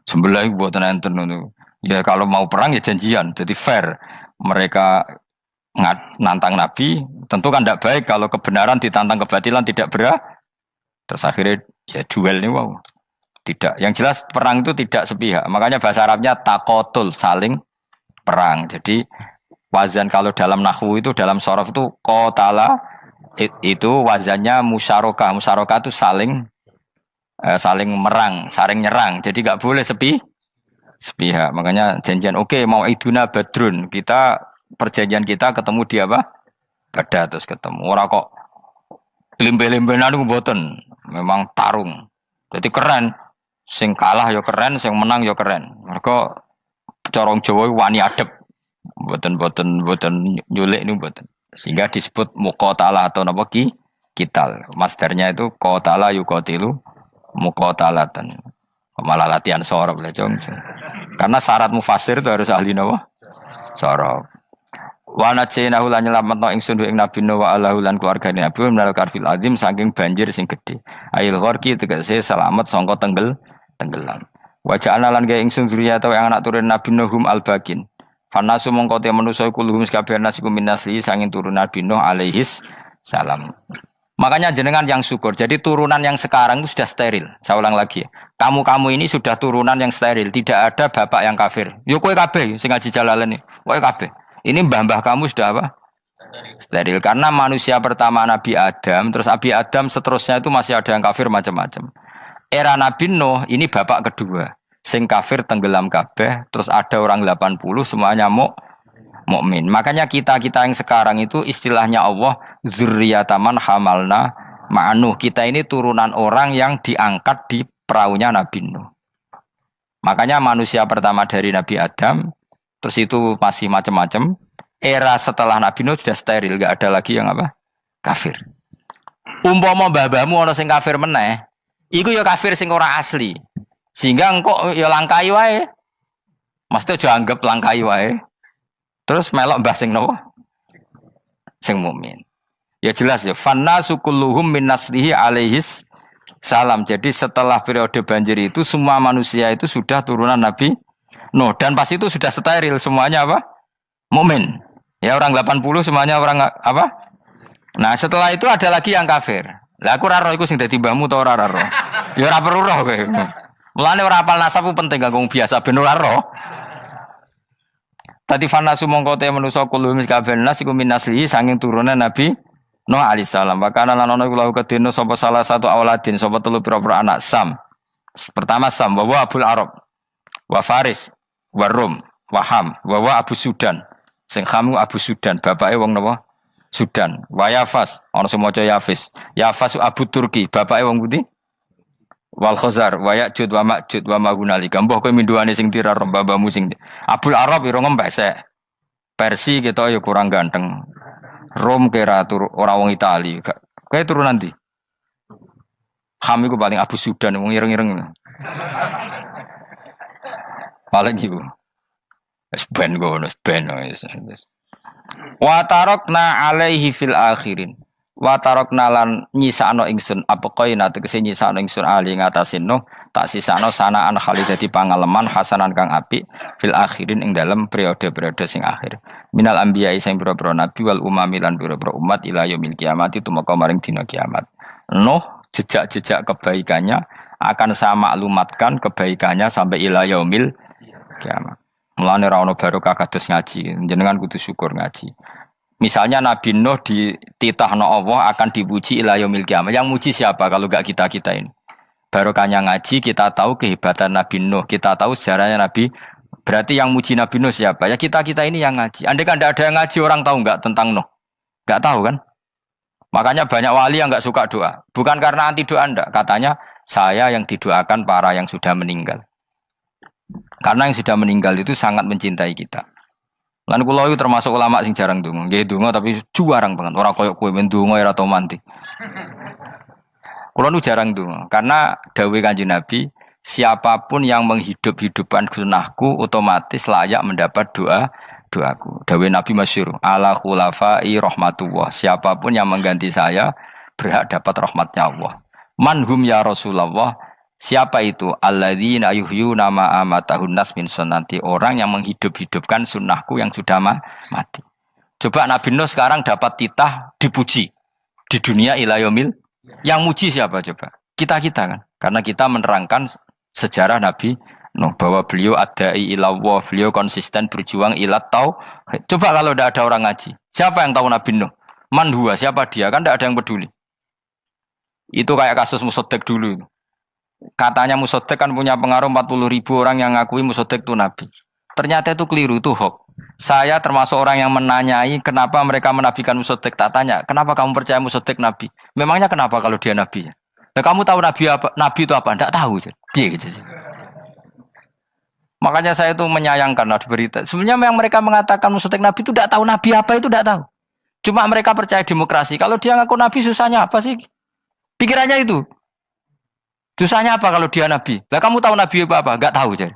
sebelah mboten enten ngono. Ya kalau mau perang ya janjian. Jadi fair. Mereka nantang Nabi, tentu kan tidak baik kalau kebenaran ditantang kebatilan tidak berat. Terus akhirnya ya duel ini wow. Tidak. Yang jelas perang itu tidak sepihak. Makanya bahasa Arabnya takotul, saling perang. Jadi wazan kalau dalam nahwu itu dalam sorof itu qatala itu wazannya musyarakah. Musyarakah itu saling merang, saling nyerang. Jadi enggak boleh sepihak. Makanya janjian oke, mau iduna badrun. Perjanjian kita ketemu di apa? Badar terus ketemu. Ora kok limbe-limbenan niku mboten. Memang tarung. Jadi keren. Sing kalah ya keren, sing menang ya keren. Mergo corong Jawa wani adep. Mboten nyulik niku mboten. Sehingga disebut muqatalah atau napa kital. Masdarnya itu qatala yuqatilu muqatalatan. Malah latihan sorab lah jong. Karena syarat mufassir itu harus ahli napa? Sorab. Wa najainahu lan nyelametno ingsun ing Nabi Nuh wa alahu lan keluargane Nabi minal karfil azim saking banjir sing gedhe. Ail gharqi tegese selamat sangka tenggelam. Wa ja'alna lan gawe ingsun zuriyata yang anak turun Nabi Nuhum al-bakin. Fanasu mongko te manusa kuluhum kabeh nasiku minasli sanging turun Nabi Nuh alaihis salam. Makanya jenengan yang syukur. Jadi turunan yang sekarang itu sudah steril. Saya ulang lagi. Kamu ini sudah turunan yang steril, tidak ada bapak yang kafir. Yo kowe kabeh sing ngaji Jalalain iki. Kowe kabeh. Ini mbah-mbah kamu sudah apa? Steril. Karena manusia pertama Nabi Adam, terus Nabi Adam seterusnya itu masih ada yang kafir macam-macam. Era Nabi Nuh ini bapak kedua. sing kafir tenggelam kabeh, terus ada orang 80 semuanya mukmin. Makanya kita-kita yang sekarang itu istilahnya Allah dzurriyyataman hamalna ma'nuh. Kita ini turunan orang yang diangkat di perahunya Nabi Nuh. Makanya manusia pertama dari Nabi Adam, terus itu masih macam-macam. Era setelah Nabi Nuh sudah steril, enggak ada lagi yang apa? Kafir. Umpama mbah-mbahmu ana sing kafir meneh, iku ya kafir sing ora asli. Sehingga engkau ya langkai wae. Mesti aja anggap langkai wae. Terus melok mbah sing napa? Sing mukmin. Ya jelas ya, fannasu kulluhum min naslihi alaihis salam. Jadi setelah periode banjir itu semua manusia itu sudah turunan Nabi Nuh dan pas itu sudah steril semuanya apa? Mukmin. Ya orang 80 semuanya orang apa? Nah, setelah itu ada lagi yang kafir. Lah aku ora roh iku sing dadi mbahmu ta ora roh. Ya ora perlu roh kowe. Mulane ora hafal nasab penting kanggo biasa ben ora roh. Tadi fanasu mongko te manusa kulo mis kabeh nas iku minasli saking turunan Nabi Nuh alaihissalam. Wakana lan ana kula kedene sapa salah satu auladin sapa telu pira-pira anak Sam. Pertama Sam wa Abul Arab wa Faris wa Rum wa Ham wa Abu Sudan. Sing Hamu Abu Sudan, bapake wong napa? Sudan. Wa Yafas, ana sing maca Yafis. Yafas Abu Turki, bapake wong pundi? Wal Khazar, wa Ya'jud wa Ma'jud wa Magunalika. Mbah kowe minduane sing tira babamu sing Abul Arab ira ngembek sek. Persi kita ya kurang ganteng. Rom kira turu ora wong Itali. Kowe turu nanti. Ham iku paling Abu Sudan wong ireng-ireng. Paling iku. Wis ben ngono, ben wis. Wa tarakna alaihi fil akhirin. Wa tarakna lan nyisano ingsun apa koina tegese nyisano ingsun ali ngatasin no tak sisano sanaan khalidati pangaleman hasanan kang apik fil akhirin ing dalem periode-periode sing akhir. Minal anbiya sing pira-pira nabi wal umami lan pira-pira umat ila yaumil kiamat itu maka maring dina kiamat. Nuh jejak-jejak kebaikannya akan saya maklumatkan kebaikannya sampai ila yaumil kiamat. Mulane ra ono barokah kados ngaji, jenengan kudu syukur ngaji. Misalnya Nabi Nuh dititahno Allah akan dipuji ila yaumil kiamah. Yang muji siapa kalau enggak kita-kita ini? Barokahnya ngaji, kita tahu kehebatan Nabi Nuh, kita tahu sejarahnya Nabi. Berarti yang muji Nabi Nuh siapa? Ya kita-kita ini yang ngaji. Andai kan tidak ada yang ngaji, orang tahu enggak tentang Nuh? Enggak tahu kan? Makanya banyak wali yang enggak suka doa. Bukan karena anti doa enggak, katanya saya yang didoakan para yang sudah meninggal. Karena yang sudah meninggal itu sangat mencintai kita. Lan kula itu termasuk ulama sing jarang ndonga. Nggih ndonga tapi jarang banget. Ora koyo kowe men ndonga ora tau mandi. Kula nu jarang ndonga karena dawuh Kanjeng Nabi, siapapun yang menghidup-hidupkan sunnahku otomatis layak mendapat doaku. Dawuh Nabi masyhur, ala khulafai rahmatullah. Siapapun yang mengganti saya berhak dapat rahmatnya Allah. Manhum ya Rasulullah. Siapa itu? Alladzina yuhyuna ma amatahun nas min sunnati. Orang yang menghidup-hidupkan sunnahku yang sudah mati. Coba Nabi Nuh sekarang dapat titah dipuji di dunia ila yaumil. Yang muji siapa coba? Kita-kita kan. Karena kita menerangkan sejarah Nabi Nuh bahwa beliau adai ila Allah, beliau konsisten berjuang ila tauhid. Coba kalau tidak ada orang ngaji. Siapa yang tahu Nabi Nuh? Man huwa, siapa dia? Kan tidak ada yang peduli. Itu kayak kasus Musaddiq dulu. Katanya Musaddiq kan punya pengaruh 40.000 orang yang ngakui Musaddiq itu Nabi. Ternyata itu keliru, itu hoax. Saya termasuk orang yang menanyai kenapa mereka menabikan Musaddiq. Tak tanya, kenapa kamu percaya Musaddiq Nabi? Memangnya kenapa kalau dia Nabi? Nah, kamu tahu Nabi apa? Nabi itu apa? Tidak tahu. Gitu. Makanya saya itu menyayangkan di berita. Sebenarnya yang mereka mengatakan Musaddiq Nabi itu tidak tahu Nabi apa itu tidak tahu. Cuma mereka percaya demokrasi. Kalau dia ngaku Nabi susahnya apa sih? Pikirannya itu. Susahnya apa kalau dia Nabi? Lah kamu tahu Nabi apa? Enggak tahu jadi.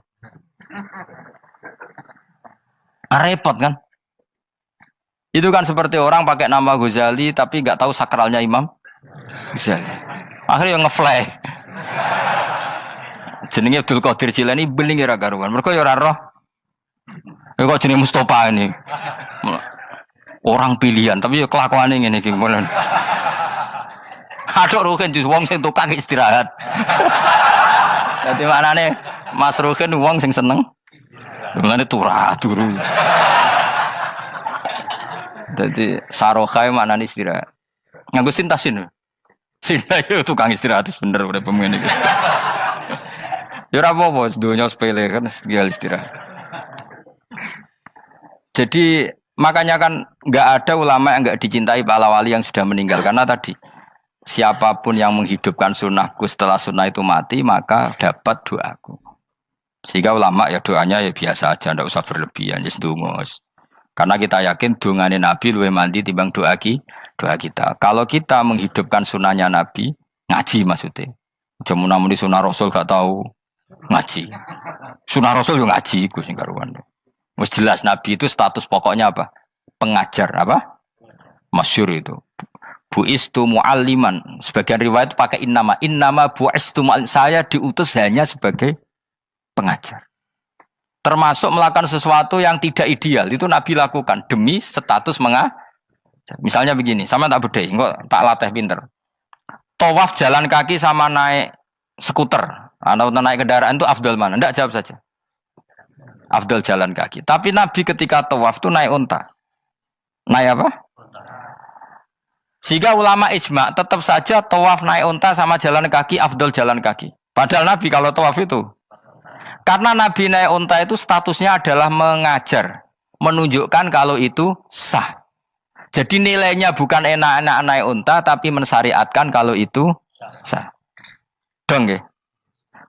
Repot kan? Itu kan seperti orang pakai nama Ghazali tapi enggak tahu sakralnya Imam Ghazali. Akhirnya ngefly. Jenenge Abdul Qadir Jilani beling ora karuan. Mergo ya ora roh. Kok jenenge Mustofa ini. Orang pilihan tapi ya kelakuane ngene iki. Aduk Ruhin jus wong sing tukang istirahat. Dadi maknane Mas Ruhin wong sing seneng. Mulane turu. Dadi sarohae maknane istirahat. Nganggo sintasin. Sinta itu tukang istirahat bener urip pemain iki. Ya ora apa-apa, donya sepele kan tinggal istirahat. Jadi makanya kan nggak ada ulama yang nggak dicintai para wali yang sudah meninggal karena tadi siapapun yang menghidupkan sunnahku setelah sunnah itu mati maka dapat doaku. Sehingga ulama ya doanya ya biasa aja, ndak usah berlebihan, just dungos. Karena kita yakin dungane Nabi luwih mandi timbang doa kita. Kalau kita menghidupkan sunnahnya Nabi, ngaji maksudnya. Cuma namun di sunnah Rasul gak tahu ngaji. Sunnah Rasul yo ngaji iku sing karuan. Wis jelas Nabi itu status pokoknya apa? Pengajar apa? Masyhur itu. Buistu mualliman. Sebagian riwayat pakai innama buistu muallim. Saya diutus hanya sebagai pengajar. Termasuk melakukan sesuatu yang tidak ideal itu Nabi lakukan demi status mengajar. Misalnya begini, sama tak bedai, kok tak latih pinter. Tawaf jalan kaki sama naik skuter atau naik kendaraan itu afdal mana? Enggak, jawab saja. Afdal jalan kaki. Tapi Nabi ketika tawaf itu naik unta. Naik apa? Sehingga ulama ijma tetap saja tawaf naik unta sama jalan kaki afdal jalan kaki. Padahal Nabi kalau tawaf itu karena Nabi naik unta itu statusnya adalah mengajar, menunjukkan kalau itu sah. Jadi nilainya bukan enak-enak naik unta, tapi mensyariatkan kalau itu sah. Dong ya?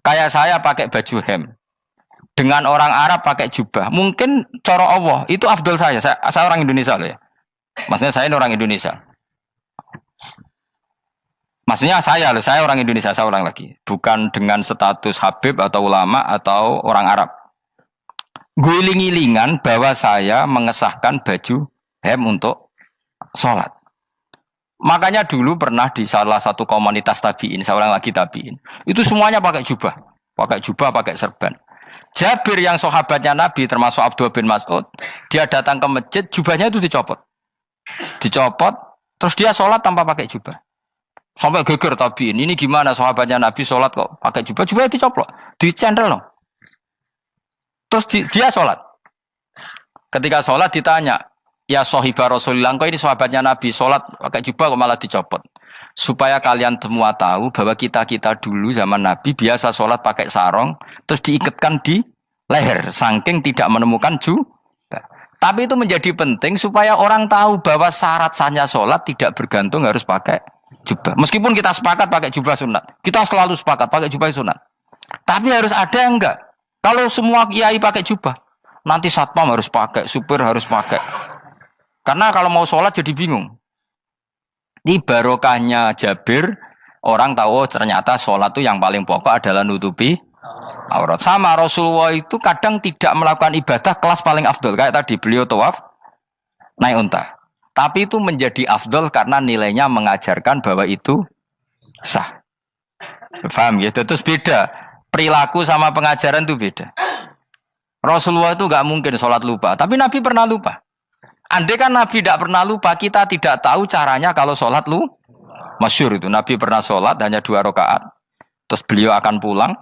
Kayak saya pakai baju hem, dengan orang Arab pakai jubah. Mungkin cara Allah itu afdol saya orang Indonesia loh ya. Maksudnya saya ini orang Indonesia. Maksudnya saya orang Indonesia, saya ulang lagi. Bukan dengan status Habib atau ulama atau orang Arab. Guling-gilingan bahwa saya mengesahkan baju hem untuk sholat. Makanya dulu pernah di salah satu komunitas tabiin, saya ulang lagi tabiin. Itu semuanya pakai jubah, pakai serban. Jabir yang sahabatnya Nabi termasuk Abdullah bin Mas'ud, dia datang ke masjid, jubahnya itu dicopot, terus dia sholat tanpa pakai jubah. Sampai geger tabiin, ini gimana sahabatnya Nabi sholat kok pakai jubah, jubahnya dicoplok, dicendel loh. Terus dia sholat. Ketika sholat ditanya, ya sahibah Rasulullah, kok ini sahabatnya Nabi sholat pakai jubah kok malah dicopot. Supaya kalian semua tahu bahwa kita dulu zaman Nabi biasa sholat pakai sarong, terus diikatkan di leher, saking tidak menemukan jubah. Tapi itu menjadi penting supaya orang tahu bahwa syarat sahnya sholat tidak bergantung harus pakai jubah. Meskipun kita sepakat pakai jubah sunat, kita selalu sepakat pakai jubah sunat. Tapi harus ada enggak? Kalau semua kiai pakai jubah, nanti satpam harus pakai, supir harus pakai. Karena kalau mau sholat jadi bingung. Ini barokahnya Jabir, orang tahu ternyata sholat itu yang paling pokok adalah nutupi aurat. Sama Rasulullah itu kadang tidak melakukan ibadah kelas paling afdol. Kayak tadi beliau tawaf naik unta. Tapi itu menjadi afdol karena nilainya mengajarkan bahwa itu sah. Paham gitu? Terus beda. Perilaku sama pengajaran itu beda. Rasulullah itu gak mungkin sholat lupa. Tapi Nabi pernah lupa. Andai kan Nabi tidak pernah lupa, kita tidak tahu caranya kalau sholat masyhur itu. Nabi pernah sholat hanya 2 rakaat. Terus beliau akan pulang.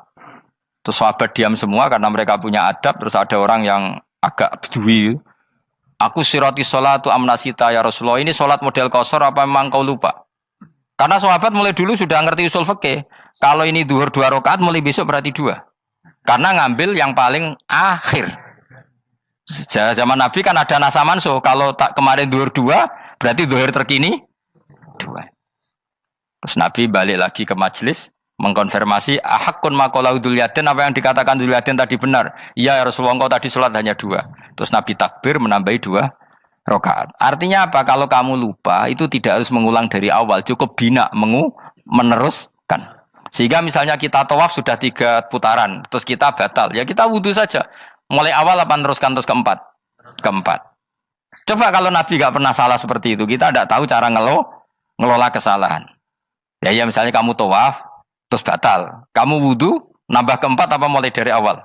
Terus sahabat diam semua karena mereka punya adab. Terus ada orang yang agak bedui. Aku sirati sholatu amnasita ya Rasulullah. Ini sholat model qashar apa memang kau lupa? Karena sahabat mulai dulu sudah ngerti usul fikih. Kalau ini duhur 2 rakaat, mulai besok berarti 2. Karena ngambil yang paling akhir. Zaman Nabi kan ada nasa mansuh. Kalau tak kemarin duhur 2, berarti duhur terkini 2. Terus Nabi balik lagi ke majelis, mengkonfirmasi ahakun maqalahu Dzulyaden, apa yang dikatakan Dzulyaden tadi benar. Iya Rasulullah, engkau tadi sholat hanya 2. Terus Nabi takbir menambahi 2 rakaat. Artinya apa? Kalau kamu lupa itu tidak harus mengulang dari awal, cukup bina meneruskan. Sehingga misalnya kita tawaf sudah 3 putaran, terus kita batal, ya kita wudu saja. Mulai awal apa teruskan terus keempat? Coba kalau Nabi gak pernah salah seperti itu, kita tidak tahu cara ngelola kesalahan. Ya misalnya kamu tawaf terus batal, kamu wudu nambah keempat apa mulai dari awal?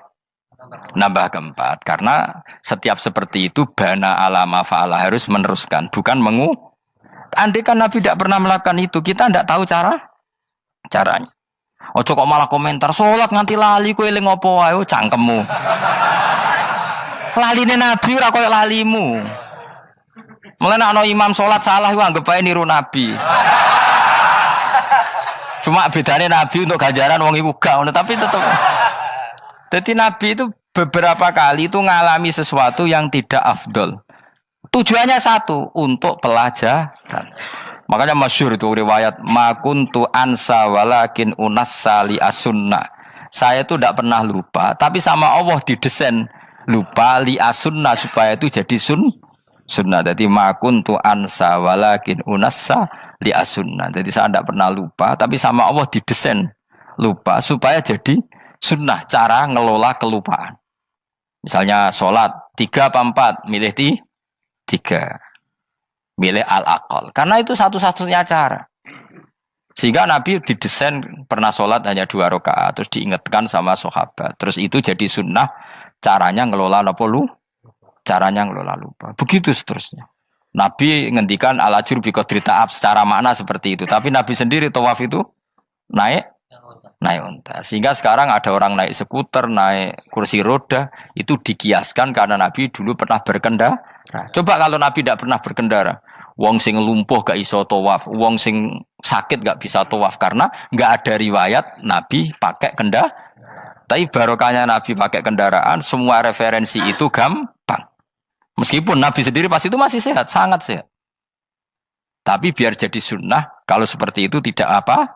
Nambah keempat, karena setiap seperti itu bana alama fa'ala, harus meneruskan, bukan andai kan Nabi tidak pernah melakukan itu, kita tidak tahu caranya. Ojo kok malah komentar sholat nganti lali kowe eling opo wae, cangkemmu. Laline Nabi ora koyo lalimu. Mulane ana imam sholat salah iku anggap ae niru Nabi. Cuma bedane Nabi untuk ganjaran wong iku gak ngono, tapi tetep Jadi Nabi itu beberapa kali itu ngalami sesuatu yang tidak afdol. Tujuannya satu, untuk pelajaran. Makanya masyhur itu riwayat ma kuntu ansa walakin unassa li as-sunnah. Saya itu tidak pernah lupa, tapi sama Allah didesain lupa li as-sunnah supaya itu jadi sunnah. Jadi ma kuntu ansa walakin unassa li as-sunnah. Jadi saya tidak pernah lupa, tapi sama Allah didesain lupa supaya jadi sunnah cara ngelola kelupaan. Misalnya sholat 3 apa 4, milih 3. Milih al-aqal. Karena itu satu-satunya cara. Sehingga Nabi didesain pernah sholat hanya 2 rakaat, terus diingatkan sama sahabat. Terus itu jadi sunnah caranya ngelola caranya ngelola lupa. Begitu seterusnya. Nabi ngendikan al-ajur bi qadri ta'ab secara makna seperti itu. Tapi Nabi sendiri tawaf itu naik unta. Sehingga sekarang ada orang naik skuter, naik kursi roda, itu dikiaskan karena Nabi dulu pernah berkendara. Coba kalau Nabi tidak pernah berkendara, wong sing lumpuh gak iso tawaf, wong sing sakit gak bisa tawaf karena gak ada riwayat Nabi pakai kendaraan. Tapi barokahnya Nabi pakai kendaraan, semua referensi itu gampang. Meskipun Nabi sendiri pas itu masih sehat, sangat sehat. Tapi biar jadi sunnah, kalau seperti itu tidak apa.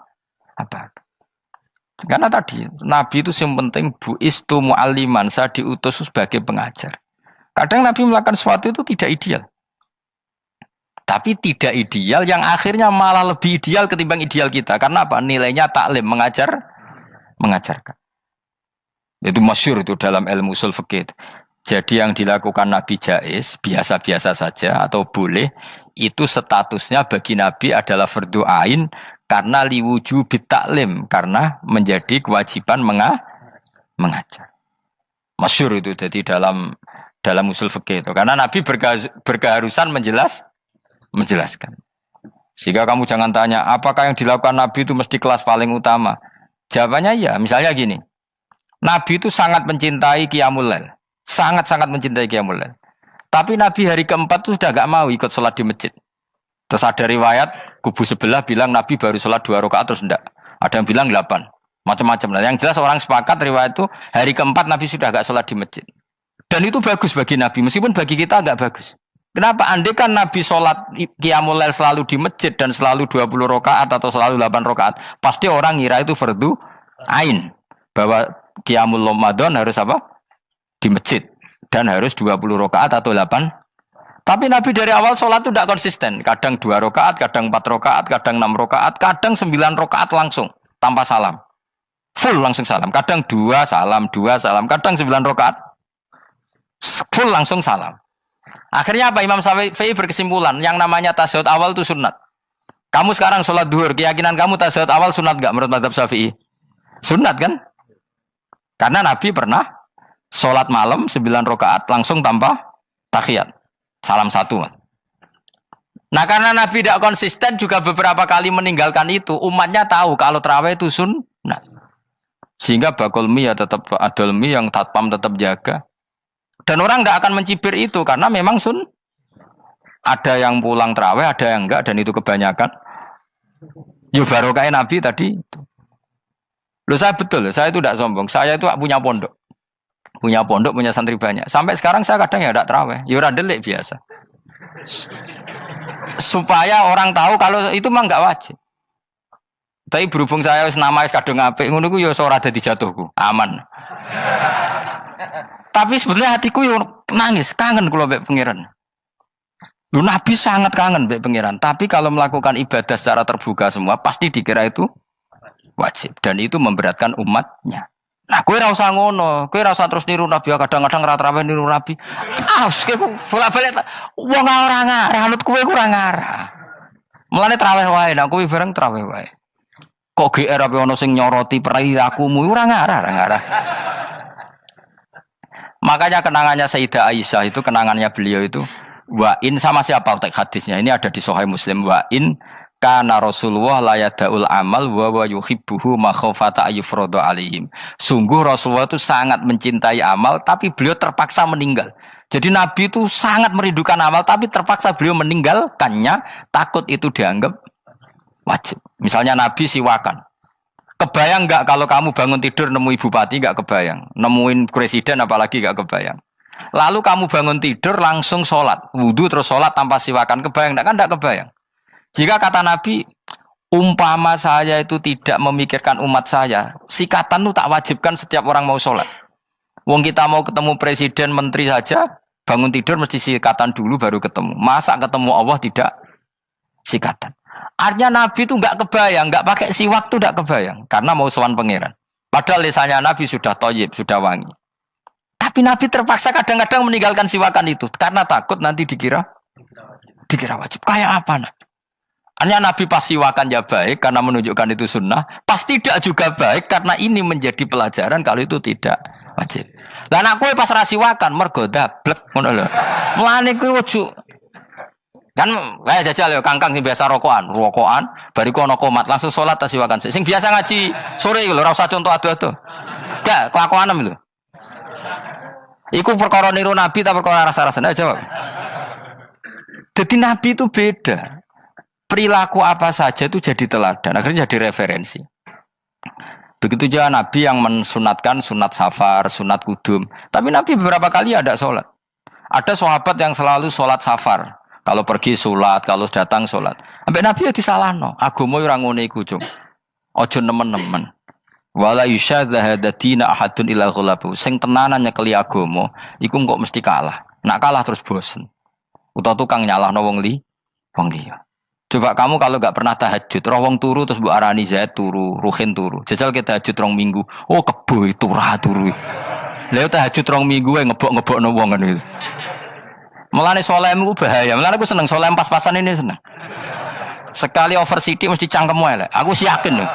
Karena tadi Nabi itu yang penting buistu mu'alliman, saya diutus sebagai pengajar. Kadang Nabi melakukan sesuatu itu tidak ideal. Tapi tidak ideal yang akhirnya malah lebih ideal ketimbang ideal kita. Karena apa? Nilainya taklim, mengajarkan. Itu masyhur itu dalam ilmu ushul fikih. Jadi yang dilakukan Nabi jaiz, biasa-biasa saja atau boleh, itu statusnya bagi Nabi adalah fardhu ain karena liwujubit taklim, karena menjadi kewajiban mengajar. Masyhur itu jadi dalam usul fikih itu. Karena Nabi berkeharusan menjelaskan. Sehingga kamu jangan tanya, apakah yang dilakukan Nabi itu mesti kelas paling utama? Jawabannya ya, misalnya gini. Nabi itu sangat mencintai Qiyamul Lail. Sangat-sangat mencintai Qiyamul Lail. Tapi Nabi hari keempat itu sudah gak mau ikut sholat di masjid. Terus ada riwayat, kubu sebelah bilang Nabi baru sholat 2 rakaat terus enggak. Ada yang bilang 8. Macam-macam. Nah, yang jelas orang sepakat riwayat itu, hari keempat Nabi sudah gak sholat di masjid. Dan itu bagus bagi Nabi, meskipun bagi kita agak bagus. Kenapa? Andai kan Nabi sholat Qiyamul Lail selalu di masjid dan selalu 20 rakaat atau selalu 8 rakaat, pasti orang ngira itu fardhu ain. Bahwa Qiyamul Ramadan harus apa? Di masjid. Dan harus 20 rakaat atau 8. Tapi Nabi dari awal sholat itu tidak konsisten. Kadang 2 rakaat, kadang 4 rakaat, kadang 6 rakaat, kadang 9 rakaat langsung, tanpa salam. Full langsung salam. Kadang 2 salam, kadang 9 rakaat. Full langsung salam. Akhirnya apa? Imam Syafi'i berkesimpulan yang namanya tasyahud awal itu sunat. Kamu sekarang sholat duhur, keyakinan kamu tasyahud awal sunat gak menurut mazhab Syafi'i? Sunat kan? Karena Nabi pernah sholat malam 9 rakaat langsung tanpa tahiyat, salam 1. Nah karena Nabi tidak konsisten juga beberapa kali meninggalkan itu, umatnya tahu kalau tarawih itu sunat. Sehingga bakul mie ya tetap adol mie, yang tatpam tetap jaga. Dan orang tidak akan mencibir itu karena memang ada yang pulang terawih, ada yang enggak, dan itu kebanyakan. Ya barokah Nabi tadi. Loh saya betul, saya itu tidak sombong. Saya itu punya pondok, punya santri banyak. Sampai sekarang saya kadang ya tidak terawih, ya ora delik biasa. Supaya orang tahu kalau itu mah enggak wajib. Tapi berhubung saya nama kadung apik, ngono ku ya ora dadi jatuhku, aman. Tapi sebenarnya hatiku yo nangis, kangen kula mbek pangeran. Lu Nabi sangat kangen mbek pangeran, tapi kalau melakukan ibadah secara terbuka semua pasti dikira itu wajib dan itu memberatkan umatnya. Nah, kowe ora usah ngono, kowe ora usah terus niru Nabi, kadang-kadang ra traweh niru Nabi. Kowe bolak-balik wong ora ngarah, anut kowe ora ngarah. Mulane traweh wae, nek kowe bareng traweh wae. Kok GR apa ono sing nyoroti perilakumu ora ngarah. Makanya kenangannya Sayyidah Aisyah itu, kenangannya beliau itu wa'in sama siapa teks hadisnya, ini ada di Sahih Muslim, wa'in kana Rasulullah la yada'ul amal wa yuhibbuhu makhafata ayyufradu alaihim. Sungguh Rasulullah itu sangat mencintai amal tapi beliau terpaksa meninggal. Jadi Nabi itu sangat merindukan amal tapi terpaksa beliau meninggalkannya, takut itu dianggap wajib. Misalnya Nabi siwakan. Kebayang nggak kalau kamu bangun tidur nemuin bupati nggak kebayang, nemuin presiden apalagi nggak kebayang. Lalu kamu bangun tidur langsung sholat, wudhu terus sholat tanpa siwakan, kebayang nggak? Kan nggak kebayang. Jika kata Nabi, umpama saya itu tidak memikirkan umat saya, sikatan itu tak wajibkan setiap orang mau sholat. Wong kita mau ketemu presiden, menteri saja, bangun tidur mesti sikatan dulu baru ketemu. Masa ketemu Allah tidak sikatan? Artinya Nabi itu nggak kebayang, nggak pakai siwak tuh nggak kebayang, karena mau sowan pangeran. Padahal lisannya Nabi sudah thayyib, sudah wangi. Tapi Nabi terpaksa kadang-kadang meninggalkan siwakan itu, karena takut nanti dikira wajib. Kayak apa Nabi? Artinya Nabi pas siwakan ya baik, karena menunjukkan itu sunnah. Pas tidak juga baik, karena ini menjadi pelajaran kalau itu tidak wajib. Lah anak kowe pas rasiwakan mergo dablek ngono lho. Mulane kowe ojo kan jajal ya kangkang sing biasa rokokan, bariku ana komat langsung salat tas siwakan. Sing biasa ngaji sore iku lho ora usah contoh adu-adu. Gak kelakuanem lho. Iku perkara niru Nabi ta perkara rasa-rasane jawab. Jadi Nabi itu beda. Perilaku apa saja itu jadi teladan, akhirnya jadi referensi. Begitu juga Nabi yang mensunatkan sunat safar, sunat kudum. Tapi Nabi beberapa kali ada sholat. Ada sahabat yang selalu sholat safar. Kalau pergi sholat, kalau datang sholat. Sampai Nabi ya disalahno. Agama orang ngene iku, Cung. Ojo nemen-nemen. Wala yusyadzahadatina ahadun ila ghulabu. Sing tenanan nyekeli agama, iku kok mesti kalah. Nak kalah terus bosen. Utawa tukang nyalahno wong liya. Coba kamu kalau gak pernah tahajud, roh wong turu terus Bu Arani Zaid turu, Ruhin turu. Jajal kita tahajud 2 minggu. Oh kebo turu. Lha tahajud 2 minggu ngebok-ngebokno wong kan itu. Mulane solehmu bahaya. Mulane aku seneng soleh pas-pasan ini seneng. Sekali over city mesti cangkemmu elek. Aku sih yakin lho.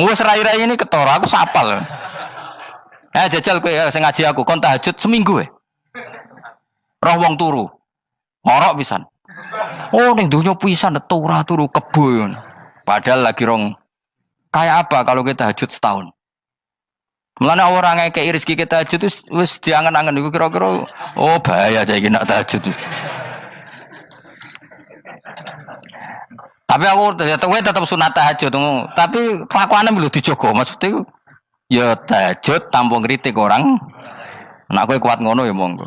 Wes rai-rai ini ketara, aku sapal. Jajal kowe sing ngaji aku kon tahajud seminggu roh wong turu. Ngorok pisan. Oh ning donya pisan turu kebo. Padahal lagi rong. Kayak apa kalau kita tahajud setahun? Mulane orang ngekeki rezeki kita tahajud wis diangen-angen iku kira-kira oh bahaya aja iki nak tahajud. Tapi aku tetap sunat tahajud, tapi kelakuannya belum dijogo. Maksudnya ya tahajud tanpa kritik orang. Nak kowe kuat ngono ya monggo.